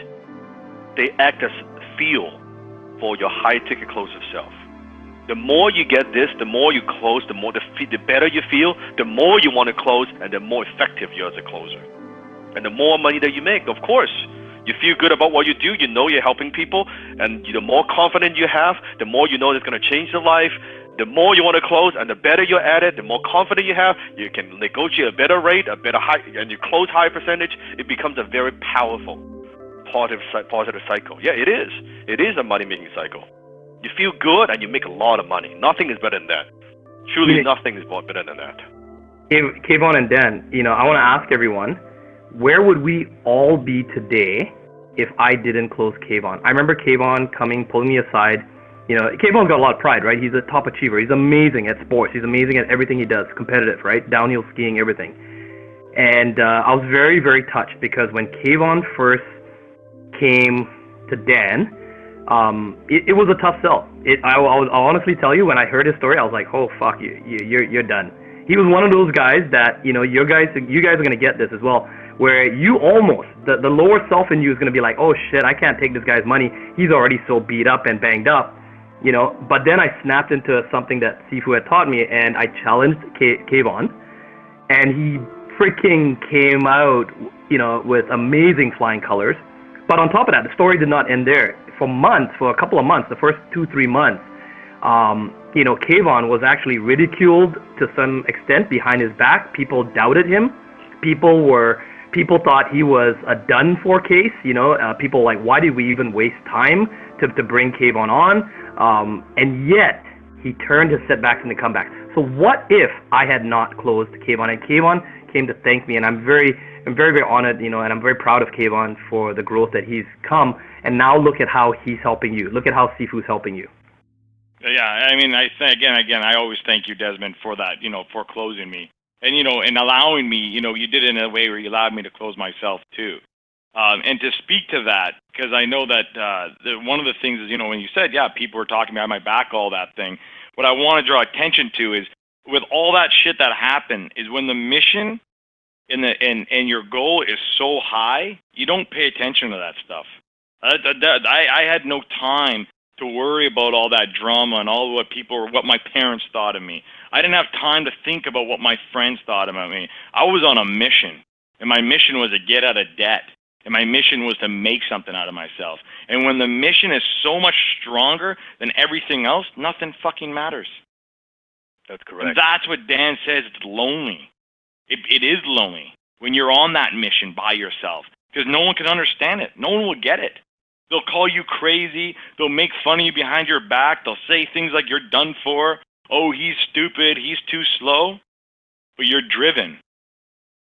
they act as fuel for your high-ticket closer self. The more you get this, the more you close, the better you feel, the more you want to close, and the more effective you are as a closer. And the more money that you make, of course. You feel good about what you do, you know you're helping people, and the more confidence you have, the more you know it's going to change your life. The more you want to close, and the better you're at it, the more confident you have, you can negotiate a better rate, and you close high percentage. It becomes a very powerful, positive cycle. Yeah, it is. It is a money-making cycle. You feel good, and you make a lot of money. Nothing is better than that. Truly, nothing is more better than that. Kayvon and Dan, I want to ask everyone, where would we all be today if I didn't close Kayvon? I remember Kayvon pulling me aside. Kayvon's got a lot of pride, right? He's a top achiever. He's amazing at sports. He's amazing at everything he does, competitive, right? Downhill skiing, everything. And I was very, very touched because when Kayvon first came to Dan, it was a tough sell. I'll honestly tell you, when I heard his story, I was like, oh, fuck, you're done. He was one of those guys that, you guys are going to get this as well, where you almost, the lower self in you is going to be like, oh shit, I can't take this guy's money. He's already so beat up and banged up, But then I snapped into something that Sifu had taught me, and I challenged Kayvon, and he freaking came out, with amazing flying colors. But on top of that, the story did not end there. For a couple of months, the first 2-3 months, Kayvon was actually ridiculed to some extent behind his back. People doubted him. People thought he was a done-for case. People like, why did we even waste time to bring Kayvon on? And yet he turned his setbacks into comebacks. So what if I had not closed Kayvon, and Kayvon came to thank me, and I'm very, very honored, and I'm very proud of Kayvon for the growth that he's come. And now look at how he's helping you. Look at how Sifu's helping you. Yeah, I mean, again, I always thank you, Desmond, for that, for closing me. And, and allowing me, you did it in a way where you allowed me to close myself too. And to speak to that, because I know that one of the things is, when you said, yeah, people were talking behind my back, all that thing, what I want to draw attention to is, with all that shit that happened, is when the mission and your goal is so high, you don't pay attention to that stuff. I had no time to worry about all that drama and all what my parents thought of me. I didn't have time to think about what my friends thought about me. I was on a mission, and my mission was to get out of debt, and my mission was to make something out of myself. And when the mission is so much stronger than everything else, nothing fucking matters. That's correct. And that's what Dan says. It's lonely. It is lonely when you're on that mission by yourself, because no one can understand it. No one will get it. They'll call you crazy. They'll make fun of you behind your back. They'll say things like you're done for. Oh, he's stupid. He's too slow. But you're driven.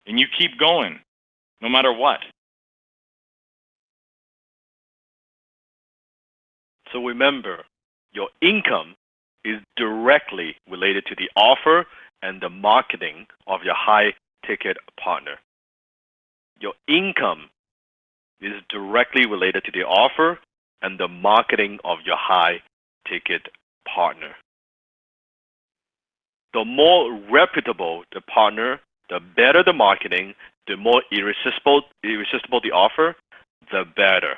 And you keep going, no matter what. So remember, your income is directly related to the offer and the marketing of your high-ticket partner. Your income is directly related to the offer and the marketing of your high-ticket partner. The more reputable the partner, the better the marketing, the more irresistible the offer, the better.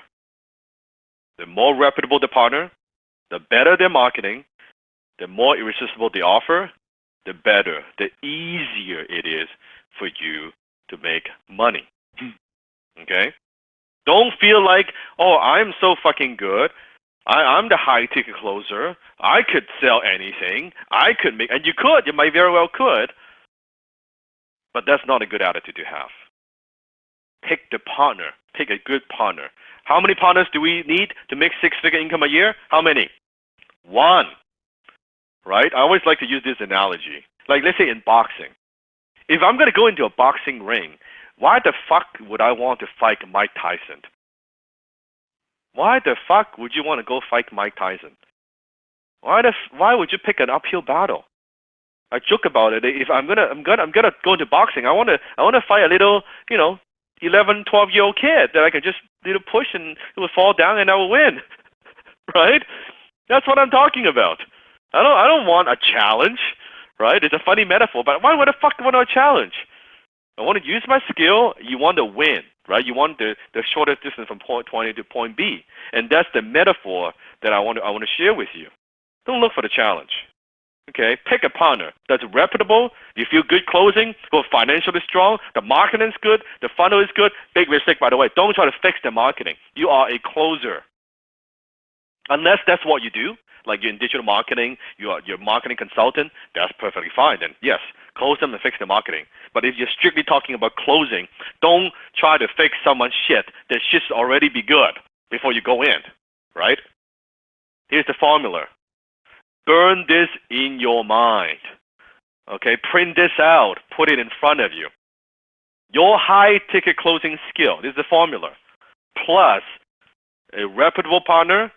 The more reputable the partner, the better their marketing, the more irresistible the offer, the better, the easier it is for you to make money. Okay? Don't feel like, oh, I'm so fucking good. I'm the high ticket closer. I could sell anything. I could make, and you could, you might very well could, but that's not a good attitude to have. Pick the partner. Pick a good partner. How many partners do we need to make six-figure income a year? How many? One. Right? I always like to use this analogy. Like, let's say in boxing. If I'm going to go into a boxing ring, why the fuck would I want to fight Mike Tyson? Why the fuck would you want to go fight Mike Tyson? Why would you pick an uphill battle? I joke about it. If I'm gonna go into boxing, I wanna fight a little, 11, 12-year-old kid that I can just push and it will fall down and I will win. Right? That's what I'm talking about. I don't want a challenge, right? It's a funny metaphor, but why would the fuck want a challenge? I want to use my skill. You want to win, right? You want the shortest distance from point 20 to point B, and that's the metaphor that I want to share with you. Don't look for the challenge. Okay, pick a partner that's reputable. You feel good closing, who are financially strong. The marketing is good. The funnel is good. Big mistake, by the way. Don't try to fix the marketing. You are a closer. Unless that's what you do, like you're in digital marketing, you're a marketing consultant, that's perfectly fine. Then yes, close them and fix the marketing. But if you're strictly talking about closing, don't try to fix someone's shit that should already be good before you go in, right? Here's the formula. Burn this in your mind. Okay, print this out, put it in front of you. Your high ticket closing skill, this is the formula, plus a reputable partner,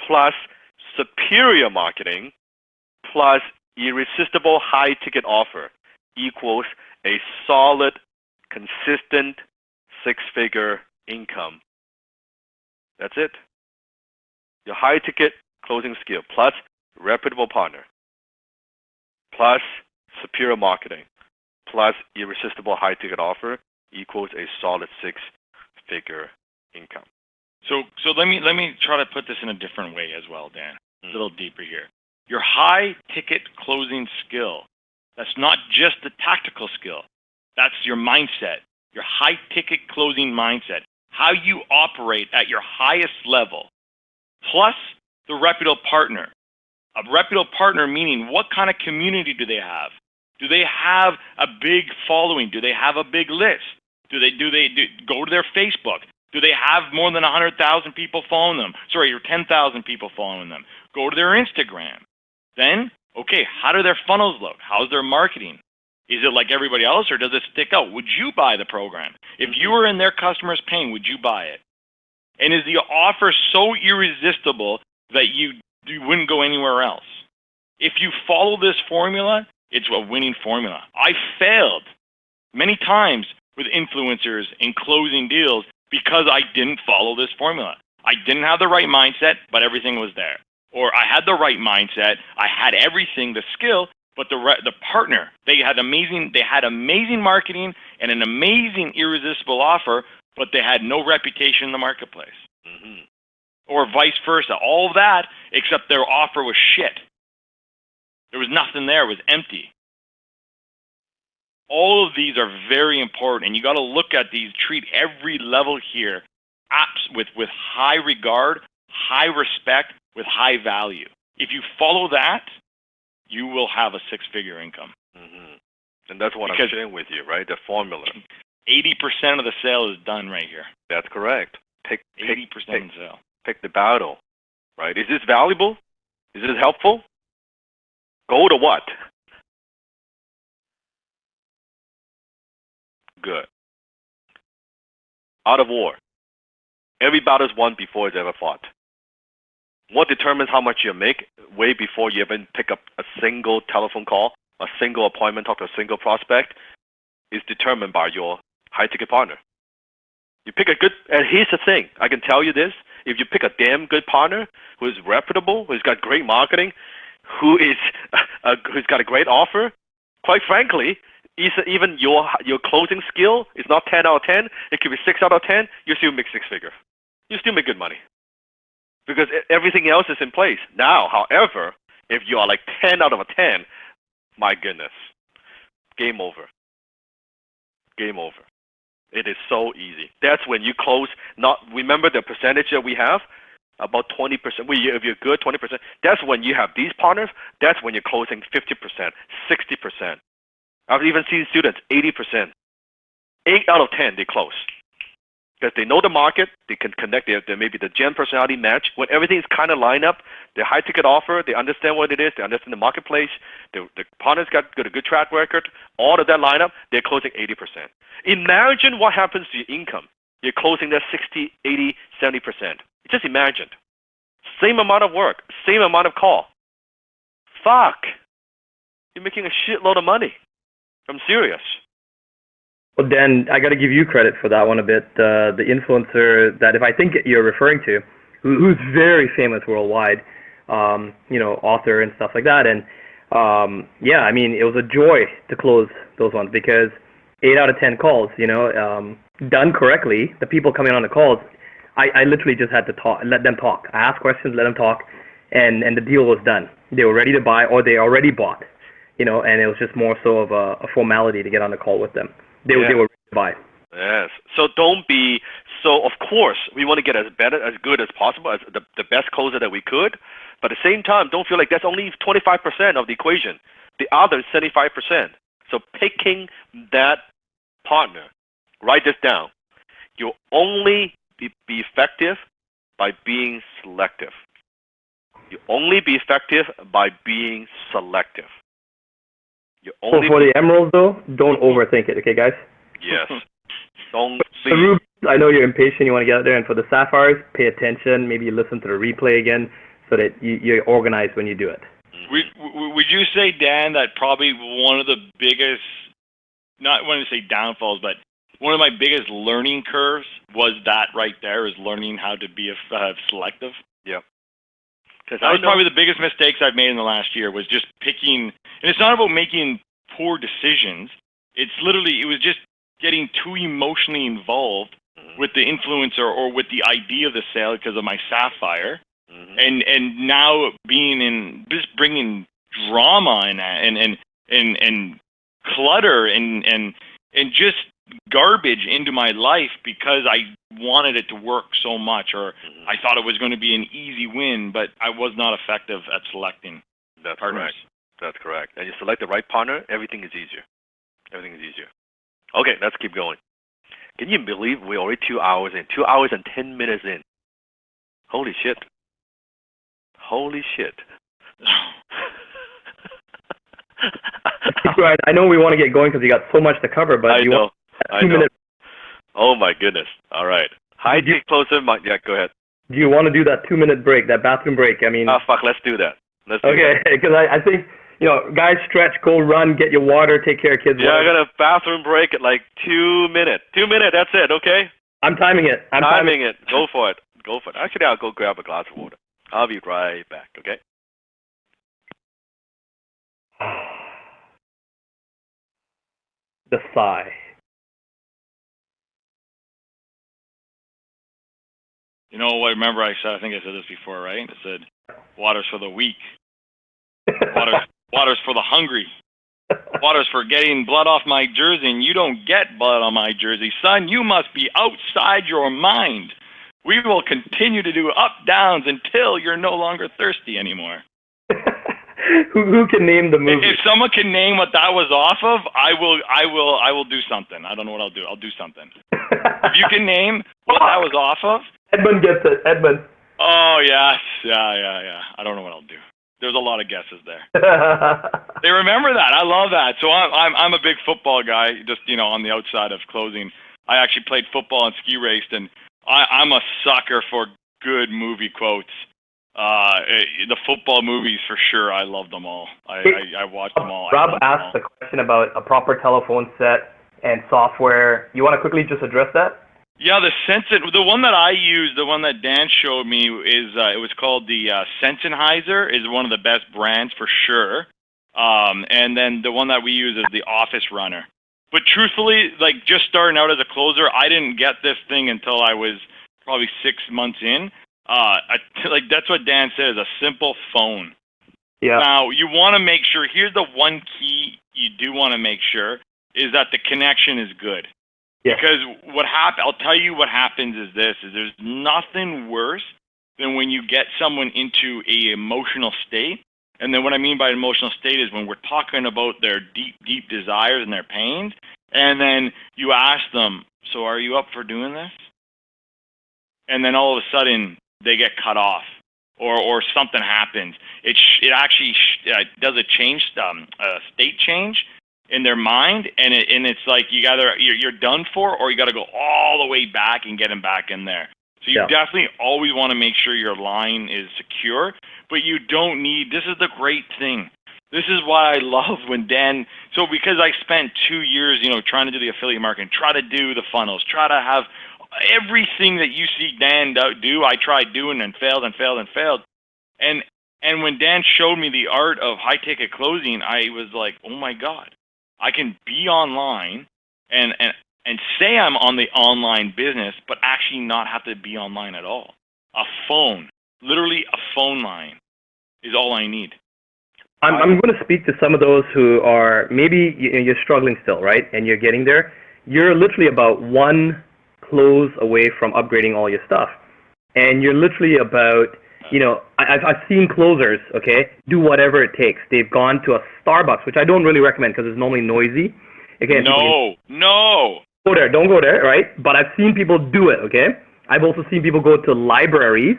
plus superior marketing, plus irresistible high ticket offer equals a solid, consistent six-figure income. That's it. Your high ticket closing skill plus reputable partner plus superior marketing plus irresistible high ticket offer equals a solid six-figure income. So let me try to put this in a different way as well, Dan. A little deeper here. Your high ticket closing skill, that's not just the tactical skill. That's your mindset, your high ticket closing mindset, how you operate at your highest level, plus the reputable partner. A reputable partner meaning what kind of community do they have? Do they have a big following? Do they have a big list? Do they go to their Facebook? Do they have more than 100,000 people following them? Sorry, or 10,000 people following them. Go to their Instagram. Then, okay, how do their funnels look? How's their marketing? Is it like everybody else or does it stick out? Would you buy the program? If you were in their customer's pain, would you buy it? And is the offer so irresistible that you wouldn't go anywhere else? If you follow this formula, it's a winning formula. I failed many times with influencers in closing deals because I didn't follow this formula. I didn't have the right mindset, but everything was there. Or I had the right mindset, I had everything, the skill, but the partner, they had amazing marketing and an amazing irresistible offer, but they had no reputation in the marketplace. Mm-hmm. Or vice versa. All of that, except their offer was shit. There was nothing there. It was empty. All of these are very important, and you got to look at these, treat every level here with high regard, high respect, with high value. If you follow that, you will have a six-figure income. Mm-hmm. And that's what I'm sharing with you, right? The formula. 80% of the sale is done right here. That's correct. 80% of the sale. Pick the battle, right? Is this valuable? Is this helpful? Go to what? Good. Art of war. Every battle is won before it's ever fought. What determines how much you make way before you even pick up a single telephone call, a single appointment, talk to a single prospect, is determined by your high-ticket partner. You pick a good, and here's the thing, I can tell you this, if you pick a damn good partner who is reputable, who's got great marketing, who's got a great offer, quite frankly, even your closing skill is not 10 out of 10. It could be 6 out of 10. You still make six figure. You still make good money because everything else is in place. Now, however, if you are like 10 out of a 10, my goodness, game over. Game over. It is so easy. That's when you close. Not remember the percentage that we have, about 20%. If you're good, 20%. That's when you have these partners. That's when you're closing 50%, 60%. I've even seen students 80%. 8 out of 10 they close because they know the market. They can connect. They maybe the gen personality match. When everything is kind of lined up, the high ticket offer. They understand what it is. They understand the marketplace. The partners got a good track record. All of that lineup, they're closing 80%. Imagine what happens to your income. You're closing that 60, 80, 70%. Just imagine. Same amount of work, same amount of call. Fuck. You're making a shitload of money. I'm serious. Well, Dan, I got to give you credit for that one a bit. The influencer that, if I think you're referring to, who's very famous worldwide, author and stuff like that. And yeah, I mean, it was a joy to close those ones because 8 out of 10 calls, done correctly, the people coming on the calls, I literally just had to let them talk. I asked questions, let them talk, and the deal was done. They were ready to buy, or they already bought, and it was just more so of a formality to get on the call with them. They were ready to buy. Yes. So don't be. So of course we want to get as good as possible, as the best closer that we could. But at the same time, don't feel like that's only 25% of the equation. The other 75%. So picking that partner, write this down. You'll only be effective by being selective. You only be effective by being selective. You only for the emeralds, though, don't overthink it, okay, guys? Yes. Don't the rubies, I know you're impatient, you want to get out there, and for the sapphires, pay attention. Maybe you listen to the replay again so that you're organized when you do it. Would you say, Dan, that probably one of the biggest, not want to say downfalls, but one of my biggest learning curves was that right there, is learning how to be selective? Yeah. That was probably the biggest mistakes I've made in the last year, was just picking, and it's not about making poor decisions. It was just getting too emotionally involved with the influencer or with the idea of the sale because of my sapphire. And now just bringing drama and clutter and just garbage into my life because I wanted it to work so much, or I thought it was going to be an easy win, but I was not effective at selecting partners. That's correct. And you select the right partner, everything is easier. Okay, let's keep going. Can you believe we're already 2 hours in? 2 hours and 10 minutes in. Holy shit. I know we want to get going because you got so much to cover, but I know. Minutes. Oh my goodness. All right. Hi, Dick Closer. Yeah, go ahead. Do you want to do that 2-minute break, that bathroom break? I mean. Fuck. Let's do that. Okay, because I think guys, stretch, go run, get your water, take care of kids. Yeah, I got a bathroom break at like 2 minutes. 2 minutes. That's it. Okay. I'm timing it. Timing it. Go for it. Actually, I'll go grab a glass of water. I'll be right back. Okay. The sigh. You know what? Remember, I think I said this before, right? I said, "Water's for the weak. Water's for the hungry. Water's for getting blood off my jersey, and you don't get blood on my jersey, son. You must be outside your mind. We will continue to do up downs until you're no longer thirsty anymore." Who can name the movie? If someone can name what that was off of, I will do something. I don't know what I'll do. I'll do something. If you can name what that was off of. Edmund gets it. Edmund. Oh yes, yeah. I don't know what I'll do. There's a lot of guesses there. They remember that. I love that. So I'm a big football guy. Just on the outside of closing, I actually played football and ski raced, and I'm a sucker for good movie quotes. The football movies for sure. I love them all. I watch them all. Rob asked a question about a proper telephone set and software. You want to quickly just address that? Yeah, the one that I use, the one that Dan showed me is it was called the Sennheiser. Is one of the best brands for sure. And then the one that we use is the Office Runner. But truthfully, like just starting out as a closer, I didn't get this thing until I was probably 6 months in. Like that's what Dan said, is a simple phone. Yeah. Now, you want to make sure, here's the one key you do want to make sure, is that the connection is good. Yeah. Because I'll tell you what happens is there's nothing worse than when you get someone into a emotional state. And then what I mean by emotional state is when we're talking about their deep, deep desires and their pains, and then you ask them, so are you up for doing this? And then all of a sudden they get cut off, or something happens. It actually does a state change in their mind, and it's like you're done for, or you got to go all the way back and get them back in there. So you definitely always want to make sure your line is secure, but you don't need, this is the great thing. This is why I love when Dan, so because I spent 2 years, trying to do the affiliate marketing, try to do the funnels, try to have everything that you see Dan do, I tried doing and failed and failed and failed. And when Dan showed me the art of high ticket closing, I was like, oh my God, I can be online and say I'm on the online business, but actually not have to be online at all. A phone, literally a phone line, is all I need. I'm going to speak to some of those who are, maybe you're struggling still, right? And you're getting there. You're literally about one close away from upgrading all your stuff. And you're literally about, I've seen closers, okay, do whatever it takes. They've gone to a Starbucks, which I don't really recommend because it's normally noisy. Again, no. Don't go there, right? But I've seen people do it, okay? I've also seen people go to libraries,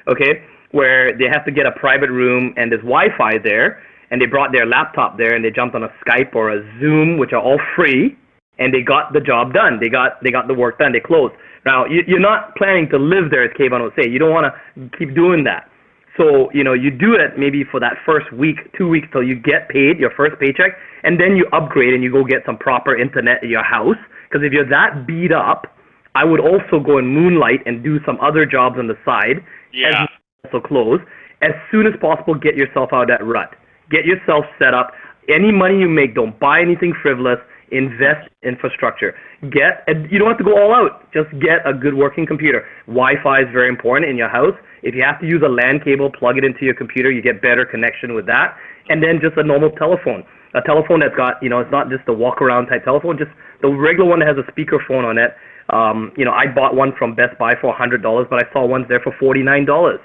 okay, where they have to get a private room and there's Wi-Fi there, and they brought their laptop there and they jumped on a Skype or a Zoom, which are all free, and they got the job done. They got the work done. They closed. Now, you're not planning to live there, as Kayvon would say. You don't want to keep doing that. So, you do it maybe for that first week, 2 weeks till you get paid, your first paycheck, and then you upgrade and you go get some proper internet at your house. Because if you're that beat up, I would also go and moonlight and do some other jobs on the side. Yeah. As you also close. As soon as possible, get yourself out of that rut. Get yourself set up. Any money you make, don't buy anything frivolous. Invest in infrastructure. You don't have to go all out. Just get a good working computer. Wi-Fi is very important in your house. If you have to use a LAN cable, plug it into your computer. You get better connection with that. And then just a normal telephone. A telephone that's got, it's not just the walk-around type telephone, just the regular one that has a speakerphone on it. I bought one from Best Buy for $100, but I saw ones there for $49.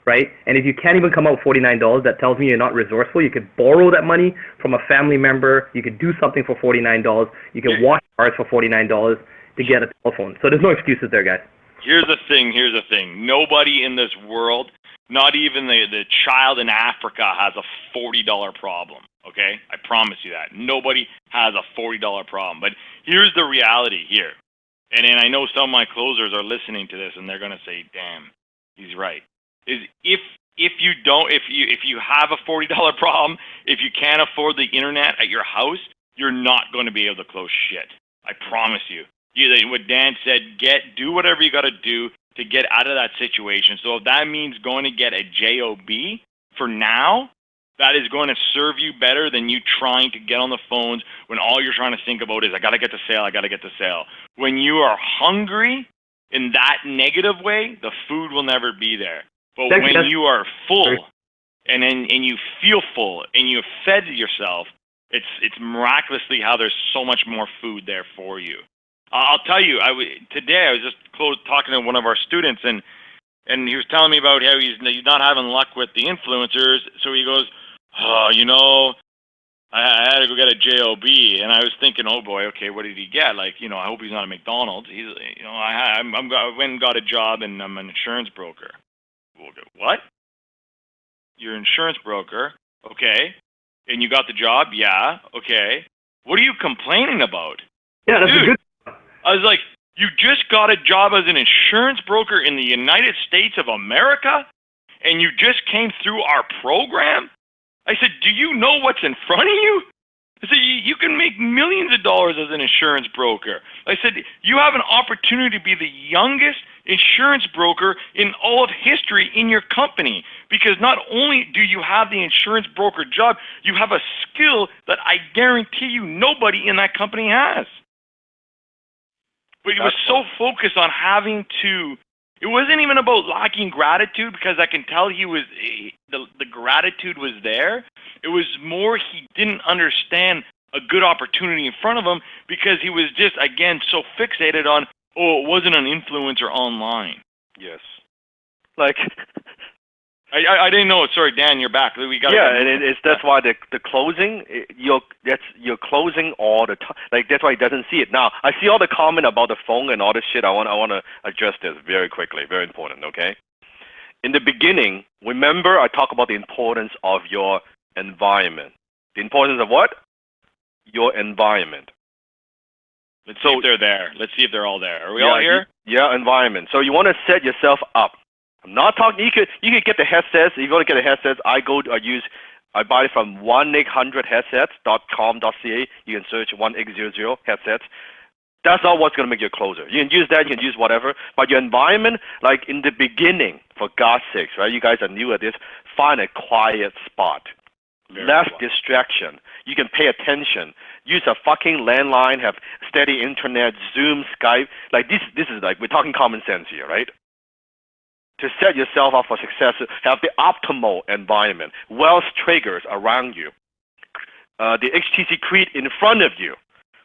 Right? And if you can't even come out with $49, that tells me you're not resourceful. You could borrow that money from a family member. You could do something for $49. You can wash cars for $49 to get a telephone. So there's no excuses there, guys. Here's the thing. Nobody in this world, not even the child in Africa, has a $40 problem. Okay? I promise you that. Nobody has a $40 problem. But here's the reality here. And I know some of my closers are listening to this and they're going to say, damn, he's right. Is if you have a $40 problem, if you can't afford the internet at your house, you're not going to be able to close shit. I promise you. What Dan said, do whatever you got to do to get out of that situation. So if that means going to get a job for now, that is going to serve you better than you trying to get on the phones when all you're trying to think about is I got to get the sale. When you are hungry in that negative way, the food will never be there. But when you are full and you feel full and you've fed yourself, it's miraculously how there's so much more food there for you. I'll tell you, today I was just talking to one of our students and he was telling me about how he's not having luck with the influencers. So he goes, I had to go get a job, and I was thinking, oh boy, okay, what did he get? I hope he's not a McDonald's. I went and got a job and I'm an insurance broker. What? You're an insurance broker, okay? And you got the job, yeah, okay. What are you complaining about? Yeah, that's Dude, a good. I was like, you just got a job as an insurance broker in the United States of America, and you just came through our program? I said, do you know what's in front of you? I said, you can make millions of dollars as an insurance broker. I said, you have an opportunity to be the youngest insurance broker in all of history in your company, because not only do you have the insurance broker job, you have a skill that I guarantee you nobody in that company has. But he was so focused on having to. It wasn't even about lacking gratitude, because I can tell he was the gratitude was there. It was more he didn't understand a good opportunity in front of him, because he was just, again, so fixated on, it wasn't an influencer online. Yes. Like I didn't know. Sorry, Dan, you're back. We got. Yeah, and that's why the closing, you're closing all the time. Like, that's why he doesn't see it. Now, I see all the comment about the phone and all this shit. I want to address this very quickly. Very important. Okay. In the beginning, remember I talked about the importance of your environment. The importance of what? Your environment. Let's see if they're there. Let's see if they're all there. Are we all here? Yeah, environment. So you want to set yourself up. I'm not talking. You could get the headsets. If you want to get the headsets, I buy it from 1-800-headsets.com.ca. You can search 1800 headsets. That's not what's going to make you a closer. You can use that. You can use whatever. But your environment, like in the beginning, for God's sakes, right? You guys are new at this. Find a quiet spot. Less distraction. You can pay attention. Use a fucking landline. Have steady internet. Zoom, Skype. Like this is like, we're talking common sense here, right? To set yourself up for success, have the optimal environment, wealth triggers around you, the HTC Creed in front of you,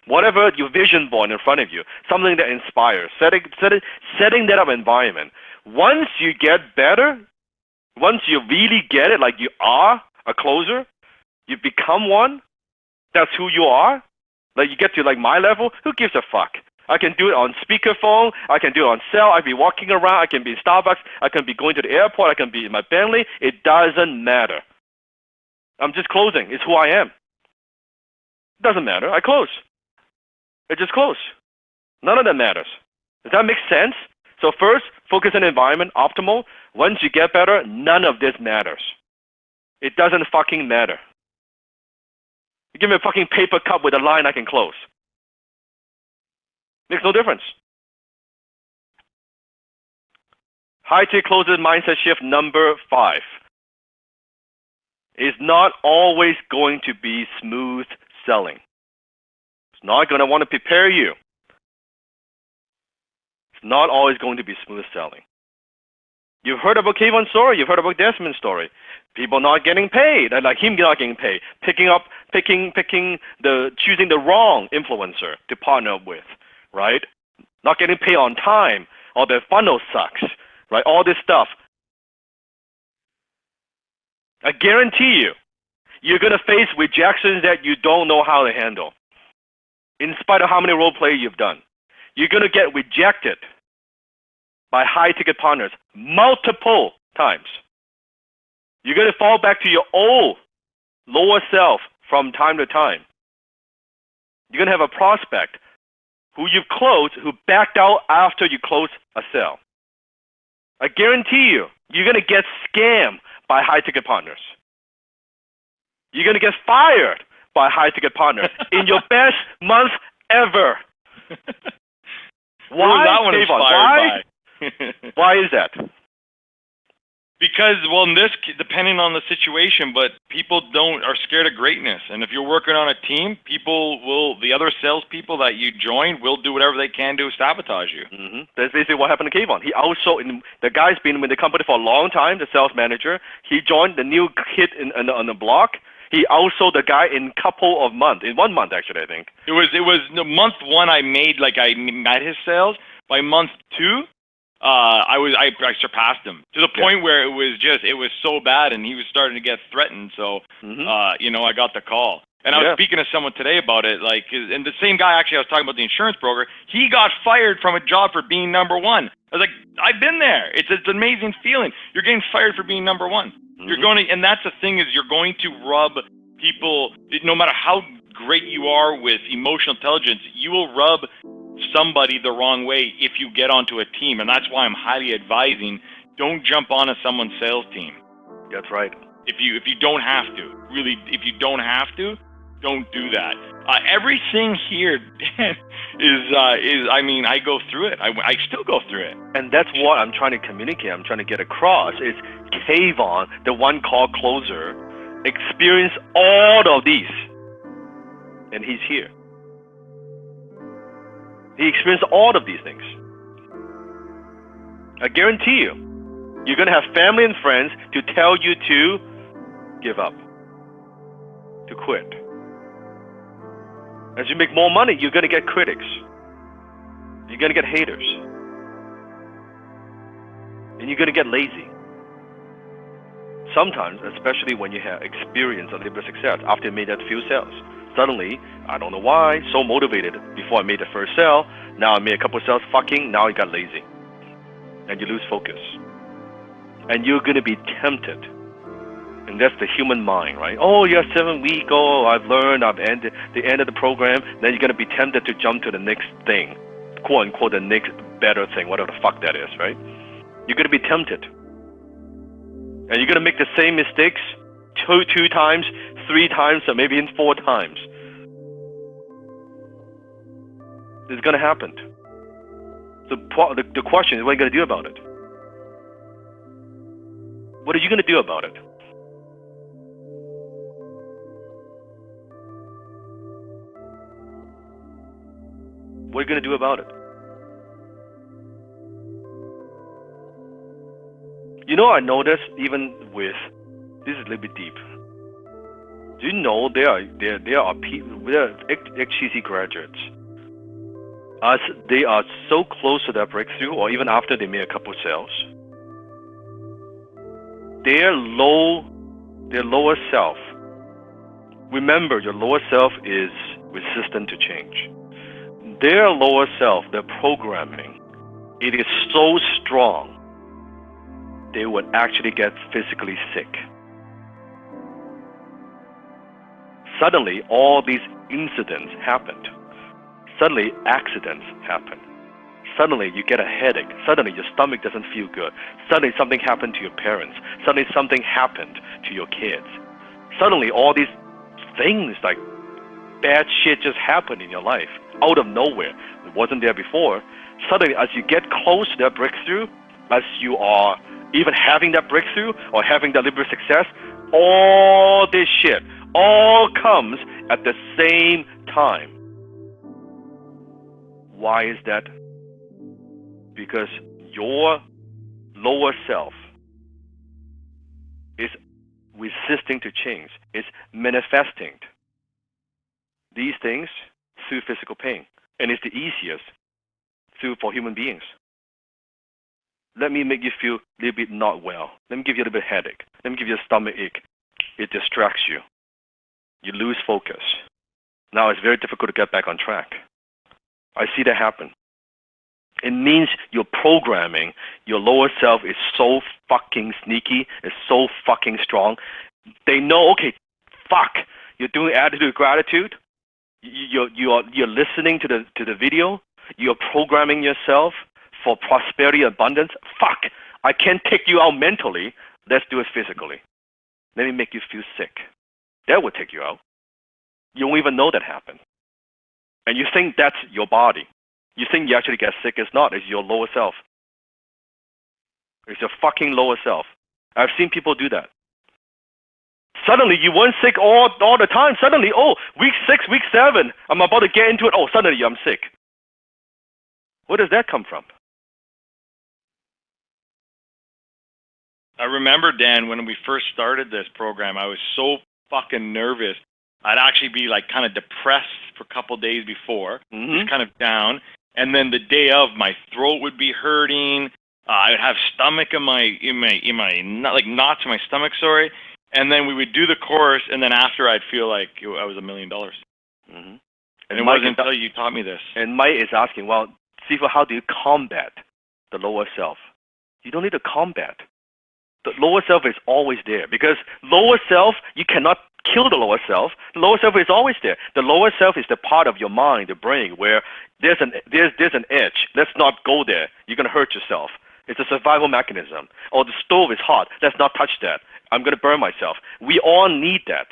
whatever your vision board in front of you, something that inspires, setting that up environment. Once you get better, once you really get it, like you are a closer, you become one, that's who you are, like you get to like my level, who gives a fuck? I can do it on speakerphone. I can do it on cell. I can be walking around. I can be in Starbucks. I can be going to the airport. I can be in my Bentley. It doesn't matter. I'm just closing. It's who I am. It doesn't matter. I close. I just close. None of that matters. Does that make sense? So first, focus on environment, optimal. Once you get better, none of this matters. It doesn't fucking matter. You give me a fucking paper cup with a line I can close. Makes no difference. High-ticket closer mindset shift number 5 is not always going to be smooth selling. It's not going to want to prepare you. It's not always going to be smooth selling. You've heard about Kayvon's story. You've heard about Desmond's story. People not getting paid, like him not getting paid, choosing the wrong influencer to partner with. Right? Not getting paid on time, or the funnel sucks, right? All this stuff. I guarantee you're going to face rejections that you don't know how to handle. In spite of how many role play you've done, you're going to get rejected by high-ticket partners multiple times. You're going to fall back to your old lower self from time to time. You're going to have a prospect who you've closed, who backed out after you closed a sale. I guarantee you're going to get scammed by high-ticket partners. You're going to get fired by high-ticket partners in your best month ever. Why? That one Why? Why is that? Because, depending on the situation, but people are scared of greatness. And if you're working on a team, the other salespeople that you join will do whatever they can to sabotage you. Mm-hmm. That's basically what happened to Kayvon. The guy's been with the company for a long time, the sales manager. He joined the new kid on the block. He outsold the guy in couple of months, in 1 month actually, I think. It was month 1 I met his sales. By month 2, I surpassed him to the point where it was so bad, and he was starting to get threatened. So, I got the call. And I was speaking to someone today about it, and the same guy, actually, I was talking about the insurance broker. He got fired from a job for being number 1. I was like, I've been there. It's an amazing feeling. You're getting fired for being number 1. Mm-hmm. You're going to, and that's the thing, is you're going to rub people, no matter how great you are with emotional intelligence, you will rub somebody the wrong way if you get onto a team. And that's why I'm highly advising, don't jump onto someone's sales team. That's right. If you don't have to, really, if you don't have to, don't do that. Everything here is I mean, I go through it. I still go through it. And that's what I'm trying to communicate. I'm trying to get across. It's Kayvon, the one call closer, experienced all of these, and he's here. He experienced all of these things. I guarantee you, you're going to have family and friends to tell you to give up, to quit. As you make more money, you're going to get critics. You're going to get haters. And you're going to get lazy. Sometimes, especially when you have experience of limitless success, after you made that few sales, suddenly, I don't know why, so motivated before I made the first sale, now I made a couple of sales, now you got lazy. And you lose focus. And you're going to be tempted. And that's the human mind, right? Oh, you're 7 weeks, oh, I've learned, I've ended the end of the program, then you're going to be tempted to jump to the next thing, quote unquote, the next better thing, whatever the fuck that is, right? You're going to be tempted. And you're going to make the same mistakes two times, 3 times, or maybe even 4 times. It's going to happen. So the question is, what are you going to do about it? What are you going to do about it? What are you going to do about it? You know, I noticed even with, this is a little bit deep. Do you know there are HCC graduates, as they are so close to their breakthrough, or even after they made a couple sales, their lower self. Remember, your lower self is resistant to change. Their lower self, their programming, it is so strong, they would actually get physically sick. Suddenly, all these incidents happened. Suddenly, accidents happen. Suddenly, you get a headache. Suddenly, your stomach doesn't feel good. Suddenly, something happened to your parents. Suddenly, something happened to your kids. Suddenly, all these things like bad shit just happened in your life out of nowhere. It wasn't there before. Suddenly, as you get close to that breakthrough, as you are even having that breakthrough or having that liberal success, all this shit all comes at the same time. Why is that? Because your lower self is resisting to change, is manifesting these things through physical pain. And it's the easiest for human beings. Let me make you feel a little bit not well. Let me give you a little bit of headache. Let me give you a stomach ache. It distracts you. You lose focus. Now it's very difficult to get back on track. I see that happen. It means your programming, your lower self is so fucking sneaky, it's so fucking strong. They know, okay, fuck, you're doing attitude gratitude. You're listening to the video. You're programming yourself for prosperity, abundance. Fuck, I can't take you out mentally. Let's do it physically. Let me make you feel sick. That will take you out. You won't even know that happened. And you think that's your body. You think you actually get sick. It's not. It's your lower self. It's your fucking lower self. I've seen people do that. Suddenly, you weren't sick all the time. Suddenly, oh, week 6, week 7, I'm about to get into it. Oh, suddenly I'm sick. Where does that come from? I remember, Dan, when we first started this program, I was so fucking nervous. I'd actually be like kind of depressed for a couple days before, just kind of down. And then the day of, my throat would be hurting. I would have stomach in my like knots in my stomach, sorry. And then we would do the course, and then after I'd feel like I was $1 million. And it wasn't until you taught me this. And Mike is asking, well, Sifu, how do you combat the lower self? You don't need to combat. The lower self is always there, because lower self, you cannot kill the lower self. The lower self is always there. The lower self is the part of your mind, the brain, where there's an edge. Let's not go there. You're going to hurt yourself. It's a survival mechanism. Or the stove is hot. Let's not touch that. I'm going to burn myself. We all need that.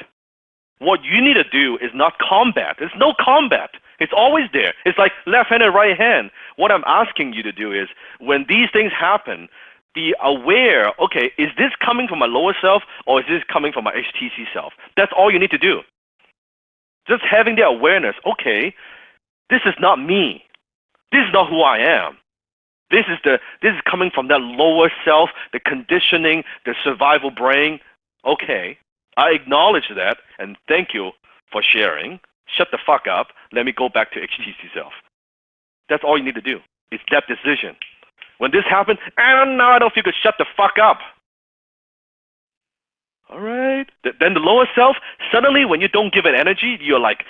What you need to do is not combat. There's no combat. It's always there. It's like left hand and right hand. What I'm asking you to do is, when these things happen, be aware, okay, is this coming from my lower self or is this coming from my HTC self? That's all you need to do. Just having the awareness, okay, this is not me. This is not who I am. This is coming from that lower self, the conditioning, the survival brain. Okay, I acknowledge that, and thank you for sharing. Shut the fuck up. Let me go back to HTC self. That's all you need to do. It's that decision. When this happens, I don't feel good. Shut the fuck up. All right. Then the lower self, suddenly when you don't give it energy, you're like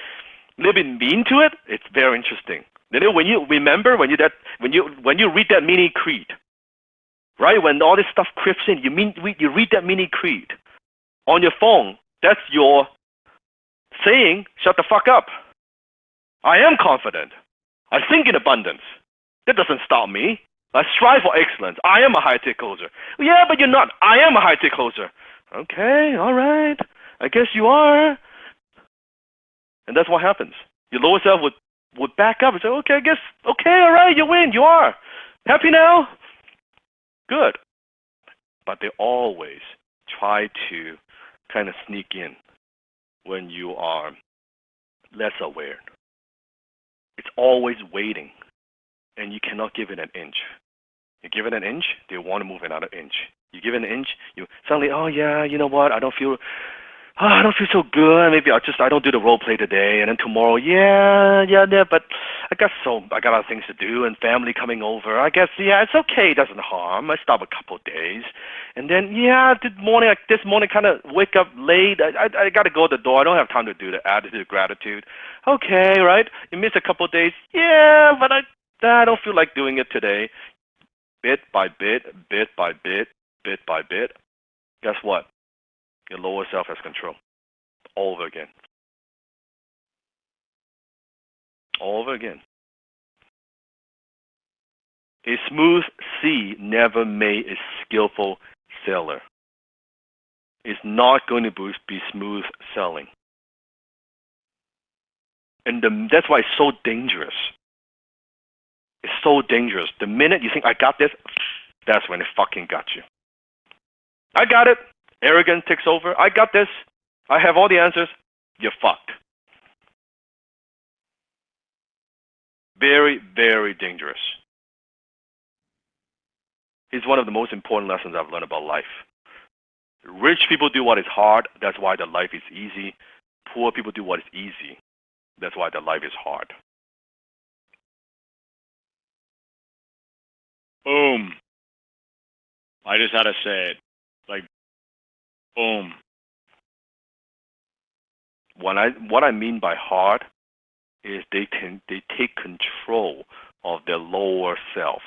a little bit mean to it. It's very interesting. When you remember when you read that mini creed, right? When all this stuff creeps in, you read that mini creed on your phone. That's your saying, shut the fuck up. I am confident. I think in abundance. That doesn't stop me. I strive for excellence. I am a high-tech closer. Yeah, but you're not. I am a high-tech closer. Okay, all right. I guess you are. And that's what happens. Your lower self would back up and say, okay, I guess, okay, all right, you win. You are. Happy now? Good. But they always try to kind of sneak in when you are less aware. It's always waiting, and you cannot give it an inch. You give it an inch, they want to move another inch. You give it an inch, you suddenly, oh yeah, you know what? I don't feel so good. Maybe I don't do the role play today, and then tomorrow, yeah. But I got other things to do and family coming over. I guess it's okay. It doesn't harm. I stop a couple of days, and then this morning kind of wake up late. I got to go to the door. I don't have time to do the attitude of gratitude. Okay, right? You miss a couple of days. Yeah, but I don't feel like doing it today. Bit by bit, bit by bit, bit by bit. Guess what? Your lower self has control. All over again. All over again. A smooth sea never made a skillful sailor. It's not going to be smooth sailing. And that's why it's so dangerous. It's so dangerous. The minute you think, I got this, that's when it fucking got you. I got it. Arrogance takes over. I got this. I have all the answers. You're fucked. Very, very dangerous. It's one of the most important lessons I've learned about life. Rich people do what is hard. That's why their life is easy. Poor people do what is easy. That's why their life is hard. Boom. I just had to say it. Like, boom. What I mean by hard is they take control of their lower self.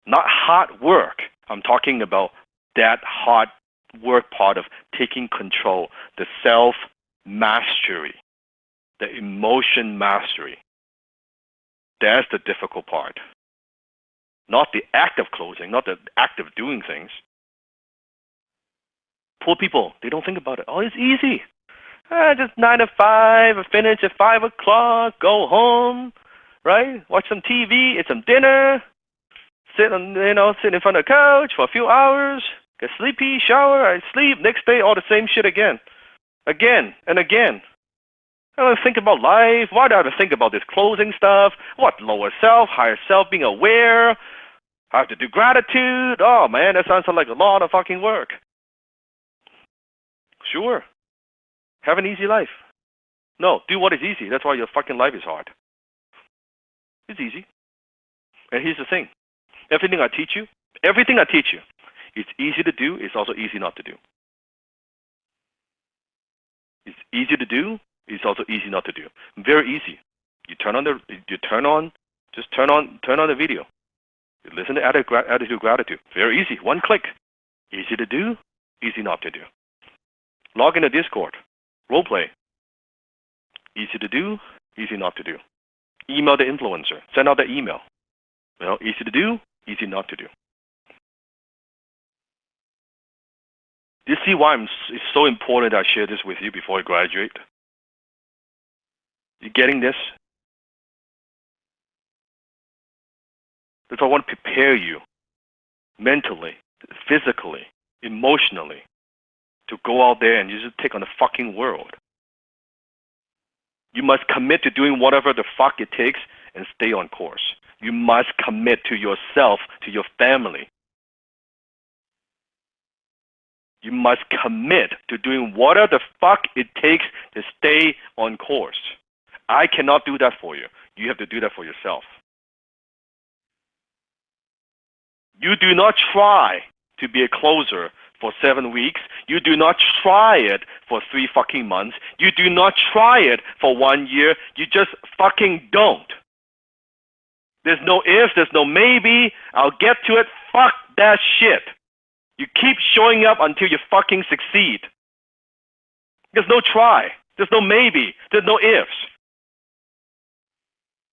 Not hard work. I'm talking about that hard work part of taking control, the self-mastery, the emotion mastery. That's the difficult part. Not the act of closing, not the act of doing things. Poor people, they don't think about it. Oh, it's easy. Just 9 to 5, I finish at 5 o'clock, go home, right? Watch some TV, eat some dinner, sit in front of the couch for a few hours, get sleepy, shower, I sleep, next day all the same shit again and again. I don't think about life. Why do I have to think about this closing stuff? What lower self, higher self, being aware? I have to do gratitude. Oh man, that sounds like a lot of fucking work. Sure. Have an easy life. No, do what is easy. That's why your fucking life is hard. It's easy. And here's the thing. Everything I teach you, it's easy to do, it's also easy not to do. It's easy to do, it's also easy not to do. Very easy. Turn on the video. You listen to attitude gratitude. Very easy. One click. Easy to do, easy not to do. Log into Discord. Role play. Easy to do, easy not to do. Email the influencer. Send out the email. Easy to do, easy not to do. You see why it's so important I share this with you before I graduate? You getting this? That's why I want to prepare you mentally, physically, emotionally to go out there and you just take on the fucking world. You must commit to doing whatever the fuck it takes and stay on course. You must commit to yourself, to your family. You must commit to doing whatever the fuck it takes to stay on course. I cannot do that for you. You have to do that for yourself. You do not try to be a closer for 7 weeks. You do not try it for 3 fucking months. You do not try it for 1 year. You just fucking don't. There's no if, there's no maybe. I'll get to it. Fuck that shit. You keep showing up until you fucking succeed. There's no try. There's no maybe. There's no ifs.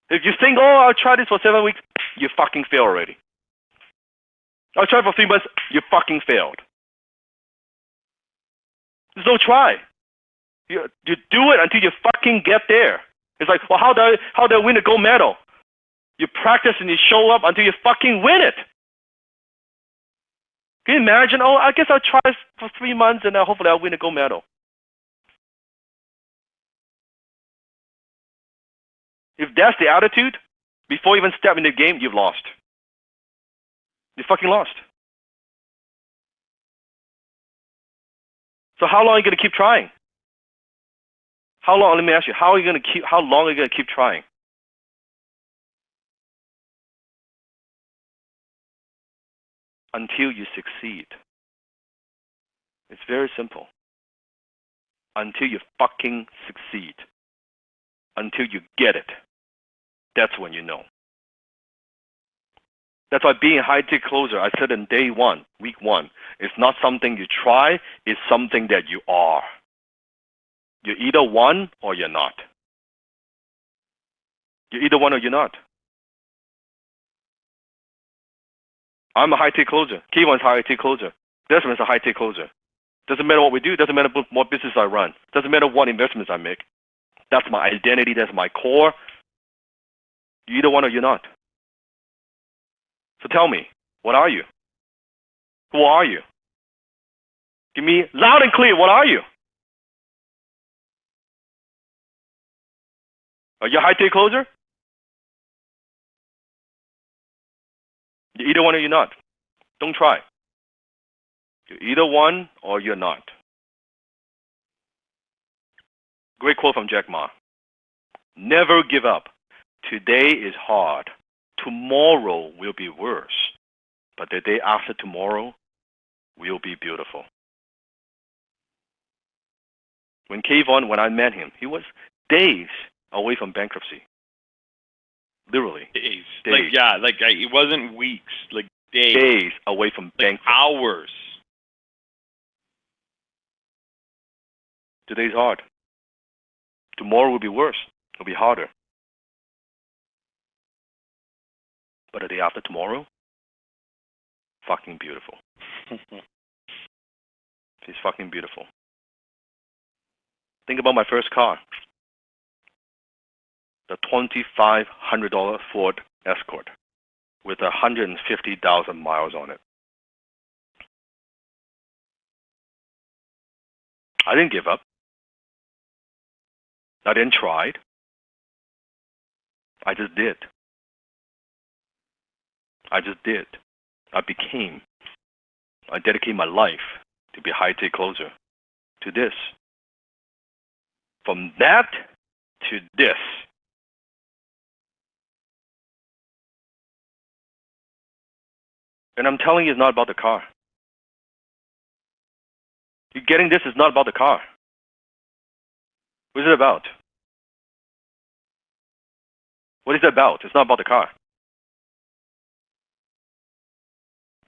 If you think, oh, I'll try this for 7 weeks, you fucking fail already. I'll try for 3 months, you fucking failed. There's no try. You do it until you fucking get there. It's like, well, how do I win a gold medal? You practice and you show up until you fucking win it. Can you imagine? Oh, I guess I'll try for 3 months and hopefully I'll win a gold medal. If that's the attitude, before you even step in the game, you've lost. You fucking lost. So how long are you going to keep trying? How long? Let me ask you. How long are you going to keep trying? Until you succeed. It's very simple. Until you fucking succeed. Until you get it. That's when you know. That's why being a high-tick closer, I said in day 1, week 1, it's not something you try, it's something that you are. You're either one or you're not. You're either one or you're not. I'm a high-tick closer. Kevon's a high-tick closer. Desmond's a high-tick closer. Doesn't matter what we do. Doesn't matter what business I run. Doesn't matter what investments I make. That's my identity. That's my core. You're either one or you're not. So tell me, what are you? Who are you? Give me loud and clear, what are you? Are you a high-tick closer? You're either one or you're not. Don't try. You're either one or you're not. Great quote from Jack Ma. Never give up. Today is hard. Tomorrow will be worse. But the day after tomorrow will be beautiful. When I met him, he was days away from bankruptcy. Literally. Days. Days. It wasn't weeks, like days. Days away from bankruptcy. Hours. Today's hard. Tomorrow will be worse. It'll be harder. But the day after tomorrow, fucking beautiful. It's fucking beautiful. Think about my first car. The $2,500 Ford Escort with 150,000 miles on it. I didn't give up. I didn't try. I just did. I became. I dedicated my life to be a high-tick closer. To this. From that to this. And I'm telling you, it's not about the car. You getting this is not about the car. What is it about? What is it about? It's not about the car.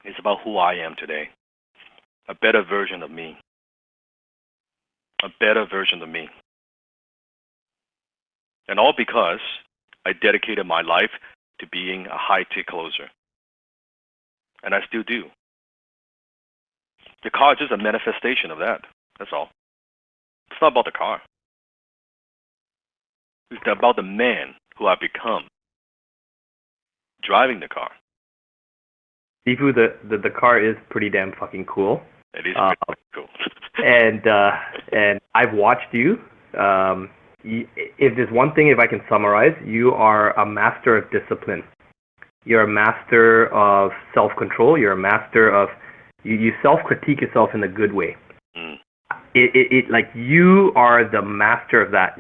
It's about who I am today. A better version of me. A better version of me. And all because I dedicated my life to being a high-tick closer. And I still do. The car is just a manifestation of that. That's all. It's not about the car. It's about the man who I've become driving the car. Sifu, the car is pretty damn fucking cool. It is pretty cool. and I've watched you. If there's one thing, if I can summarize, you are a master of discipline. You're a master of self-control. You're a master of you self-critique yourself in a good way. It like you are the master of that.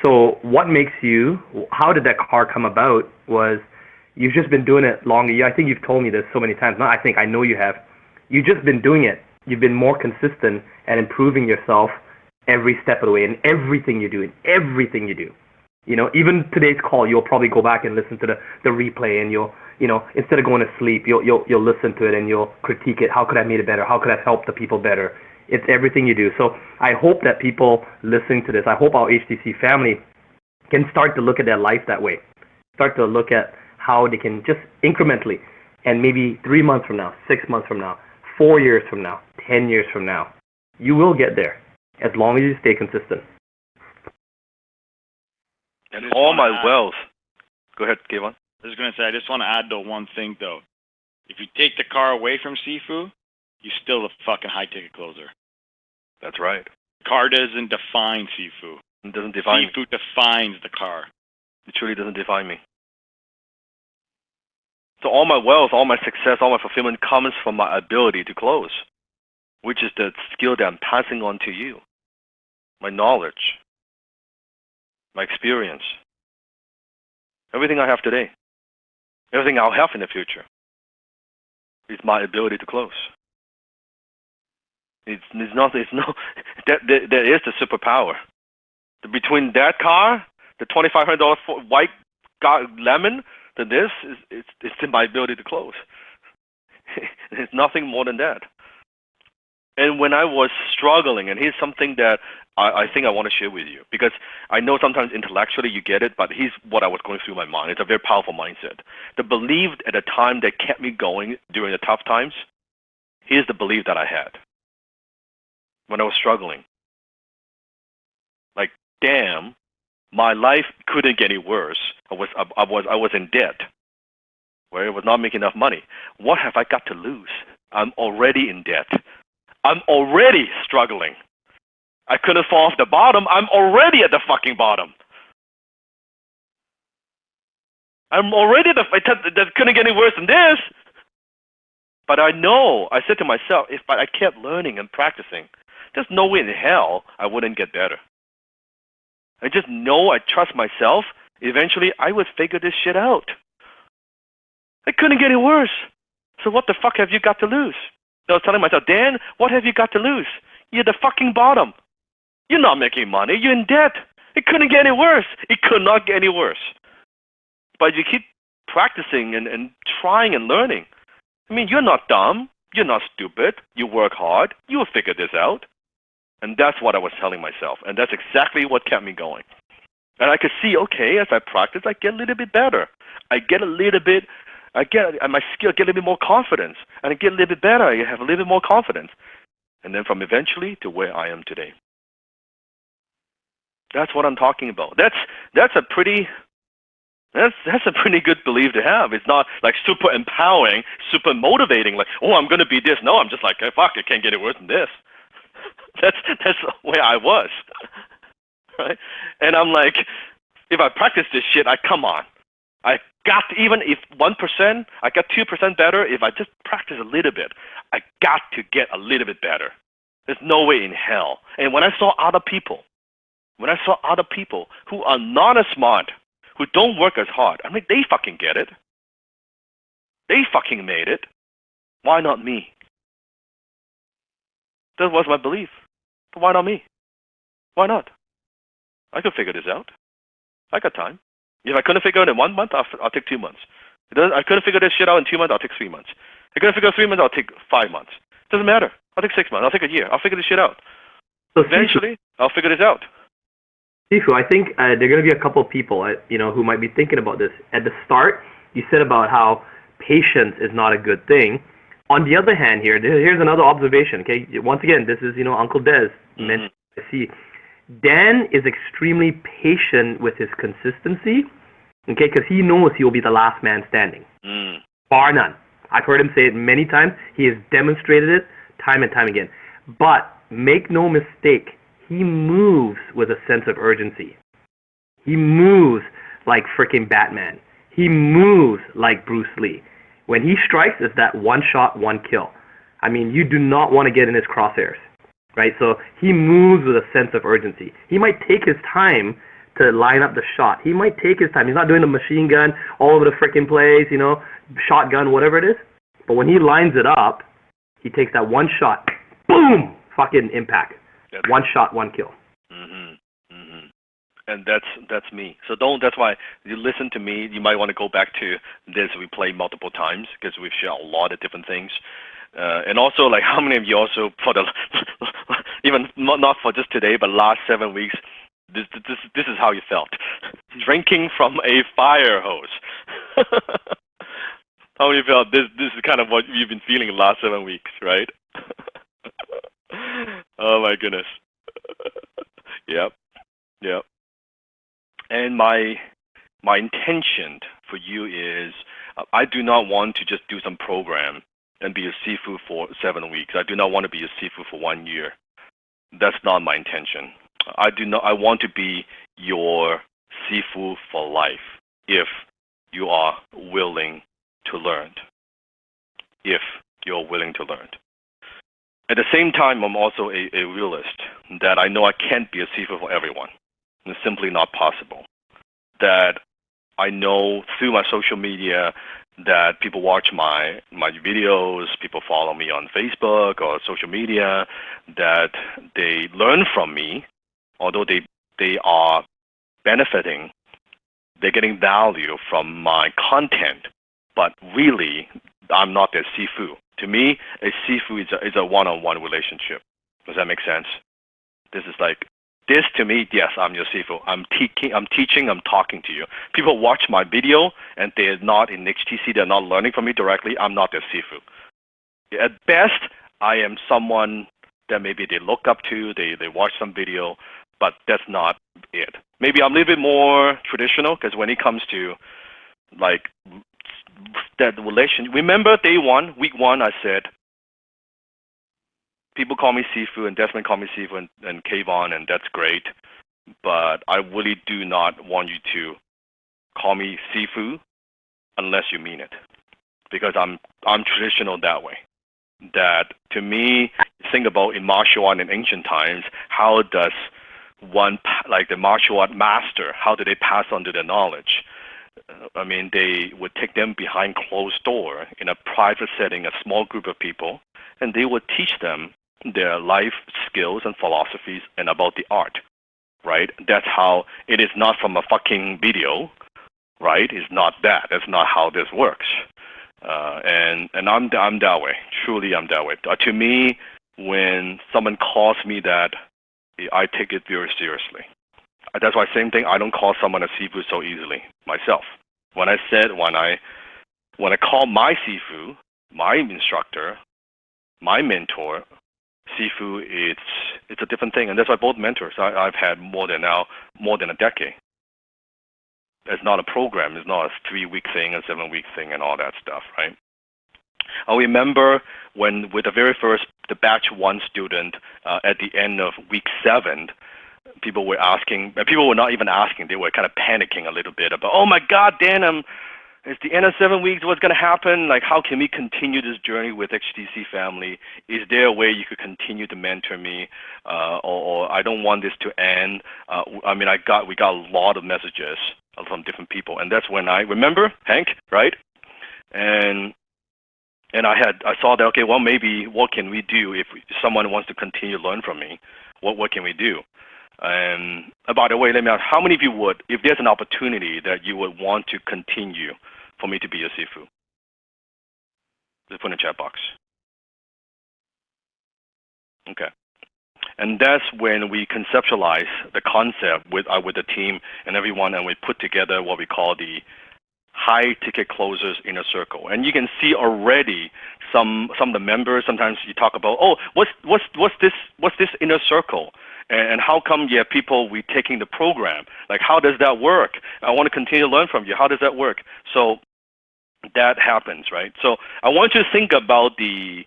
So what makes you? How did that car come about? Was you've just been doing it longer. I think you've told me this so many times. I know you have. You've just been doing it. You've been more consistent and improving yourself every step of the way in everything you do. Even today's call, you'll probably go back and listen to the replay, and you'll instead of going to sleep, you'll listen to it and you'll critique it. How could I have made it better? How could I have helped the people better? It's everything you do. So I hope that people listening to this, I hope our HTC family can start to look at their life that way. Start to look at how they can just incrementally, and maybe 3 months from now, 6 months from now, 4 years from now, 10 years from now, you will get there as long as you stay consistent. And all my wealth. Go ahead, Kayvon. I was going to say, I just want to add though one thing though. If you take the car away from Sifu, you're still a fucking high-ticket closer. That's right. The car doesn't define Sifu. It doesn't define Sifu defines the car. It truly doesn't define me. So all my wealth, all my success, all my fulfillment comes from my ability to close, which is the skill that I'm passing on to you. My knowledge, my experience, everything I have today, everything I'll have in the future is my ability to close. There is the superpower. Between that car, the $2,500 white lemon, to this, it's in my ability to close. It's nothing more than that. And when I was struggling, and here's something that I think I want to share with you, because I know sometimes intellectually you get it, but here's what I was going through my mind. It's a very powerful mindset. The belief at the time that kept me going during the tough times, here's the belief that I had when I was struggling. Like, damn, my life couldn't get any worse. I was in debt, where I was not making enough money. What have I got to lose? I'm already in debt. I'm already struggling. I couldn't fall off the bottom. I'm already at the fucking bottom. I'm already that couldn't get any worse than this. But I know, I said to myself, if I kept learning and practicing, there's no way in hell I wouldn't get better. I just know, I trust myself, eventually I would figure this shit out. It couldn't get any worse. So what the fuck have you got to lose? I was telling myself, Dan, what have you got to lose? You're at the fucking bottom. You're not making money. You're in debt. It couldn't get any worse. It could not get any worse. But you keep practicing and trying and learning. I mean, you're not dumb. You're not stupid. You work hard. You will figure this out. And that's what I was telling myself. And that's exactly what kept me going. And I could see, okay, as I practice, I get a little bit better. My skill get a little bit more confidence. And I get a little bit better. I have a little bit more confidence. And then from eventually to where I am today. That's what I'm talking about. That's a pretty good belief to have. It's not like super empowering, super motivating, like, oh, I'm going to be this. No, I'm just like, hey, fuck, it can't get any worse than this. That's where I was, right? And I'm like, if I practice this shit, come on. I got to, even if 1%, I got 2% better. If I just practice a little bit, I got to get a little bit better. There's no way in hell. And when I saw other people who are not as smart, who don't work as hard, I mean, they fucking get it. They fucking made it. Why not me? That was my belief. But why not me? Why not? I could figure this out. I got time. If I couldn't figure it out in 1 month, I'll take 2 months. I couldn't figure this shit out in 2 months, I'll take 3 months. I couldn't figure out 3 months, I'll take 5 months. Doesn't matter. I'll take 6 months. I'll take a year. I'll figure this shit out. So eventually, I'll figure this out. Sifu, I think there are going to be a couple of people, who might be thinking about this. At the start, you said about how patience is not a good thing. On the other hand, here's another observation. Okay, once again, this is Uncle Des mentioned. I see Dan is extremely patient with his consistency, okay, because he knows he will be the last man standing, bar none. I've heard him say it many times. He has demonstrated it time and time again. But make no mistake, he moves with a sense of urgency. He moves like freaking Batman. He moves like Bruce Lee. When he strikes, it's that one shot, one kill. I mean, you do not want to get in his crosshairs, right? So he moves with a sense of urgency. He might take his time to line up the shot. He might take his time. He's not doing the machine gun all over the freaking place, you know, shotgun, whatever it is. But when he lines it up, he takes that one shot, boom, fucking impact. That's one shot, one kill. And that's me. So that's why you listen to me. You might want to go back to this. We played multiple times because we've shared a lot of different things. And also, like, how many of you also for the even not for just today, but last 7 weeks, this is how you felt, drinking from a fire hose. How many felt this is kind of what you've been feeling the last 7 weeks, right? Oh my goodness. Yep. And my intention for you is, I do not want to just do some program and be a seafood for 7 weeks. I do not want to be a seafood for 1 year. That's not my intention. I want to be your seafood for life if you are willing to learn. If you're willing to learn. At the same time, I'm also a realist that I know I can't be a seafood for everyone. It's simply not possible. That I know through my social media that people watch my videos, people follow me on Facebook or social media, that they learn from me, although they are benefiting, they're getting value from my content, but really I'm not their seafood. To me, a seafood is a one-on-one relationship. Does that make sense? This is like, this to me, yes, I'm your seafood. I'm teaching, I'm talking to you. People watch my video and they're not in HTC, they're not learning from me directly, I'm not their seafood. At best, I am someone that maybe they look up to, they watch some video, but that's not it. Maybe I'm a little bit more traditional, because when it comes to like that relation, remember day one, week one, I said, people call me seafood, and Desmond call me seafood, and Kayvon, and that's great. But I really do not want you to call me seafood unless you mean it, because I'm traditional that way. That to me, think about in martial art in ancient times, how does one, like the martial art master, how do they pass on to their knowledge? I mean, they would take them behind closed door in a private setting, a small group of people, and they would teach them their life skills and philosophies and about the art, right? That's how it is, not from a fucking video, right? It's not that. That's not how this works. And I'm that way. Truly, I'm that way. To me, when someone calls me that, I take it very seriously. That's why, same thing, I don't call someone a seafood so easily myself. When I call my seafood, my instructor, my mentor, seafood, it's a different thing. And that's why both mentors I've had more than a decade. It's not a program. It's not a 3-week thing, a 7-week thing, and all that stuff, right? I remember when, with the batch 1 student, at the end of week 7, people were not even asking, they were kind of panicking a little bit about, oh my God, Dan, it's the end of 7 weeks, what's going to happen? Like, how can we continue this journey with HTC family? Is there a way you could continue to mentor me? Or I don't want this to end. I mean, we got a lot of messages from different people, and that's when I remember, Hank, right? And I saw that, okay, well, maybe what can we do if someone wants to continue to learn from me? What can we do? And by the way, let me ask, how many of you would, if there's an opportunity that you would want to continue for me to be a seafood? Just put in the chat box. Okay. And that's when we conceptualize the concept with the team and everyone, and we put together what we call the high ticket closers inner circle. And you can see already some of the members, sometimes you talk about, oh, what's this inner circle? And how come you have people retaking the program? Like, how does that work? I want to continue to learn from you. How does that work? So that happens, right? So I want you to think about the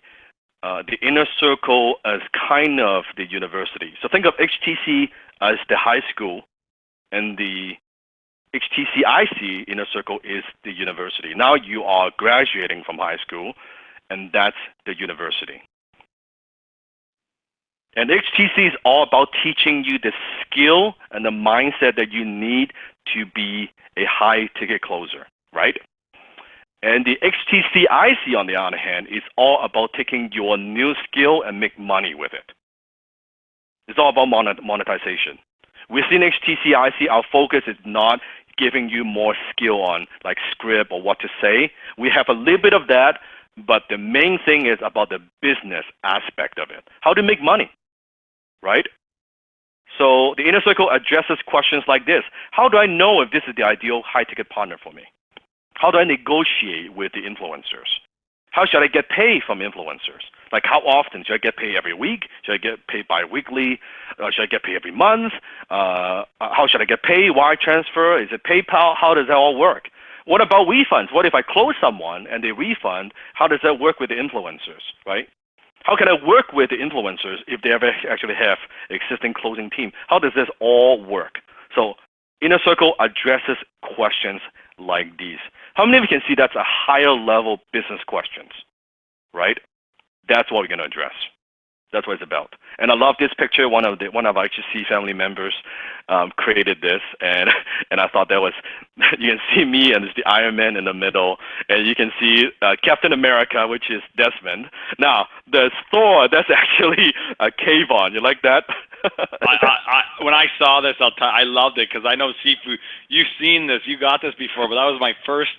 inner circle as kind of the university. So think of HTC as the high school, and the HTCIC inner circle is the university. Now you are graduating from high school, and that's the university. And HTC is all about teaching you the skill and the mindset that you need to be a high-ticket closer, right? And the HTCIC, on the other hand, is all about taking your new skill and make money with it. It's all about monetization. Within HTCIC, our focus is not giving you more skill on like script or what to say. We have a little bit of that, but the main thing is about the business aspect of it. How to make money, right? So the inner circle addresses questions like this. How do I know if this is the ideal high-ticket partner for me? How do I negotiate with the influencers? How should I get paid from influencers? Like how often? Should I get paid every week? Should I get paid bi-weekly? Should I get paid every month? How should I get paid? Wire transfer? Is it PayPal? How does that all work? What about refunds? What if I close someone and they refund? How does that work with the influencers, right? How can I work with the influencers if they ever actually have existing closing team? How does this all work? So inner circle addresses questions like these. How many of you can see that's a higher level business questions, right? That's what we're going to address. That's what it's about. And I love this picture. One of our HC family members created this, and I thought that was, you can see me and it's the Iron Man in the middle, and you can see Captain America, which is Desmond. Now, there's Thor, that's actually Kayvon. You like that? When I saw this, I loved it because I know Sifu, you've seen this, you got this before, but that was my first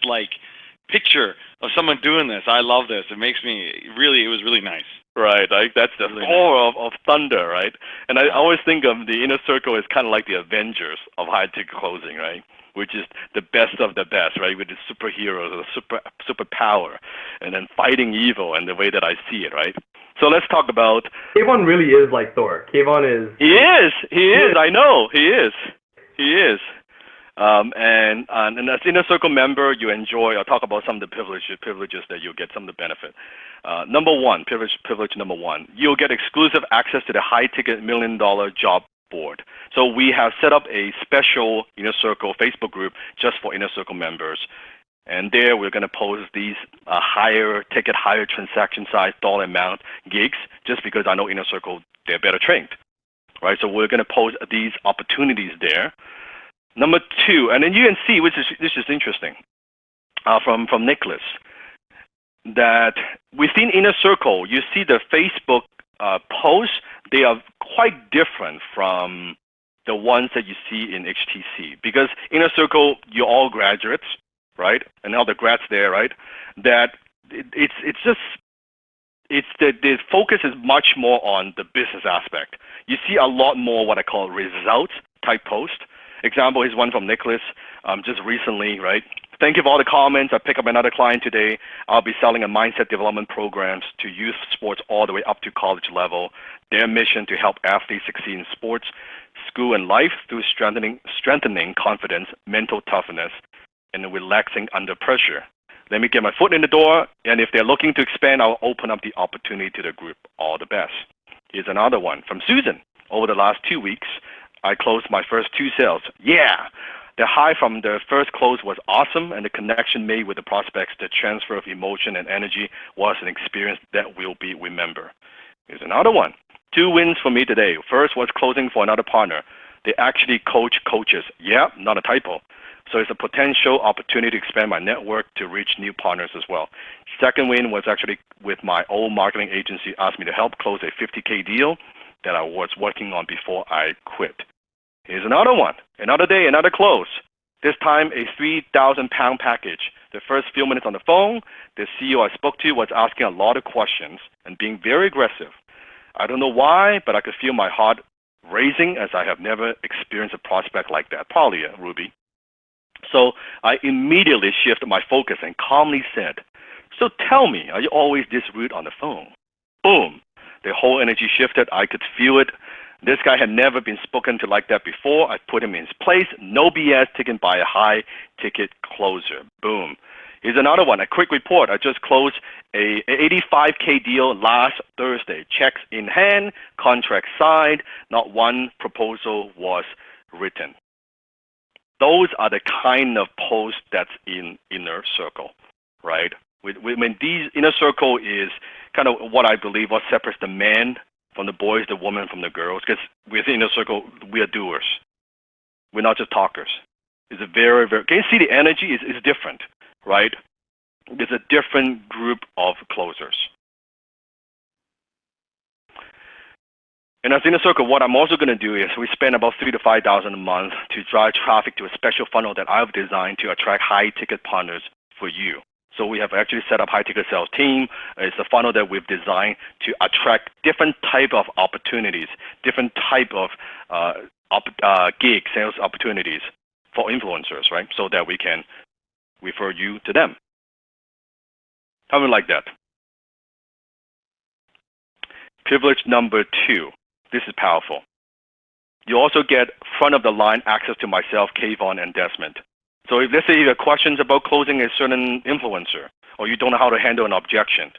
picture of someone doing this. I love this. It makes me it was really nice. Right, like that's the roar of thunder, right? And I always think of the inner circle as kind of like the Avengers of high-ticket closing, right? Which is the best of the best, right? With the superheroes, the superpower, and then fighting evil, and the way that I see it, right? So let's talk about. Kayvon really is like Thor. Kayvon is. He is. I know. He is. And as inner circle member, you enjoy. I'll talk about some of the privileges that you'll get, some of the benefit. Number one, privilege number one, you'll get exclusive access to the high-ticket $1 million job board. So we have set up a special inner circle Facebook group just for inner circle members. And there we're going to post these higher ticket, higher transaction size, dollar amount gigs, just because I know inner circle, they're better trained, right? So we're going to post these opportunities there. Number two, and then you can see, this is interesting, from Nicholas, that within inner circle, you see the Facebook posts, they are quite different from the ones that you see in HTC, because inner circle, you're all graduates, right? And all the grads there, right? That the focus is much more on the business aspect. You see a lot more what I call results type post. Example is one from Nicholas just recently, right? Thank you for all the comments. I pick up another client today. I'll be selling a mindset development programs to youth sports all the way up to college level. Their mission to help athletes succeed in sports, school, and life through strengthening confidence, mental toughness, and relaxing under pressure. Let me get my foot in the door, and if they're looking to expand, I'll open up the opportunity to the group. All the best. Here's another one from Susan. Over the last 2 weeks, I closed my first 2 sales. Yeah! The high from the first close was awesome, and the connection made with the prospects, the transfer of emotion and energy was an experience that will be remembered. Here's another one. 2 wins for me today. First was closing for another partner. They actually coach coaches. Yeah, not a typo. So it's a potential opportunity to expand my network to reach new partners as well. Second win was actually with my old marketing agency, asked me to help close a $50K deal that I was working on before I quit. Here's another one. Another day, another close. This time a 3,000-pound package. The first few minutes on the phone, the CEO I spoke to was asking a lot of questions and being very aggressive. I don't know why, but I could feel my heart racing as I have never experienced a prospect like that. Probably, Ruby. So I immediately shifted my focus and calmly said, so tell me, are you always this rude on the phone? Boom. The whole energy shifted. I could feel it. This guy had never been spoken to like that before. I put him in his place. No BS taken by a high-ticket closer. Boom. Here's another one. A quick report. I just closed a $85K deal last Thursday. Checks in hand, contract signed. Not one proposal was written. Those are the kind of posts that's in inner circle, right? When these inner circle is kind of what I believe what separates the man from the boys, the woman from the girls, because within inner circle, we are doers. We're not just talkers. It's a very, very, can you see the energy is different, right? There's a different group of closers. And as inner circle, what I'm also going to do is we spend about $3,000 to $5,000 a month to drive traffic to a special funnel that I've designed to attract high-ticket partners for you. So we have actually set up high-ticket sales team. It's a funnel that we've designed to attract different type of opportunities, different type of gig sales opportunities for influencers, right? So that we can refer you to them. How would you like that? Privilege number 2. This is powerful. You also get front-of-the-line access to myself, Kayvon, and Desmond. So if, let's say you have questions about closing a certain influencer, or you don't know how to handle an objection,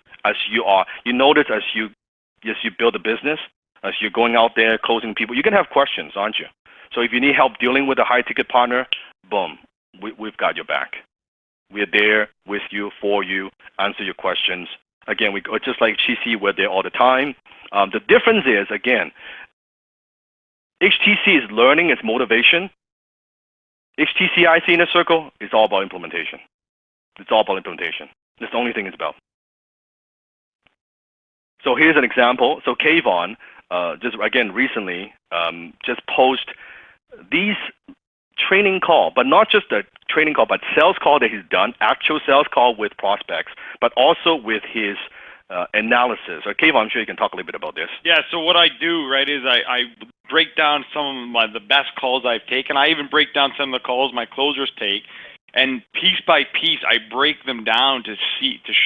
you notice as you build a business, as you're going out there closing people, you can have questions, aren't you? So if you need help dealing with a high-ticket partner, boom, we've got your back. We're there with you, for you, answer your questions. Again, just like HTC, we're there all the time. The difference is, again, HTC is learning, it's motivation. HTCIC Inner Circle is all about implementation. It's all about implementation. That's the only thing it's about. So here's an example. So Kayvon, just again recently, just post these training call, but not just a training call, but sales call that he's done, actual sales call with prospects, but also with his analysis. Kayvon, I'm sure you can talk a little bit about this. Yeah, so what I do, right, is I break down some of the best calls I've taken. I even break down some of the calls my closers take, and piece by piece, I break them down to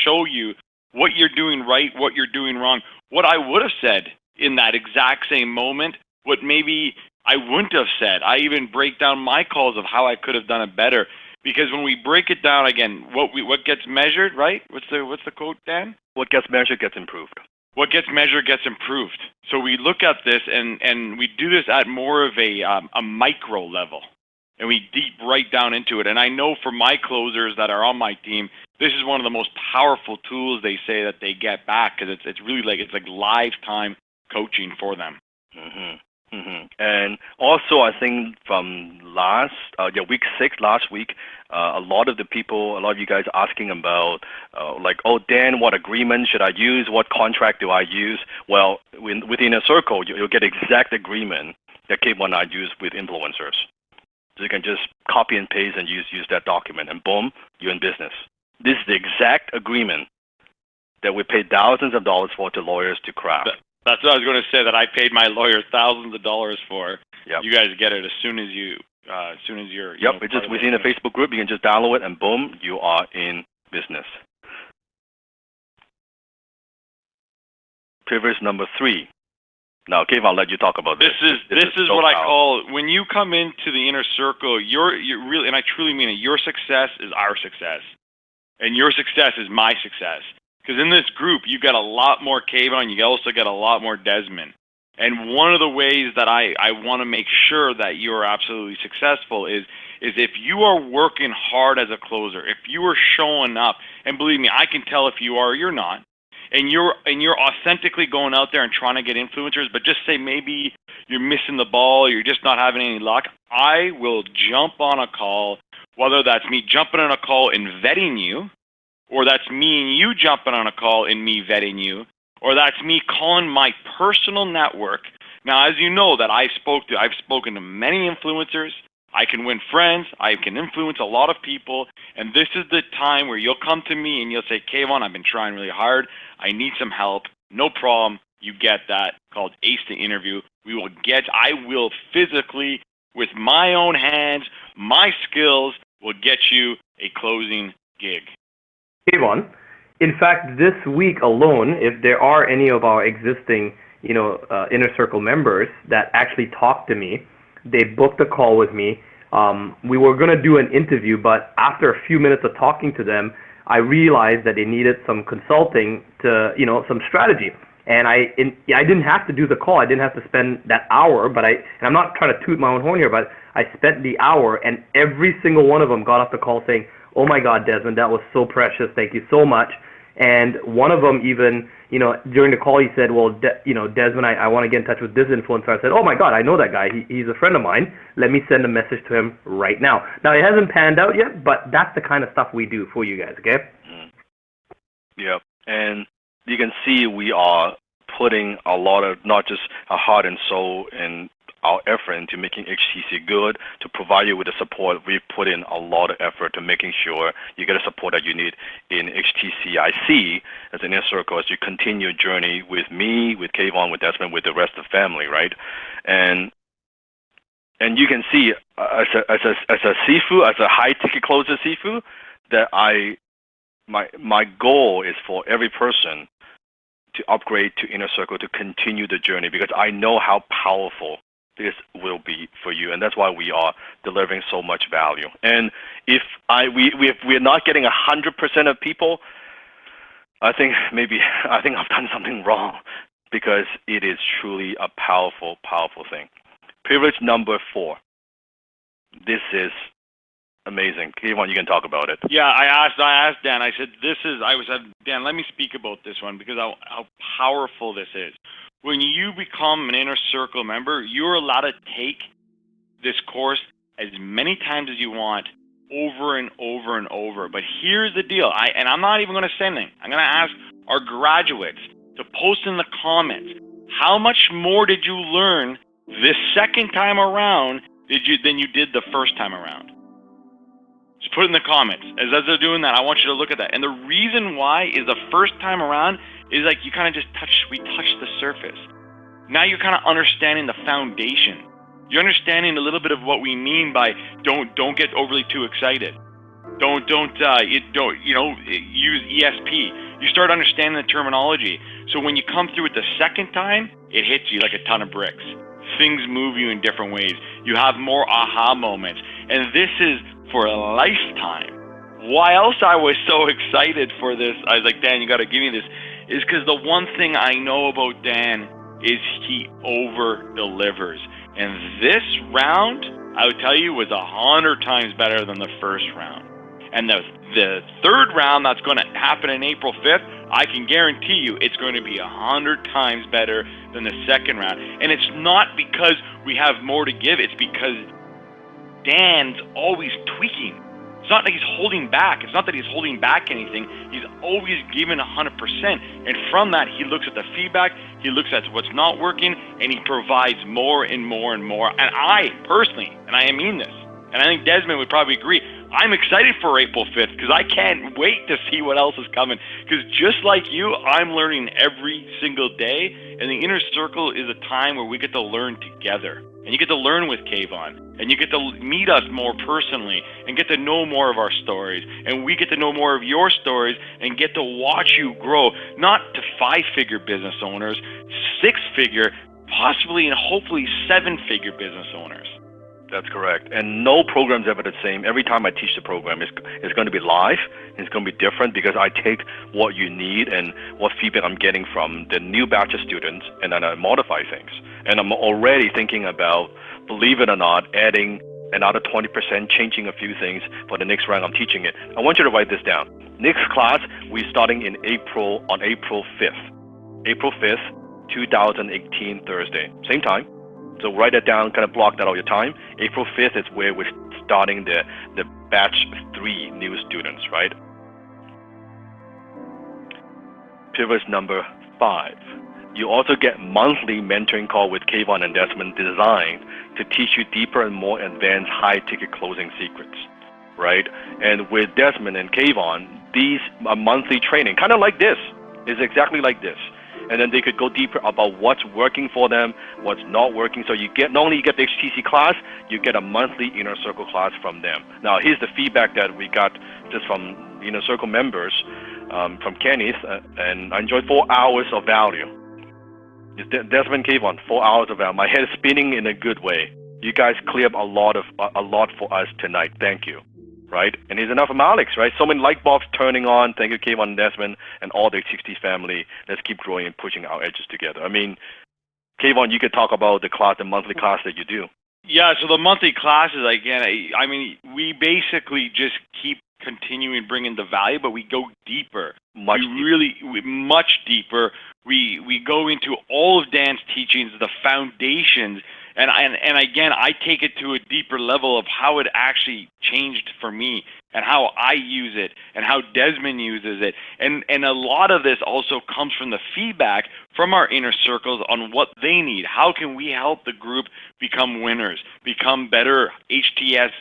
show you what you're doing right, what you're doing wrong, what I would have said in that exact same moment, what maybe I wouldn't have said. I even break down my calls of how I could have done it better. Because when we break it down again, what gets measured, right? What's the quote, Dan? What gets measured gets improved. What gets measured gets improved. So we look at this and we do this at more of a micro level, and we deep right down into it. And I know for my closers that are on my team, this is one of the most powerful tools they say that they get back, because it's really like lifetime coaching for them. Mm-hmm. Mm-hmm. And also, I think from week 6 last week, a lot of you guys asking about oh Dan, what agreement should I use? What contract do I use? Well, within a circle, you'll get exact agreement that Kayvon and I use with influencers. So you can just copy and paste and use that document, and boom, you're in business. This is the exact agreement that we paid thousands of dollars for to lawyers to craft. That's what I was going to say, that I paid my lawyer thousands of dollars for. Yep. You guys get it as soon as you're. Yep, it's just within the Facebook group. You can just download it, and boom, you are in business. Privilege number 3. Now, Kayvon, I'll let you talk about this. This is what I call, when you come into the inner circle, you're really, and I truly mean it, your success is our success, and your success is my success. Because in this group, you got a lot more Kayvon, you also got a lot more Desmond. And one of the ways that I want to make sure that you're absolutely successful is if you are working hard as a closer, if you are showing up, and believe me, I can tell if you are or you're not, and you're authentically going out there and trying to get influencers, but just say maybe you're missing the ball, you're just not having any luck, I will jump on a call, whether that's me jumping on a call and vetting you, or that's me and you jumping on a call and me vetting you, or that's me calling my personal network. Now, as you know, that I've spoken to many influencers. I can win friends. I can influence a lot of people. And this is the time where you'll come to me and you'll say, Kayvon, I've been trying really hard. I need some help. No problem. You get that, called Ace the Interview. I will physically, with my own hands, my skills, will get you a closing gig. Kayvon, in fact, this week alone, if there are any of our existing inner circle members that actually talked to me. They booked a call with me. We were going to do an interview, but after a few minutes of talking to them, I realized that they needed some consulting to, some strategy. And I didn't have to do the call. I didn't have to spend that hour, and I'm not trying to toot my own horn here, but I spent the hour, and every single one of them got off the call saying, "Oh my God, Desmond, that was so precious. Thank you so much." And one of them even, during the call, he said, "Well, Desmond, I want to get in touch with this influencer." I said, "Oh my God, I know that guy. He's a friend of mine. Let me send a message to him right now." Now, it hasn't panned out yet, but that's the kind of stuff we do for you guys, okay? Yeah, and you can see we are putting a lot of, not just our heart and soul and our effort into making HTC good, to provide you with the support. We've put in a lot of effort to making sure you get the support that you need in HTCIC as an inner circle as you continue your journey with me, with Kayvon, with Desmond, with the rest of the family, right? And you can see as a seafood, as a high ticket closer seafood, that my goal is for every person to upgrade to inner circle, to continue the journey, because I know how powerful this will be for you, and that's why we are delivering so much value. And if we're not getting 100% of people, I think I've done something wrong, because it is truly a powerful, powerful thing. Privilege number 4. This is amazing. Kayvon, you can talk about it. Yeah, I asked Dan. I said, Dan, let me speak about this one, because how powerful this is. When you become an inner circle member, you're allowed to take this course as many times as you want, over and over and over. But here's the deal. I'm not even going to say anything. I'm going to ask our graduates to post in the comments, how much more did you learn this second time around than you did the first time around? Just put it in the comments. As they're doing that, I want you to look at that. And the reason why is the first time around is like you kind of we touched the surface. Now you're kind of understanding the foundation. You're understanding a little bit of what we mean by don't get overly too excited. Don't use ESP. You start understanding the terminology. So when you come through it the second time, it hits you like a ton of bricks. Things move you in different ways. You have more aha moments. And this is for a lifetime. Why else I was so excited for this, I was like, Dan, you got to give me this, is because the one thing I know about Dan is he over-delivers. And this round, I would tell you, was 100 times better than the first round. And the third round that's going to happen in April 5th, I can guarantee you it's going to be 100 times better than the second round. And it's not because we have more to give, it's because Dan's always tweaking. It's not that he's holding back. It's not that he's holding back anything. He's always giving 100%. And from that, he looks at the feedback, he looks at what's not working, and he provides more and more and more. And I, personally, and I mean this, and I think Desmond would probably agree, I'm excited for April 5th because I can't wait to see what else is coming. Because just like you, I'm learning every single day. And the inner circle is a time where we get to learn together. And you get to learn with Kayvon. And you get to meet us more personally and get to know more of our stories. And we get to know more of your stories and get to watch you grow, not to 5-figure business owners, 6-figure, possibly and hopefully 7-figure business owners. That's correct. And no program's ever the same. Every time I teach the program, it's going to be live. It's going to be different because I take what you need and what feedback I'm getting from the new batch of students, and then I modify things. And I'm already thinking about, believe it or not, adding another 20%, changing a few things for the next round I'm teaching it. I want you to write this down. Next class, we're starting in April, on April 5th. April 5th, 2018, Thursday. Same time. So write that down, kind of block that all your time. April 5th is where we're starting the batch 3 new students, right? Privilege number 5. You also get monthly mentoring call with Kayvon and Desmond designed to teach you deeper and more advanced high-ticket closing secrets, right? And with Desmond and Kayvon, these are monthly training, kind of like this. It's exactly like this. And then they could go deeper about what's working for them, what's not working. So you get, not only you get the HTC class, you get a monthly Inner Circle class from them. Now, here's the feedback that we got just from Inner Circle members, from Kenneth, and I enjoyed 4 hours of value. Desmond Kayvon, 4 hours of that. My head is spinning in a good way. You guys clear up a lot for us tonight. Thank you. Right? And here's enough from Alex, right? So many light bulbs turning on. Thank you, Kayvon and Desmond, and all the HTC family. Let's keep growing and pushing our edges together. I mean, Kayvon, you could talk about the monthly class that you do. Yeah, so the monthly classes, again, I mean, we basically just keep continuing bringing the value, but we go deeper. Much deeper. We go into all of Dan's teachings, the foundations, and again, I take it to a deeper level of how it actually changed for me and how I use it and how Desmond uses it. And a lot of this also comes from the feedback from our inner circles on what they need. How can we help the group become winners, become better HTS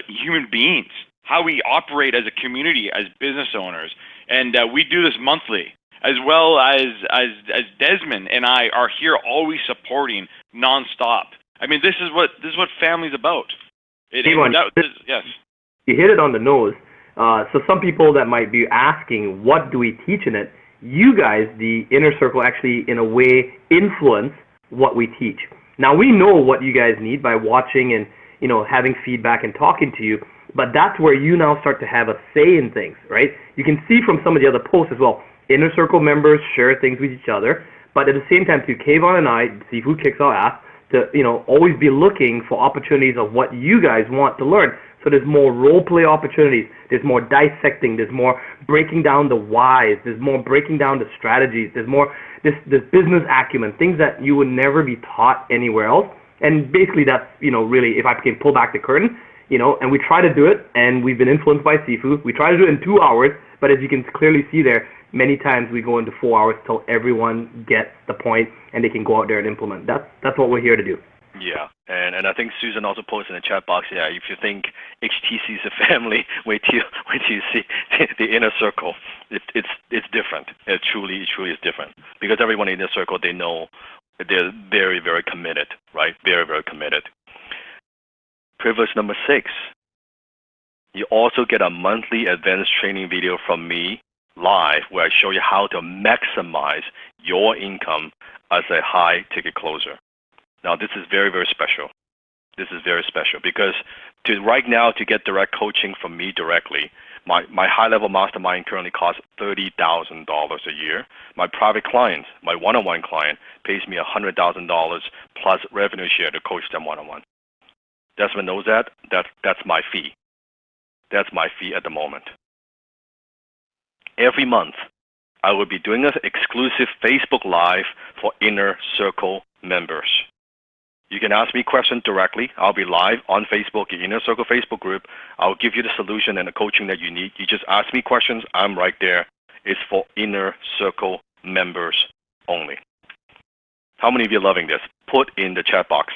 human beings? How we operate as a community, as business owners. And we do this monthly, as well as Desmond and I are here always supporting nonstop. I mean, this is what family's about. Yes. You hit it on the nose. So some people that might be asking, what do we teach in it? You guys, the inner circle, actually in a way influence what we teach. Now we know what you guys need by watching and having feedback and talking to you. But that's where you now start to have a say in things, right? You can see from some of the other posts as well. Inner circle members share things with each other, but at the same time, too, Kayvon and I, Seafood Kicks Our Ass, to always be looking for opportunities of what you guys want to learn. So there's more role play opportunities. There's more dissecting. There's more breaking down the whys. There's more breaking down the strategies. There's more this business acumen, things that you would never be taught anywhere else. And basically, that's really, if I can pull back the curtain. And we try to do it, and we've been influenced by Seafood. We try to do it in 2 hours, but as you can clearly see there, many times we go into 4 hours till everyone gets the point and they can go out there and implement. That's what we're here to do. Yeah, and I think Susan also posted in the chat box. Yeah, if you think HTC is a family, wait till you see the inner circle. It's different. It truly is different because everyone in the circle, they know they're very, very committed, right? Very, very committed. Privilege number 6, you also get a monthly advanced training video from me live where I show you how to maximize your income as a high ticket closer. Now this is very, very special. This is very special because right now to get direct coaching from me directly, my high level mastermind currently costs $30,000 a year. My private clients, my one-on-one client pays me $100,000 plus revenue share to coach them one-on-one. Desmond knows that. That's my fee. That's my fee at the moment. Every month, I will be doing an exclusive Facebook Live for Inner Circle members. You can ask me questions directly. I'll be live on Facebook, the Inner Circle Facebook group. I'll give you the solution and the coaching that you need. You just ask me questions. I'm right there. It's for Inner Circle members only. How many of you are loving this? Put in the chat box.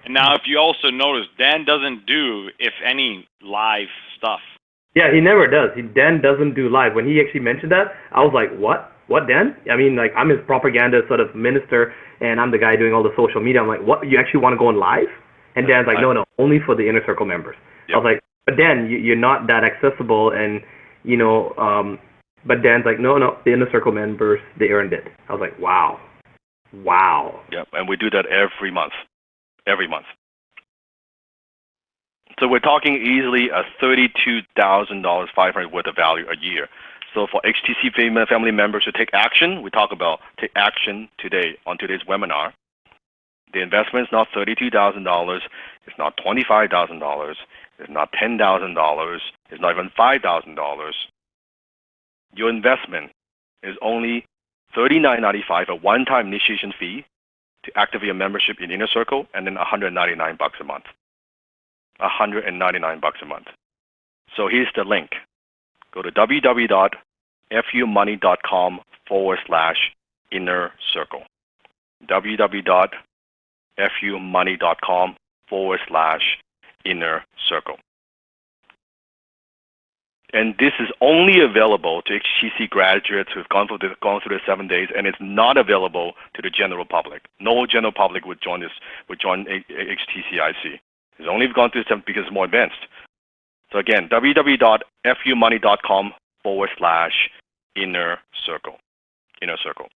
And now, if you also notice, Dan doesn't do, if any, live stuff. Yeah, he never does. Dan doesn't do live. When he actually mentioned that, I was like, what? What, Dan? I mean, like, I'm his propaganda sort of minister, and I'm the guy doing all the social media. I'm like, what? You actually want to go on live? And Dan's like, no, only for the Inner Circle members. Yep. I was like, but Dan, you're not that accessible, and, but Dan's like, no, the Inner Circle members, they earned it. I was like, wow. Yep, and we do that every month. Every month. So we're talking easily a $32,500 worth of value a year. So for HTC family members to take action, we talk about take action today on today's webinar. The investment is not $32,000. It's not $25,000. It's not $10,000. It's not even $5,000. Your investment is only $39.95, a one-time initiation fee to activate your membership in Inner Circle, and then $199 a month. $199 a month. So here's the link. Go to www.fumoney.com/inner circle. www.fumoney.com/inner circle. And this is only available to HTC graduates who've gone through the 7 days, and it's not available to the general public. No general public would join HTCIC. It's only gone through 7 because it's more advanced. So again, www.fumoney.com/inner circle. Inner Circle.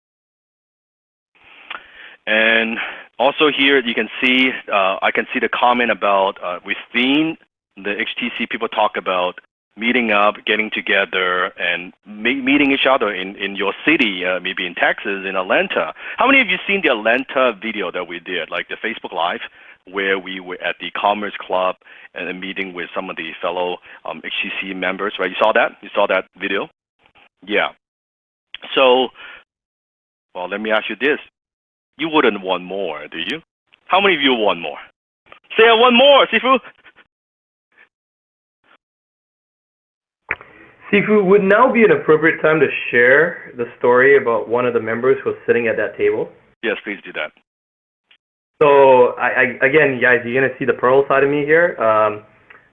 And also here you can see, I can see the comment about within the HTC, people talk about meeting up, getting together, and meeting each other in your city, maybe in Texas, in Atlanta. How many of you seen the Atlanta video that we did, like the Facebook Live, where we were at the Commerce Club and a meeting with some of the fellow HTC members, right? You saw that? You saw that video? Yeah. So, well, let me ask you this. You wouldn't want more, do you? How many of you want more? Say I want more, Sifu. Sifu, would now be an appropriate time to share the story about one of the members who was sitting at that table? Yes, please do that. So, again, guys, you're going to see the pearl side of me here.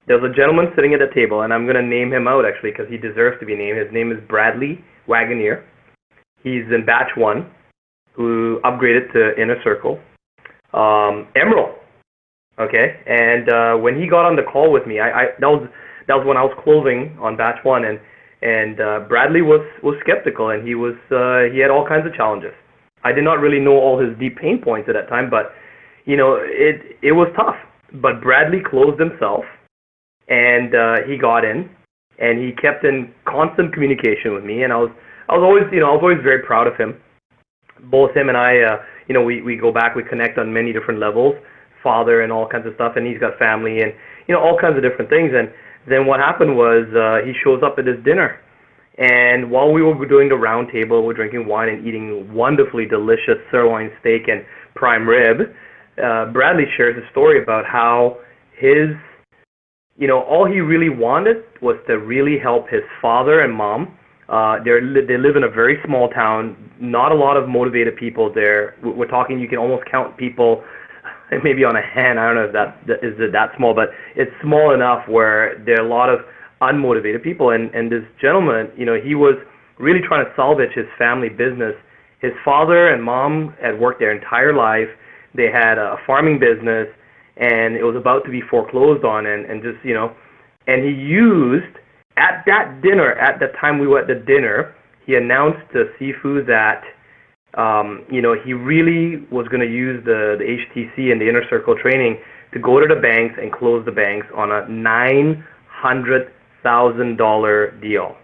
There's a gentleman sitting at the table, and I'm going to name him out, actually, because he deserves to be named. His name is Bradley Wagoneer. He's in batch 1, who upgraded to Inner Circle. Emerald, okay? And when he got on the call with me, that was when I was closing on batch 1, and Bradley was skeptical, and he had all kinds of challenges. I did not really know all his deep pain points at that time, but it was tough. But Bradley closed himself, and he got in, and he kept in constant communication with me, and I was always very proud of him. Both him and I, we go back, we connect on many different levels, father and all kinds of stuff, and he's got family and all kinds of different things. And then what happened was he shows up at his dinner, and while we were doing the round table, we're drinking wine and eating wonderfully delicious sirloin steak and prime rib. Bradley shares a story about how all he really wanted was to really help his father and mom. They live in a very small town, not a lot of motivated people there. We're talking, you can almost count people maybe on a hand. I don't know if that small, but it's small enough where there are a lot of unmotivated people. And this gentleman, he was really trying to salvage his family business. His father and mom had worked their entire life. They had a farming business, and it was about to be foreclosed on, and he used, at that dinner, at the time we were at the dinner, he announced to Sifu that, he really was going to use the HTC and the Inner Circle training to go to the banks and close the banks on a $900,000 deal.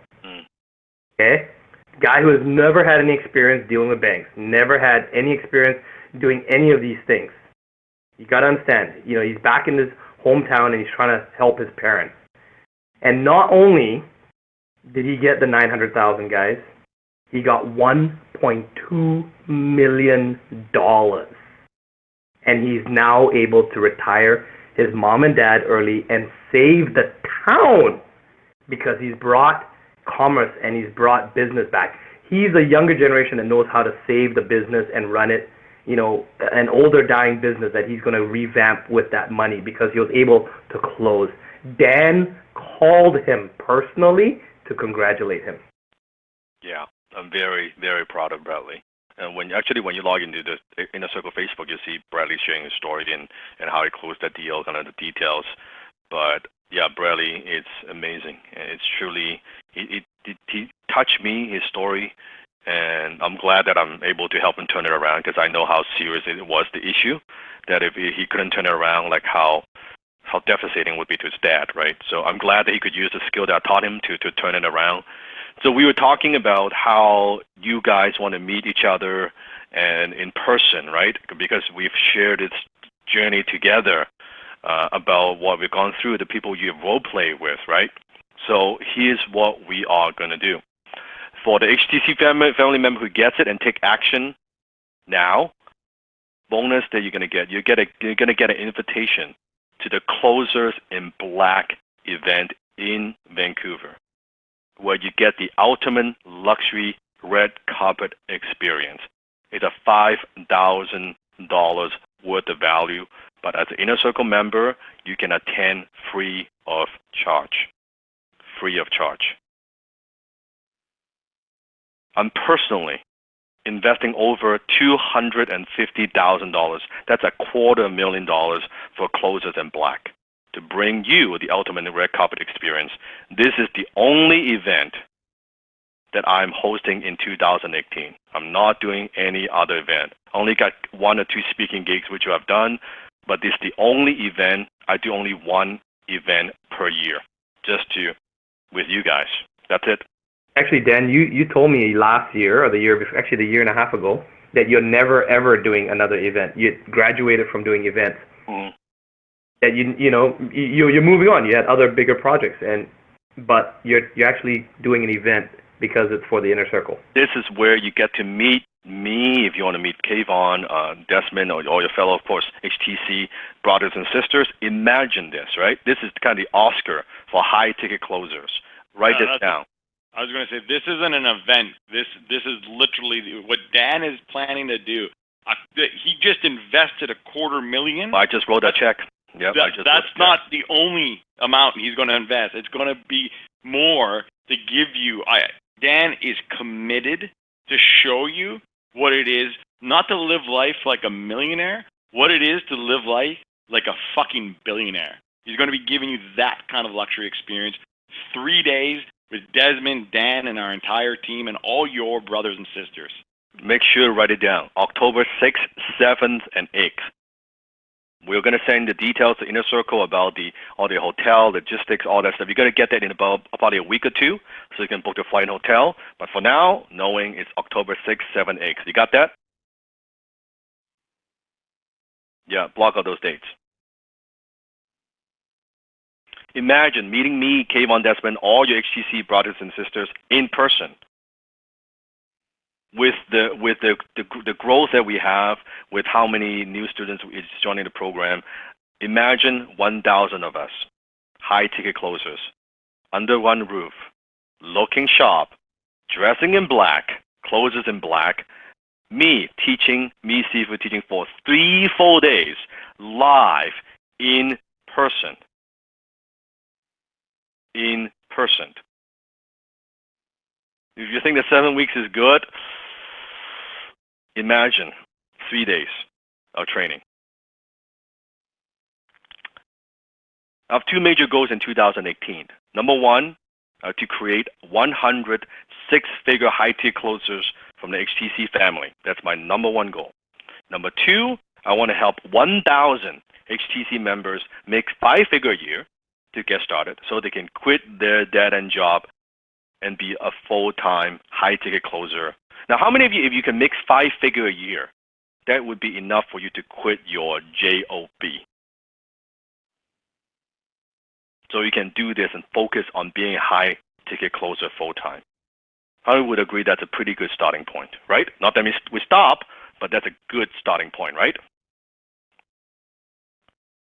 Okay? Guy who has never had any experience dealing with banks, never had any experience doing any of these things. You got to understand, he's back in his hometown and he's trying to help his parents. And not only did he get the 900,000, guys, he got $1.2 million. And he's now able to retire his mom and dad early and save the town because he's brought commerce and he's brought business back. He's a younger generation that knows how to save the business and run it, an older dying business that he's going to revamp with that money because he was able to close. Dan called him personally to congratulate him. Yeah, I'm very, very proud of Bradley. And when you log into the Inner Circle Facebook, you see Bradley sharing his story and how he closed that deal, kind of the details. But yeah, Bradley, it's amazing. It's truly, he touched me, his story, and I'm glad that I'm able to help him turn it around because I know how serious it was, the issue, that if he couldn't turn it around, like how devastating it would be to his dad, right? So I'm glad that he could use the skill that I taught him to turn it around. So we were talking about how you guys want to meet each other and in person, right? Because we've shared this journey together about what we've gone through, the people you've role played with, right? So here's what we are going to do. For the HTC family member who gets it and take action now, bonus that you're going to get an invitation to the Closers in Black event in Vancouver, where you get the ultimate luxury red carpet experience. It's a $5,000 worth of value, but as an Inner Circle member, you can attend free of charge. Free of charge. I'm personally investing over $250,000. That's $250,000 for Closers in Black to bring you the ultimate red carpet experience. This is the only event that I'm hosting in 2018. I'm not doing any other event. Only got 1 or 2 speaking gigs, which I've done, but this is the only event. I do only 1 event per year, with you guys. That's it. Actually, Dan, you told me last year or the year before, actually the year and a half ago, that you're never ever doing another event. You graduated from doing events. Mm. That you're moving on. You had other bigger projects, but you're actually doing an event because it's for the inner circle. This is where you get to meet me if you want to meet Kayvon, Desmond, or your fellow, of course, HTC brothers and sisters. Imagine this, right? This is kind of the Oscar for high-ticket closers. Write this down. I was going to say, this isn't an event. This is literally what Dan is planning to do. He just invested $250,000. I just wrote that check. Yep, that's not the only amount he's going to invest. It's going to be more to give you. Dan is committed to show you what it is, not to live life like a millionaire, what it is to live life like a fucking billionaire. He's going to be giving you that kind of luxury experience. 3 days with Desmond, Dan, and our entire team and all your brothers and sisters. Make sure to write it down. October 6th, 7th, and 8th. We're going to send the details to Inner Circle about all the hotel, logistics, all that stuff. You're going to get that in about a week or 2, so you can book the flight and hotel. But for now, knowing it's October 6th, 7th, 8th. You got that? Yeah, block out those dates. Imagine meeting me, Kayvon, Desmond, all your HTC brothers and sisters in person. With the growth that we have, with how many new students is joining the program, imagine 1,000 of us, high-ticket closers, under one roof, looking sharp, dressing in black, closers in black, me Seafood teaching for 3 full days, live, in person. In person. If you think that 7 weeks is good, imagine 3 days of training. I have 2 major goals in 2018. Number 1, to create 100 6-figure high-tier closers from the HTC family. That's my number 1 goal. Number 2, I want to help 1,000 HTC members make 5-figure a year to get started so they can quit their dead-end job and be a full-time high-ticket closer. Now, how many of you, if you can make 5-figure a year, that would be enough for you to quit your job? So you can do this and focus on being a high-ticket closer full-time. I would agree that's a pretty good starting point, right? Not that we stop, but that's a good starting point, right?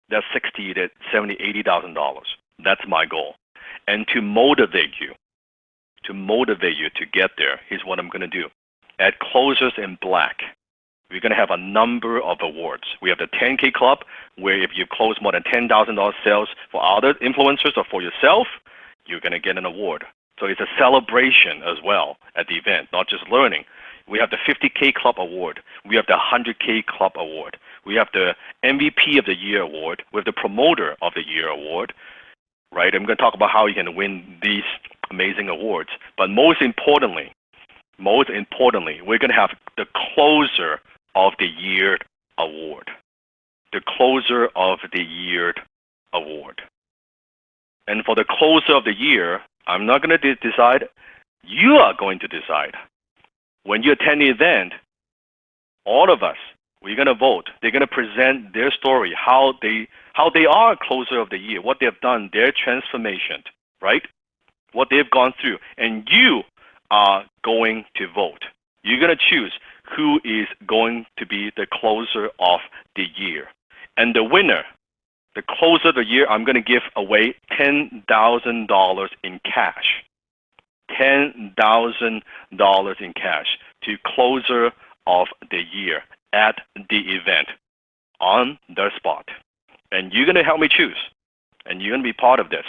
That's $60,000 to $70,000, $80,000. That's my goal. And to motivate you to get there, here's what I'm going to do. At Closers in Black, we're going to have a number of awards. We have the 10K Club, where if you close more than $10,000 sales for other influencers or for yourself, you're going to get an award. So it's a celebration as well at the event, not just learning. We have the 50K Club Award. We have the 100K Club Award. We have the MVP of the Year Award. We have the Promoter of the Year Award. Right? I'm going to talk about how you can win these amazing awards. But most importantly, we're going to have the Closer of the Year Award. The Closer of the Year Award. And for the Closer of the Year, I'm not going to decide. You are going to decide. When you attend the event, all of us, we're going to vote. They're going to present their story, how they are Closer of the Year, what they've done, their transformation, right? What they've gone through. And you are going to vote. You're going to choose who is going to be the Closer of the Year. And the winner, the Closer of the Year, I'm going to give away $10,000 in cash. $10,000 in cash to Closer of the Year at the event on the spot. And you're going to help me choose. And you're going to be part of this.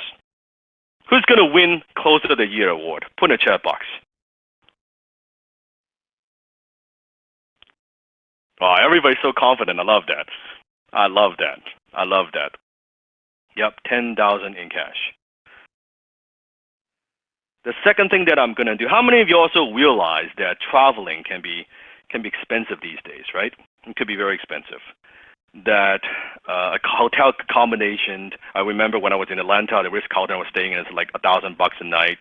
Who's going to win Closer of the Year award? Put in the chat box. Oh, everybody's so confident. I love that. I love that. I love that. Yep, $10,000 in cash. The second thing that I'm going to do, how many of you also realize that traveling can be expensive these days, right? It could be very expensive. That a hotel combination, I remember when I was in Atlanta, the Ritz-Carlton I was staying in is like $1,000 a night,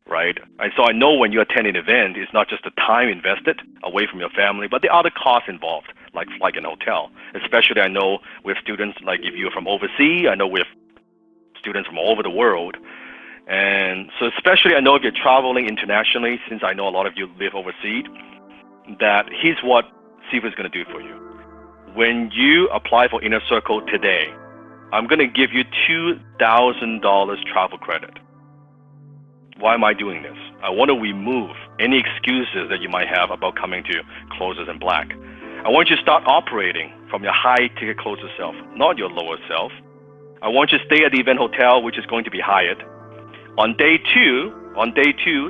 right? And so I know when you attend an event, it's not just the time invested away from your family, but the other costs involved, like an hotel. Especially I know with students, like if you're from overseas, I know with students from all over the world. And so especially I know if you're traveling internationally, since I know a lot of you live overseas, that here's what Sifu is going to do for you. When you apply for Inner Circle today, I'm going to give you $2,000 travel credit. Why am I doing this? I want to remove any excuses that you might have about coming to Closers in Black. I want you to start operating from your high-ticket closer self, not your lower self. I want you to stay at the event hotel, which is going to be Hyatt. On day two,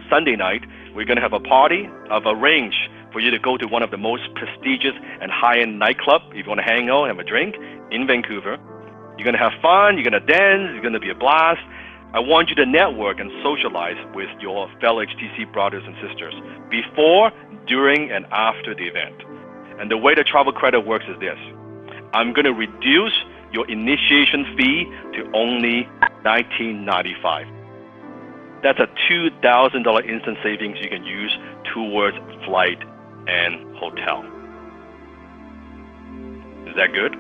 Sunday night, we're going to have a party. I've arranged for you to go to one of the most prestigious and high-end nightclub if you want to hang out and have a drink in Vancouver. You're going to have fun, you're going to dance, it's going to be a blast. I want you to network and socialize with your fellow HTC brothers and sisters before, during, and after the event. And the way the travel credit works is this. I'm going to reduce your initiation fee to only $19.95. That's a $2,000 instant savings you can use towards flight and hotel. Is that good?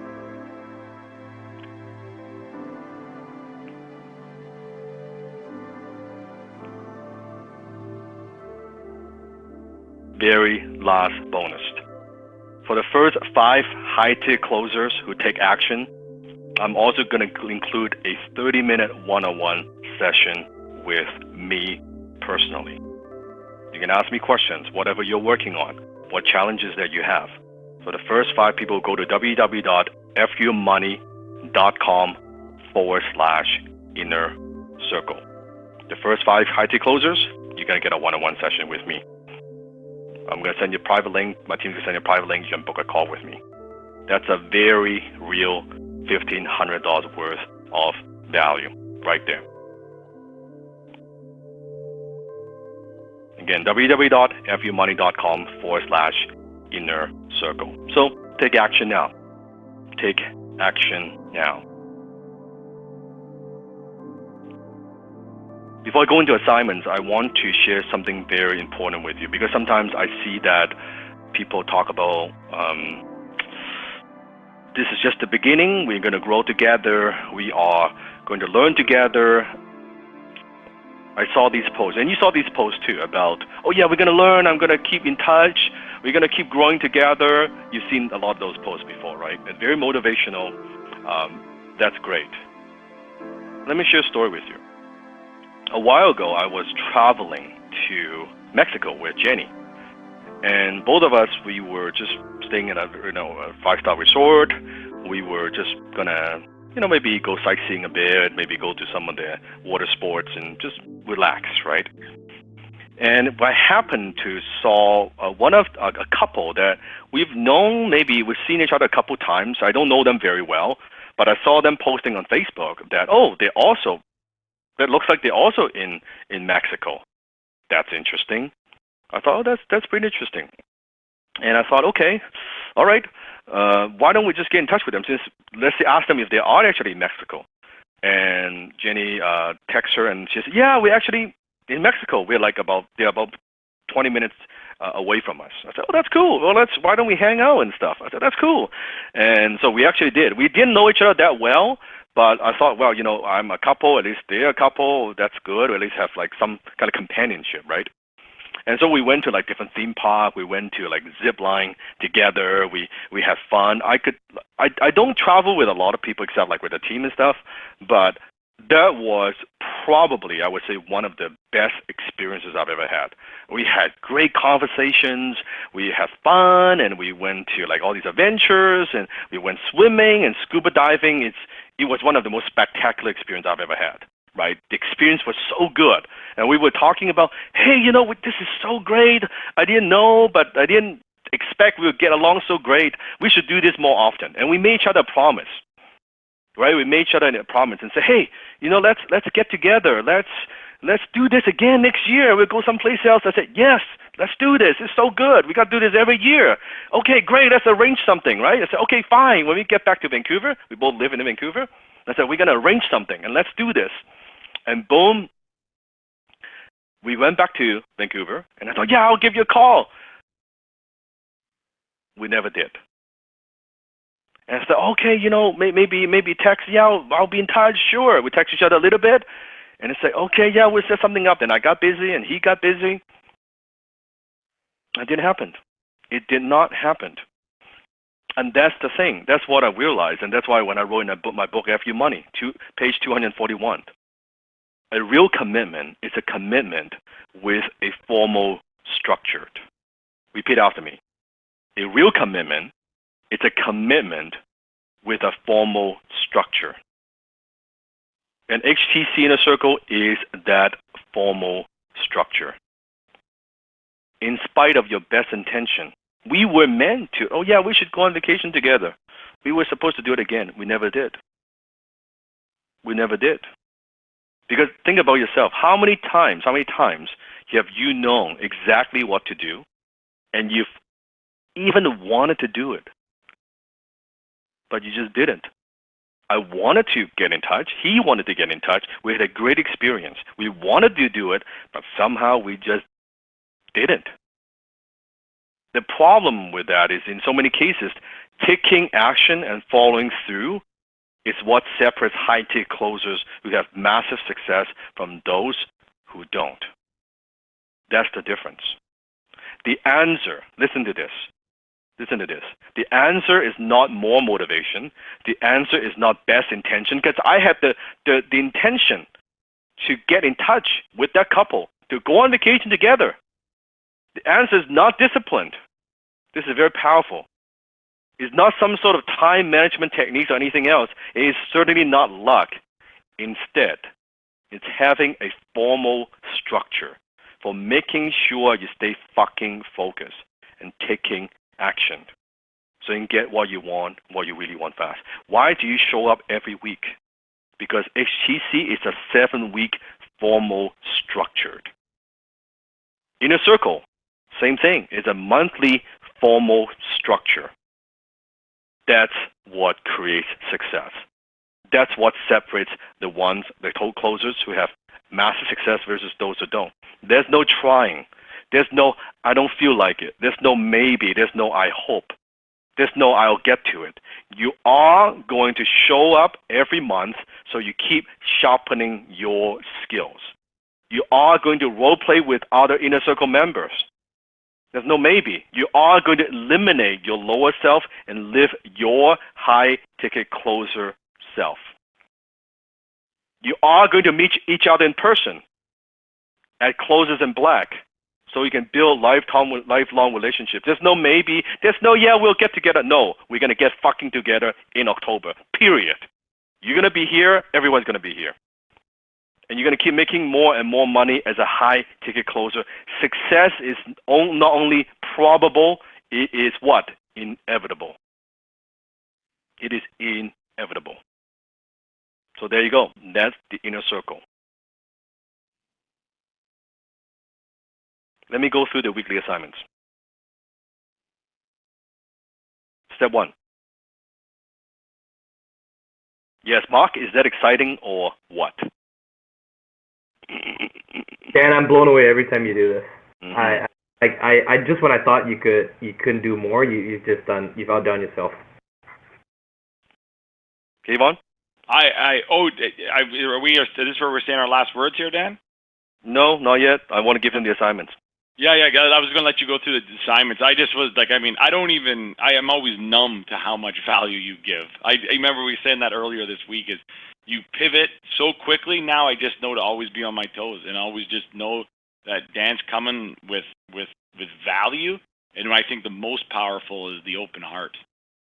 Very last bonus. For the first 5 high-tier closers who take action, I'm also going to include a 30-minute one-on-one session with me personally. You can ask me questions, whatever you're working on, what challenges that you have. So the first 5 people go to www.fumoney.com/inner circle. The first 5 high-tier closers, you're going to get a one-on-one session with me. I'm going to send you a private link. My team's going to send you a private link. You can book a call with me. That's a very real $1,500 worth of value right there. Again, www.fumoney.com/inner circle. So take action now. Take action now. Before I go into assignments, I want to share something very important with you, because sometimes I see that people talk about this is just the beginning, we're going to grow together, we are going to learn together. I saw these posts, and you saw these posts too, about, oh yeah, we're going to learn, I'm going to keep in touch, we're going to keep growing together. You've seen a lot of those posts before, right? It's very motivational. That's great. Let me share a story with you. A while ago, I was traveling to Mexico with Jenny, and both of us, we were just staying in a 5-star resort. We were just gonna, maybe go sightseeing a bit, maybe go to some of the water sports and just relax, right? And I happened to saw one of a couple that we've known, maybe we've seen each other a couple times. I don't know them very well, but I saw them posting on Facebook that, that looks like they're also in Mexico. That's interesting. I thought, that's pretty interesting. And I thought, okay, all right, why don't we just get in touch with them? Let's ask them if they are actually in Mexico. And Jenny texts her, and she said, yeah, we're actually in Mexico. They're about 20 minutes away from us. I said, oh, that's cool. Well, why don't we hang out and stuff? I said, that's cool. And so we actually did. We didn't know each other that well, but I thought, well, I'm a couple, at least they're a couple, that's good, or at least have some kind of companionship, right? And so we went to different theme park. We went to zip line together. We had fun. I don't travel with a lot of people except with the team and stuff, but that was probably, I would say, one of the best experiences I've ever had. We had great conversations, we had fun, and we went to all these adventures, and we went swimming and scuba diving. It was one of the most spectacular experiences I've ever had, right? The experience was so good. And we were talking about, hey, this is so great. I didn't know, but I didn't expect we would get along so great. We should do this more often. And we made each other a promise. Right, we made each other a promise and say, hey, let's get together. Let's let's do this again next year. We'll go someplace else. I said, yes, let's do this. It's so good. We got to do this every year. Okay, great. Let's arrange something, right? I said, okay, fine. When we get back to Vancouver, we both live in Vancouver. I said, we're going to arrange something, and let's do this. And boom, we went back to Vancouver, and I thought, yeah, I'll give you a call. We never did. And I said, okay, maybe text. Yeah, I'll be in touch. Sure. We text each other a little bit, and I said, okay, yeah, we'll set something up. Then I got busy, and he got busy. It didn't happen. It did not happen. And that's the thing. That's what I realized, and that's why when I wrote in my book, F You Money, page 241, a real commitment is a commitment with a formal structure. Repeat after me. A real commitment is a commitment with a formal structure. And HTC Inner Circle is that formal structure. In spite of your best intention, we were meant to, oh yeah, we should go on vacation together. We were supposed to do it again. We never did. We never did. Because think about yourself. How many times have you known exactly what to do, and you've even wanted to do it, but you just didn't? I wanted to get in touch. He wanted to get in touch. We had a great experience. We wanted to do it, but somehow we just didn't. The problem with that is, in so many cases, taking action and following through is what separates high-ticket closers who have massive success from those who don't. That's the difference. The answer, listen to this. The answer is not more motivation. The answer is not best intention, because I had the intention to get in touch with that couple, to go on vacation together. The answer is not disciplined. This is very powerful. It's not some sort of time management techniques or anything else. It is certainly not luck. Instead, it's having a formal structure for making sure you stay fucking focused and taking action so you can get what you want, what you really want fast. Why do you show up every week? Because HTC is a 7-week formal structured. Inner Circle, same thing. It's a monthly formal structure. That's what creates success. That's what separates the total closers who have massive success versus those who don't. There's no trying. There's no, I don't feel like it. There's no maybe. There's no I hope. There's no I'll get to it. You are going to show up every month, so you keep sharpening your skills. You are going to role play with other Inner Circle members. There's no maybe. You are going to eliminate your lower self and live your high-ticket closer self. You are going to meet each other in person at Closers in Black so you can build lifelong relationships. There's no maybe. There's no, yeah, we'll get together. No, we're going to get fucking together in October, period. You're going to be here. Everyone's going to be here. And you're going to keep making more and more money as a high-ticket closer. Success is not only probable, it is what? Inevitable. It is inevitable. So there you go. That's the Inner Circle. Let me go through the weekly assignments. Step 1. Yes, Mark, is that exciting or what? Dan, I'm blown away every time you do this. Mm-hmm. I just when I thought you couldn't do more, you've outdone yourself. Kayvon? Is this where we're saying our last words here, Dan? No, not yet. I want to give him the assignments. Yeah, I was going to let you go through the assignments. I just was like, I am always numb to how much value you give. I remember we saying that earlier this week is you pivot so quickly. Now I just know to always be on my toes and always just know that Dan's coming with value. And I think the most powerful is the open heart.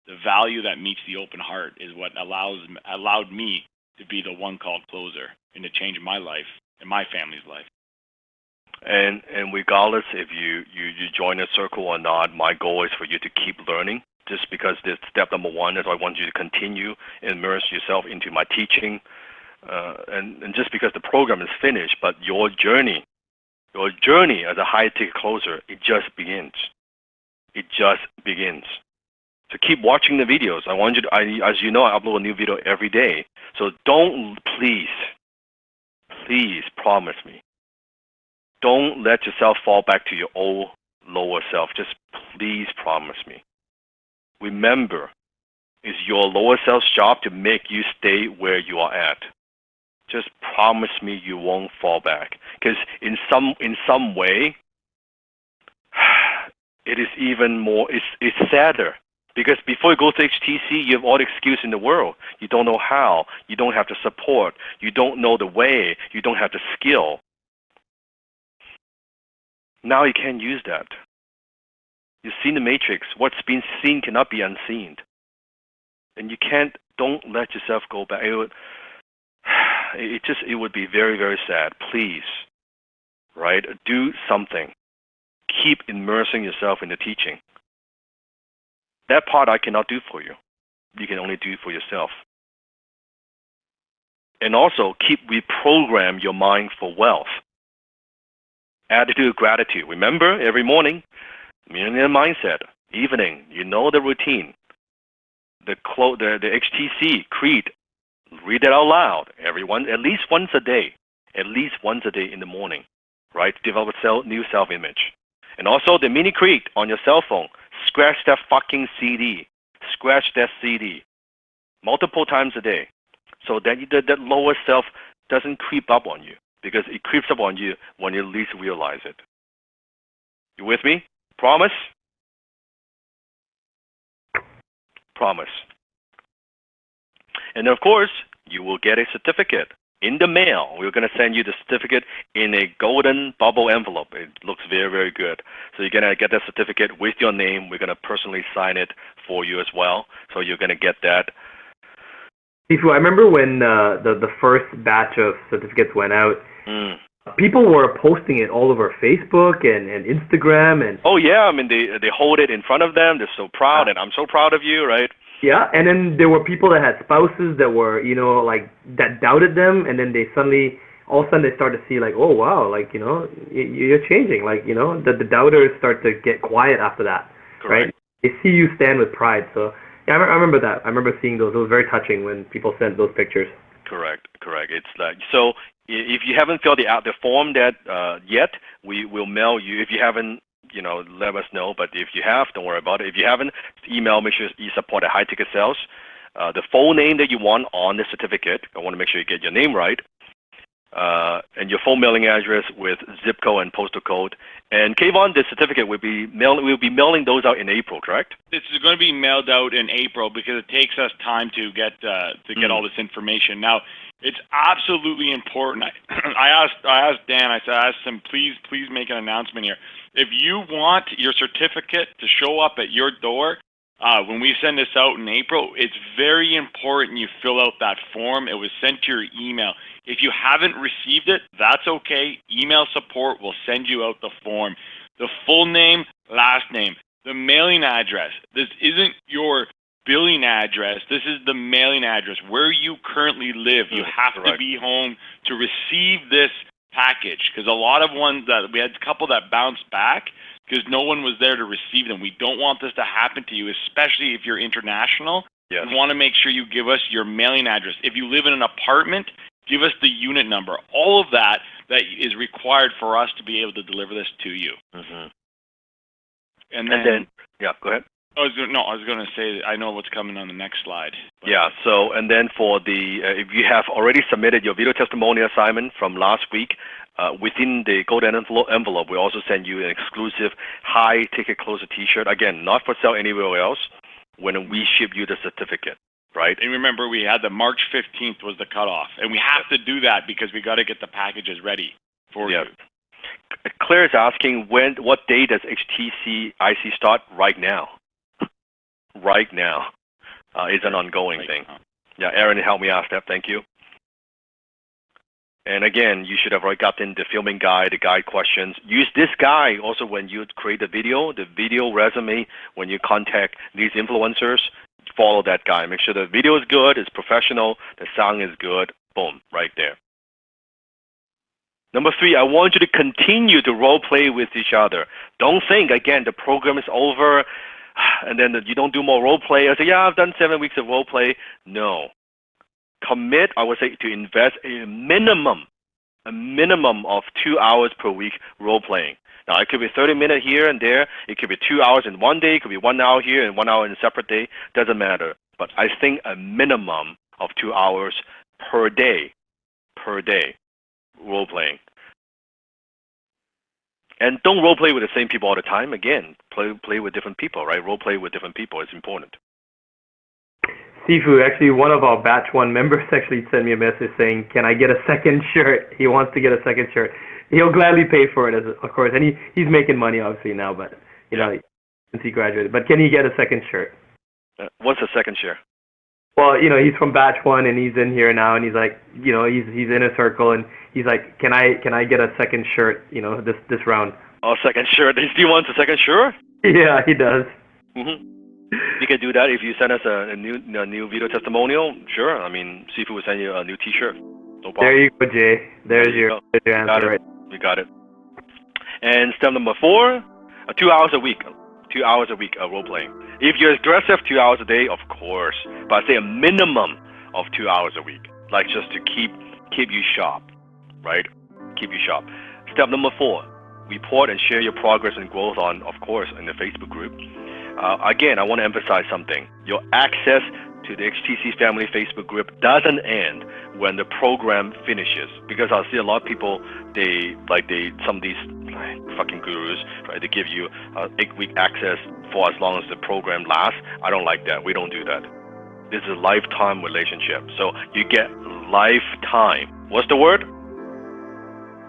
The value that meets the open heart is what allowed me to be the one called closer and to change my life and my family's life. And regardless if you join a circle or not, my goal is for you to keep learning. Just because this step number 1 is I want you to continue immerse yourself into my teaching. and just because the program is finished, but your journey as a high-ticket closer, it just begins. It just begins. So keep watching the videos. I want you to, as you know, I upload a new video every day. So please promise me, don't let yourself fall back to your old lower self. Just please promise me. Remember, it's your lower self's job to make you stay where you are at. Just promise me you won't fall back. Because in some way, it is even more, it's sadder. Because before you go to HTC, you have all the excuse in the world. You don't know how. You don't have the support. You don't know the way. You don't have the skill. Now you can't use that. You've seen the matrix. What's been seen cannot be unseen. And you can't, don't let yourself go back. It would be very, very sad. Please, right? Do something. Keep immersing yourself in the teaching. That part I cannot do for you. You can only do for yourself. And also, keep reprogram your mind for wealth. Attitude of gratitude. Remember, every morning, millionaire mindset. Evening, you know the routine. The HTC creed. Read it out loud. Everyone, at least once a day. At least once a day in the morning, right? Develop a new self-image. And also the mini creed on your cell phone. Scratch that fucking CD. Scratch that CD. Multiple times a day. So that that lower self doesn't creep up on you. Because it creeps up on you when you least realize it. You with me? Promise? Promise. And of course, you will get a certificate in the mail. We're going to send you the certificate in a golden bubble envelope. It looks very, very good. So you're going to get that certificate with your name. We're going to personally sign it for you as well. So you're going to get that. Sifu, I remember when the first batch of certificates went out, people were posting it all over Facebook and Instagram. And oh, yeah. I mean, they hold it in front of them. They're so proud, and I'm so proud of you, right? Yeah, and then there were people that had spouses that were, like, that doubted them, and then they suddenly, all of a sudden they start to see, like, oh, wow, like, you're changing. Like, the doubters start to get quiet after that, Correct. Right? They see you stand with pride. So, yeah, I remember that. I remember seeing those. It was very touching when people sent those pictures. Correct. It's like, so if you haven't filled the form that yet, we will mail you. If you haven't, let us know. But if you have, don't worry about it. If you haven't, email, make sure you support at High Ticket Sales. The full name that you want on the certificate, I want to make sure you get your name right. And your full mailing address with zip code and postal code. And Kayvon, the certificate we'll be mailing those out in April, correct? This is going to be mailed out in April because it takes us time to get all this information. Now, it's absolutely important. I asked Dan. I asked him, please make an announcement here. If you want your certificate to show up at your door when we send this out in April, it's very important you fill out that form. It was sent to your email. If you haven't received it, that's okay. Email support will send you out the form. The full name, last name, the mailing address. This isn't your billing address. This is the mailing address where you currently live. You have to be home to receive this package, because a lot of ones that we had a couple that bounced back because no one was there to receive them. We don't want this to happen to you, especially if you're international. Yes. We want to make sure you give us your mailing address. If you live in an apartment, give us the unit number. All of that is required for us to be able to deliver this to you. Mm-hmm. And then yeah, go ahead. I was going to say I know what's coming on the next slide. Yeah. So, and then for the if you have already submitted your video testimonial assignment from last week, within the golden envelope, we also send you an exclusive high ticket closer T-shirt. Again, not for sale anywhere else. When we ship you the certificate, right? And remember, we had the March 15th was the cutoff, and we have to do that because we got to get the packages ready for you. Claire is asking what day does HTC IC start? Right now. Right now. It's an ongoing thing. Yeah, Aaron helped me ask that. Thank you. And again, you should have already gotten the filming guide, the guide questions. Use this guide also when you create the video resume, when you contact these influencers. Follow that guide. Make sure the video is good, it's professional, the sound is good, Boom, right there. Number 3, I want you to continue to role play with each other. Don't think, again, the program is over and then you don't do more role play. I say, yeah, I've done 7 weeks of role play. No. Commit, I would say, to invest a minimum of 2 hours per week role playing. Now, it could be 30 minutes here and there. It could be 2 hours in one day. It could be 1 hour here and 1 hour in a separate day. Doesn't matter. But I think a minimum of 2 hours per day role playing. And don't role play with the same people all the time. Again, play with different people, right? Role play with different people is important. Sifu, actually, one of our batch 1 members actually sent me a message saying, can I get a second shirt? He wants to get a second shirt. He'll gladly pay for it, of course. And he's making money, obviously, now, but, since he graduated. But can he get a second shirt? What's the second shirt? Well, he's from batch 1, and he's in here now, and he's like, he's in a circle, and he's like, can I get a second shirt, this round? Oh, second shirt. Do you want a second shirt? Yeah, he does. Mm-hmm. You can do that if you send us a new video testimonial. Sure. I mean, Sifu will send you a new T-shirt. No problem. There you go, Jay. There's your answer. Right. We got it. And step number 4, 2 hours a week. 2 hours a week role playing. If you're aggressive, 2 hours a day, of course. But I say a minimum of 2 hours a week, like just to keep you sharp, right? Keep you sharp. Step number 4, report and share your progress and growth on, of course, in the Facebook group. Again, I want to emphasize something. Your access to the HTC Family Facebook group doesn't end when the program finishes, because I see a lot of people, some of these fucking gurus, right? They give you 8-week access for as long as the program lasts. I don't like that. We don't do that. This is a lifetime relationship. So you get lifetime. What's the word?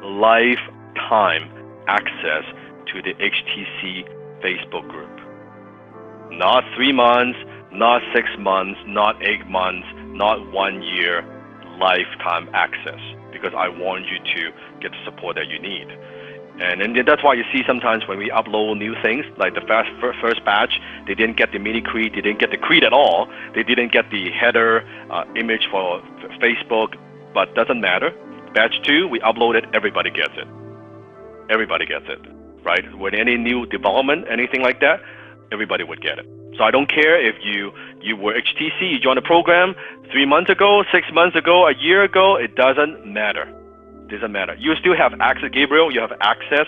Lifetime access to the HTC Facebook group. Not 3 months, not 6 months, not 8 months, not 1 year, lifetime access, because I want you to get the support that you need. And that's why you see sometimes when we upload new things, like the first batch, they didn't get the mini creed, they didn't get the creed at all, they didn't get the header image for Facebook, but doesn't matter. Batch 2, we uploaded, everybody gets it. Everybody gets it, right? With any new development, anything like that, everybody would get it. So I don't care if you were HTC, you joined the program 3 months ago, 6 months ago, a year ago, it doesn't matter. It doesn't matter. You still have access, Gabriel, you have access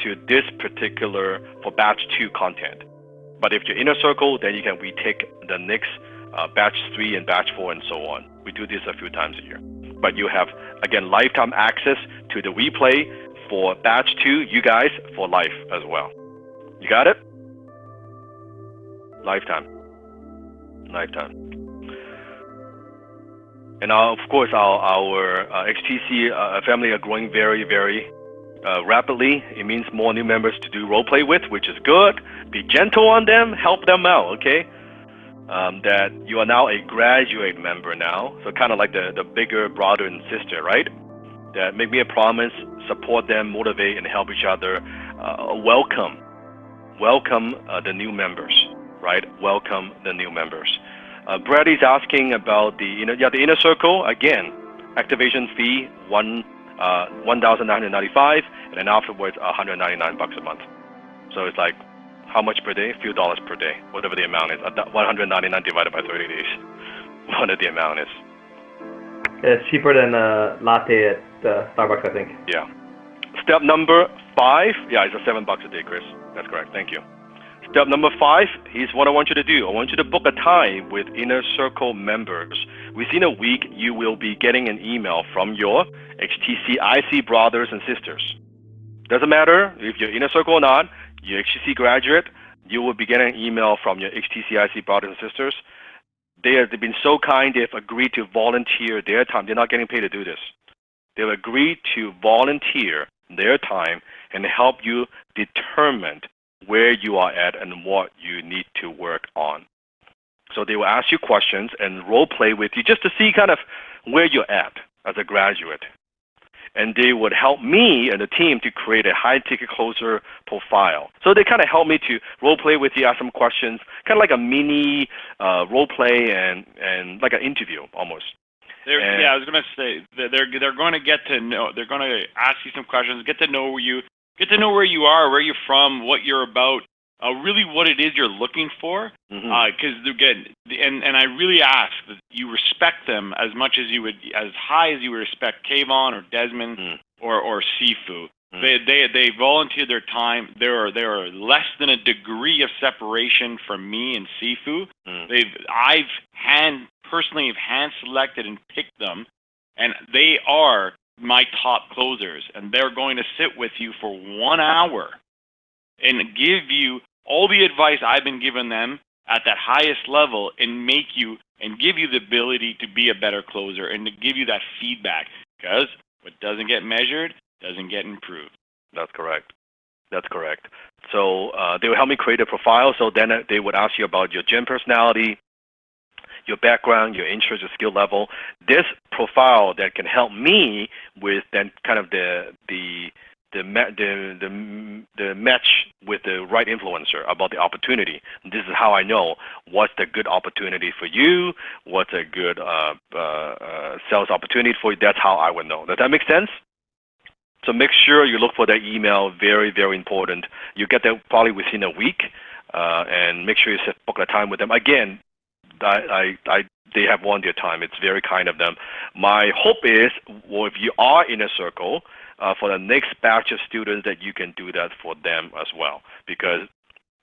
to this particular, for batch 2 content. But if you're inner circle, then you can retake the next batch 3 and batch 4 and so on. We do this a few times a year. But you have, again, lifetime access to the replay for batch 2, you guys, for life as well. You got it? Lifetime. And of course, our HTC family are growing very, very rapidly. It means more new members to do role play with, which is good. Be gentle on them, help them out, okay? That you are now a graduate member now, so kind of like the bigger brother and sister, right? That make me a promise, support them, motivate, and help each other. Welcome the new members. Right? Welcome the new members. Brady's asking about the inner circle. Again, activation fee $1,995, and then afterwards $199 a month. So it's like how much per day? A few dollars per day, whatever the amount is. 199 divided by 30 days. Whatever the amount is. It's cheaper than a latte at Starbucks, I think. Yeah. Step number 5. Yeah, it's $7 a day, Chris. That's correct. Thank you. Step number 5, here's what I want you to do. I want you to book a time with Inner Circle members. Within a week, you will be getting an email from your HTC IC brothers and sisters. Doesn't matter if you're Inner Circle or not, you're HTC graduate, you will be getting an email from your HTC IC brothers and sisters. They've been so kind, they've agreed to volunteer their time. They're not getting paid to do this. They've agreed to volunteer their time and help you determine where you are at and what you need to work on. So they will ask you questions and role play with you just to see kind of where you're at as a graduate. And they would help me and the team to create a high-ticket closer profile. So they kind of help me to role play with you, ask some questions, kind of like a mini role play and like an interview almost. I was gonna say they're going to get to know. They're going to ask you some questions, get to know you, where you are, where you're from, what you're about, really what it is you're looking for. Because again, and I really ask that you respect them as much as you would, as high as you would respect Kayvon or Desmond or Sifu. They volunteered their time. There are less than a degree of separation from me and Sifu. I've personally hand selected and picked them, and they are my top closers, and they're going to sit with you for 1 hour and give you all the advice I've been giving them at that highest level, and give you the ability to be a better closer and to give you that feedback, because what doesn't get measured doesn't get improved. That's correct. So they will help me create a profile. So then they would ask you about your gym personality, your background, your interest, your skill level. This profile that can help me with then kind of the match with the right influencer about the opportunity. This is how I know what's the good opportunity for you, what's a good sales opportunity for you. That's how I would know. Does that make sense? So make sure you look for that email. Very, very important. You get that probably within a week, and make sure you book a time with them. Again, they have won their time. It's very kind of them. My hope is, well, if you are in a circle, for the next batch of students, that you can do that for them as well. Because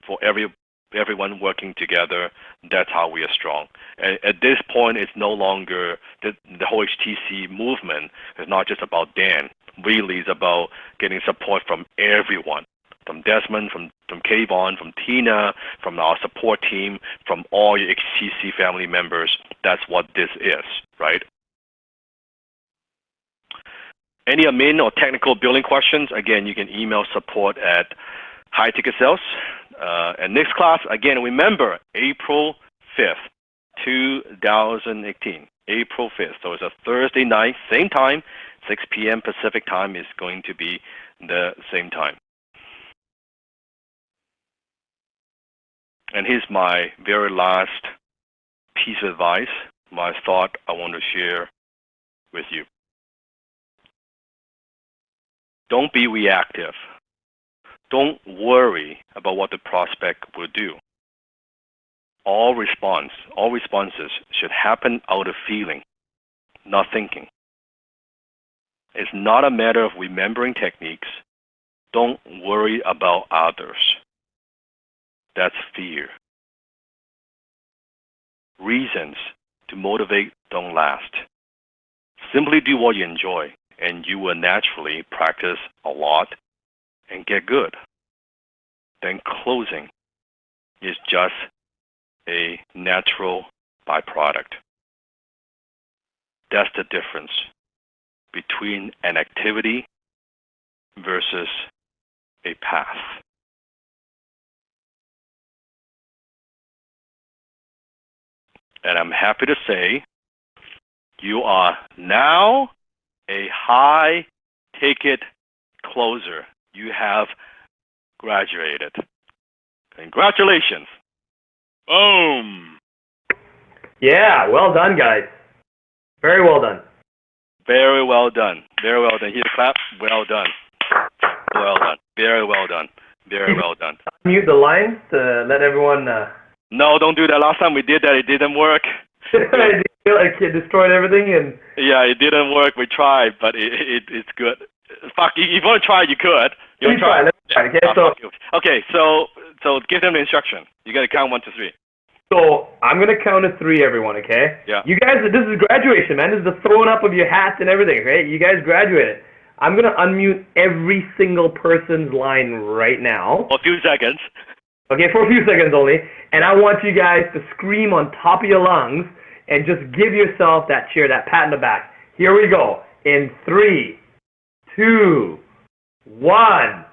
for everyone working together, that's how we are strong. And at this point, it's no longer the whole HTC movement is not just about Dan. Really, it's about getting support from everyone. From Desmond, from Kayvon, from Tina, from our support team, from all your HTC family members. That's what this is, right? Any admin or technical billing questions, again, you can email support at High Ticket Sales. And next class, again, remember, April 5th, 2018. April 5th. So it's a Thursday night, same time, 6 p.m. Pacific time is going to be the same time. And here's my very last piece of advice, my thought I want to share with you. Don't be reactive. Don't worry about what the prospect will do. All responses should happen out of feeling, not thinking. It's not a matter of remembering techniques. Don't worry about others. That's fear. Reasons to motivate don't last. Simply do what you enjoy, and you will naturally practice a lot and get good. Then closing is just a natural byproduct. That's the difference between an activity versus a path. And I'm happy to say you are now a high-ticket closer. You have graduated. Congratulations. Boom. Yeah, well done, guys. Very well done. Very well done. Very well done. Here, clap. Well done. Well done. Very well done. Very well done. Mute the lines to let everyone... No, don't do that. Last time we did that, it didn't work. It destroyed everything and... Yeah, it didn't work. We tried, but it's good. Fuck, if you want to try, you could. You want to try? Let's try. Okay, so give them the instruction. You got to count 1 to 3. So I'm gonna count to 3, everyone. Okay? Yeah. You guys, this is graduation, man. This is the throwing up of your hats and everything. Okay? You guys graduated. I'm gonna unmute every single person's line right now. For a few seconds. Okay, for a few seconds only. And I want you guys to scream on top of your lungs and just give yourself that cheer, that pat in the back. Here we go. In 3, 2, 1.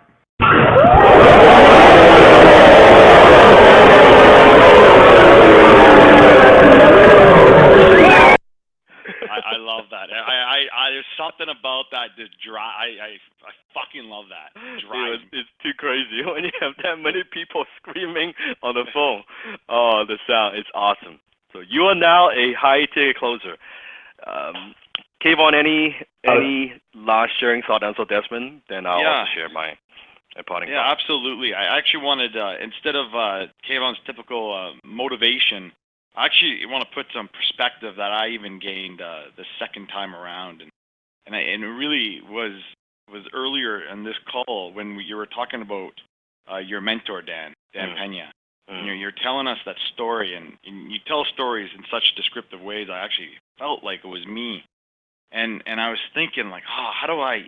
I love that. There's something about that just I fucking love that. It's too crazy when you have that many people screaming on the phone. Oh, the sound, it's awesome. So you are now a high-ticket closer. Kayvon, any last sharing thought, Ansel Desmond? Then I'll also share my parting thought. Yeah, absolutely. I actually wanted, instead of Kayvon's typical motivation, I actually want to put some perspective that I even gained the second time around, and it really was earlier in this call when you were talking about your mentor Dan Pena. And you're telling us that story, and you tell stories in such descriptive ways. I actually felt like it was me, and I was thinking like, how do I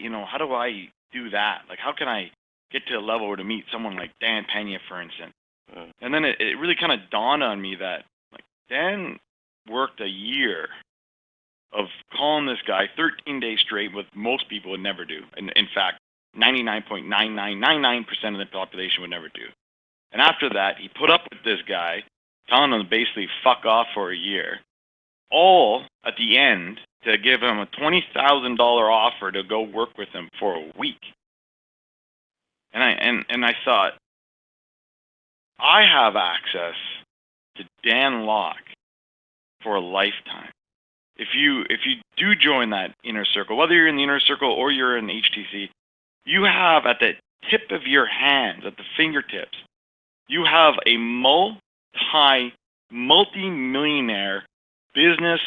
do that? Like, how can I get to a level where to meet someone like Dan Pena, for instance? And then it really kind of dawned on me that like Dan worked a year of calling this guy 13 days straight, what most people would never do. And in fact, 99.9999% of the population would never do. And after that, he put up with this guy, telling him to basically fuck off for a year, all at the end to give him a $20,000 offer to go work with him for a week. And I thought, I have access to Dan Locke for a lifetime. If you do join that inner circle, whether you're in the inner circle or you're in HTC, you have at the tip of your hands, at the fingertips, you have a multi-millionaire business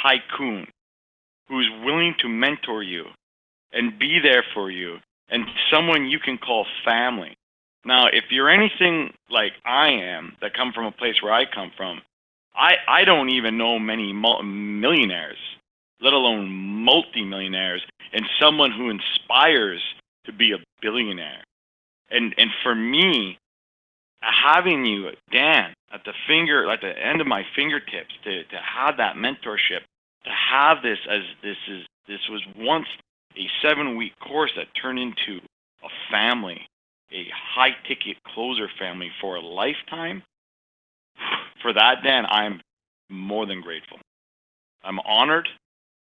tycoon who's willing to mentor you and be there for you, and someone you can call family. Now, if you're anything like I am, that come from a place where I come from, I don't even know many millionaires, let alone multi-millionaires, and someone who inspires to be a billionaire. And for me, having you, Dan, at the end of my fingertips, to have that mentorship, to have this as this was once a 7-week course that turned into a family, a high-ticket closer family for a lifetime. For that, Dan, I'm more than grateful. I'm honored.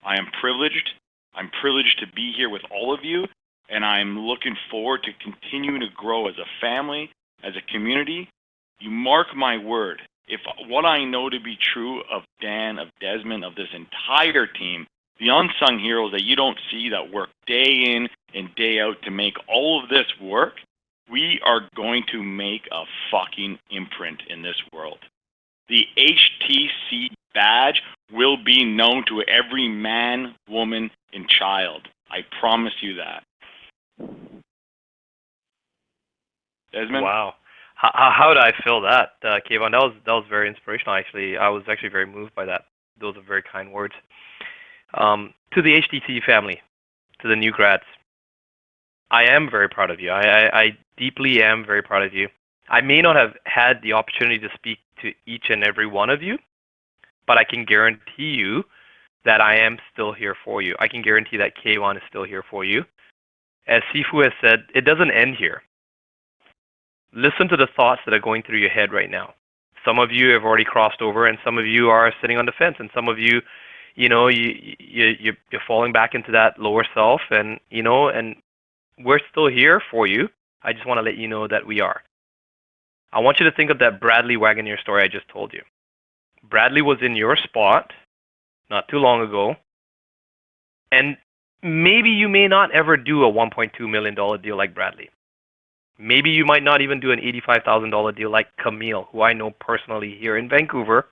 I am privileged. I'm privileged to be here with all of you, and I'm looking forward to continuing to grow as a family, as a community. You mark my word, if what I know to be true of Dan, of Desmond, of this entire team, the unsung heroes that you don't see that work day in and day out to make all of this work, we are going to make a fucking imprint in this world. The HTC badge will be known to every man, woman, and child. I promise you that. Desmond? Wow. How did I feel that, Kayvon? That was very inspirational, actually. I was actually very moved by that. Those are very kind words. To the HTC family, to the new grads, I am very proud of you. I deeply am very proud of you. I may not have had the opportunity to speak to each and every one of you, but I can guarantee you that I am still here for you. I can guarantee that Kayvon is still here for you. As Sifu has said, it doesn't end here. Listen to the thoughts that are going through your head right now. Some of you have already crossed over, and some of you are sitting on the fence, and some of you, you're falling back into that lower self, and and we're still here for you. I just want to let you know that we are. I want you to think of that Bradley Wagoneer story I just told you. Bradley was in your spot not too long ago, and maybe you may not ever do a $1.2 million deal like Bradley. Maybe you might not even do an $85,000 deal like Camille, who I know personally here in Vancouver,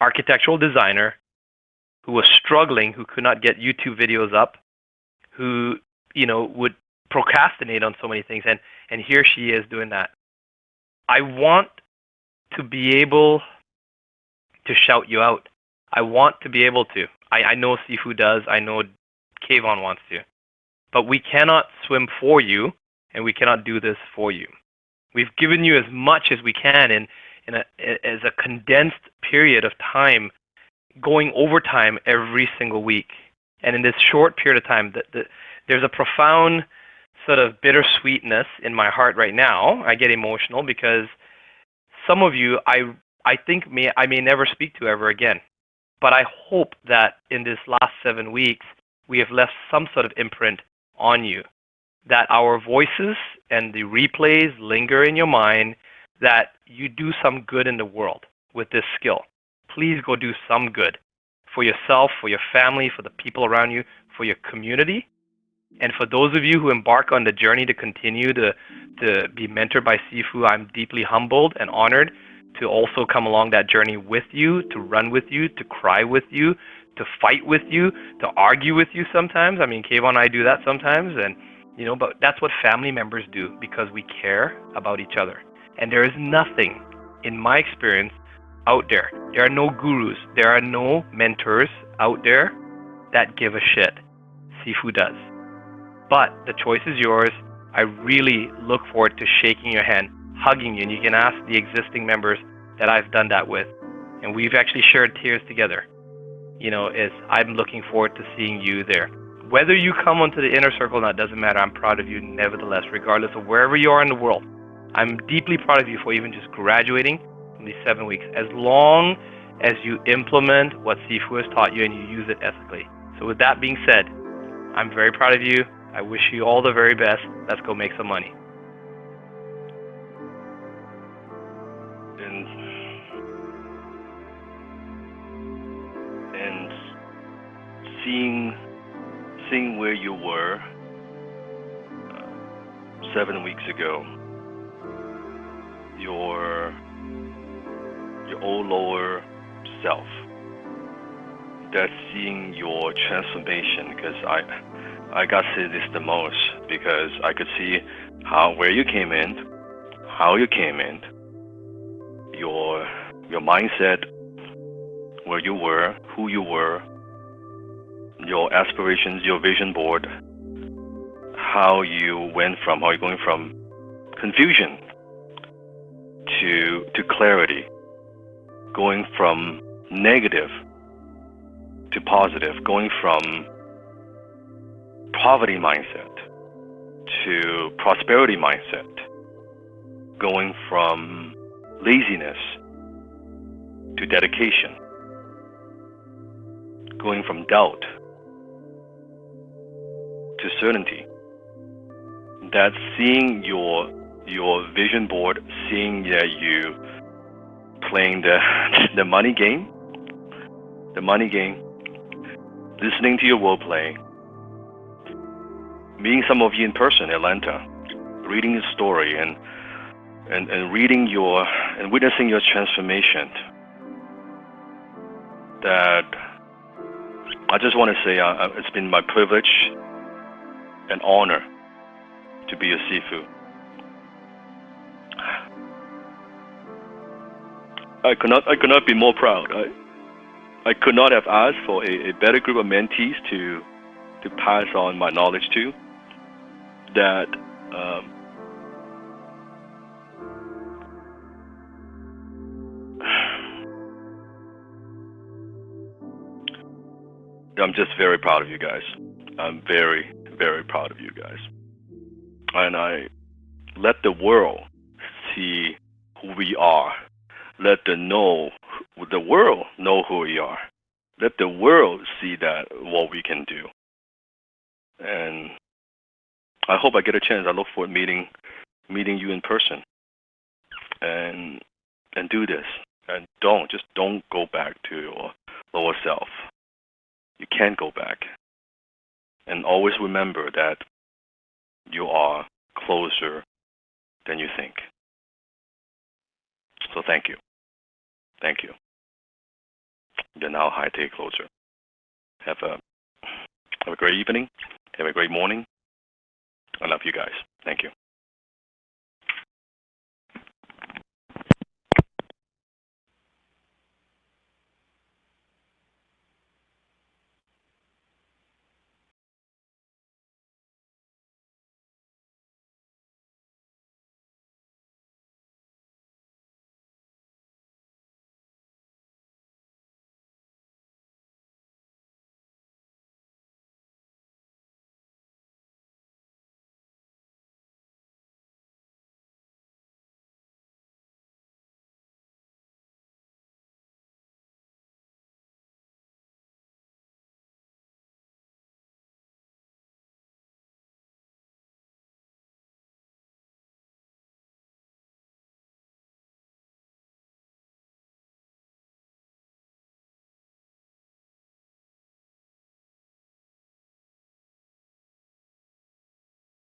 architectural designer, who was struggling, who could not get YouTube videos up, who, would procrastinate on so many things, and here she is doing that. I want to be able to shout you out. I want to be able to. I know Sifu does. I know Kayvon wants to. But we cannot swim for you, and we cannot do this for you. We've given you as much as we can as a condensed period of time, going overtime every single week. And in this short period of time, there's a profound sort of bittersweetness in my heart right now. I get emotional because some of you I think I may never speak to ever again. But I hope that in this last 7 weeks, we have left some sort of imprint on you, that our voices and the replays linger in your mind, that you do some good in the world with this skill. Please go do some good for yourself, for your family, for the people around you, for your community. And for those of you who embark on the journey to continue to be mentored by Sifu, I'm deeply humbled and honored to also come along that journey with you, to run with you, to cry with you, to fight with you, to argue with you sometimes. I mean, Kayvon and I do that sometimes, and but that's what family members do because we care about each other. And there is nothing, in my experience, out there. There are no gurus. There are no mentors out there that give a shit. Sifu does. But the choice is yours. I really look forward to shaking your hand, hugging you, and you can ask the existing members that I've done that with. And we've actually shared tears together. I'm looking forward to seeing you there. Whether you come onto the inner circle or not doesn't matter. I'm proud of you nevertheless, regardless of wherever you are in the world. I'm deeply proud of you for even just graduating from these 7 weeks, as long as you implement what Sifu has taught you and you use it ethically. So with that being said, I'm very proud of you. I wish you all the very best. Let's go make some money. And seeing where you were 7 weeks ago, your old lower self, that's seeing your transformation, because I got to see this the most, because I could see where you came in, how you came in, your mindset, where you were, who you were, your aspirations, your vision board, how you're going from confusion to clarity, going from negative to positive, going from poverty mindset to prosperity mindset, going from laziness to dedication, going from doubt to certainty. That's seeing your vision board, seeing that you playing the money game, listening to your role play, meeting some of you in person in Atlanta, reading your story and reading and witnessing your transformation. That I just want to say it's been my privilege and honor to be a Sifu. I could not be more proud. I could not have asked for a better group of mentees to pass on my knowledge to. That I'm just very proud of you guys. I'm very, very proud of you guys. And I let the world see who we are. Let the world know who we are. Let the world see that what we can do. And I hope I get a chance. I look forward to meeting you in person and do this. And don't go back to your lower self. You can't go back. And always remember that you are closer than you think. So thank you. Thank you. You're now high take closer. Have a great evening. Have a great morning. I love you guys. Thank you.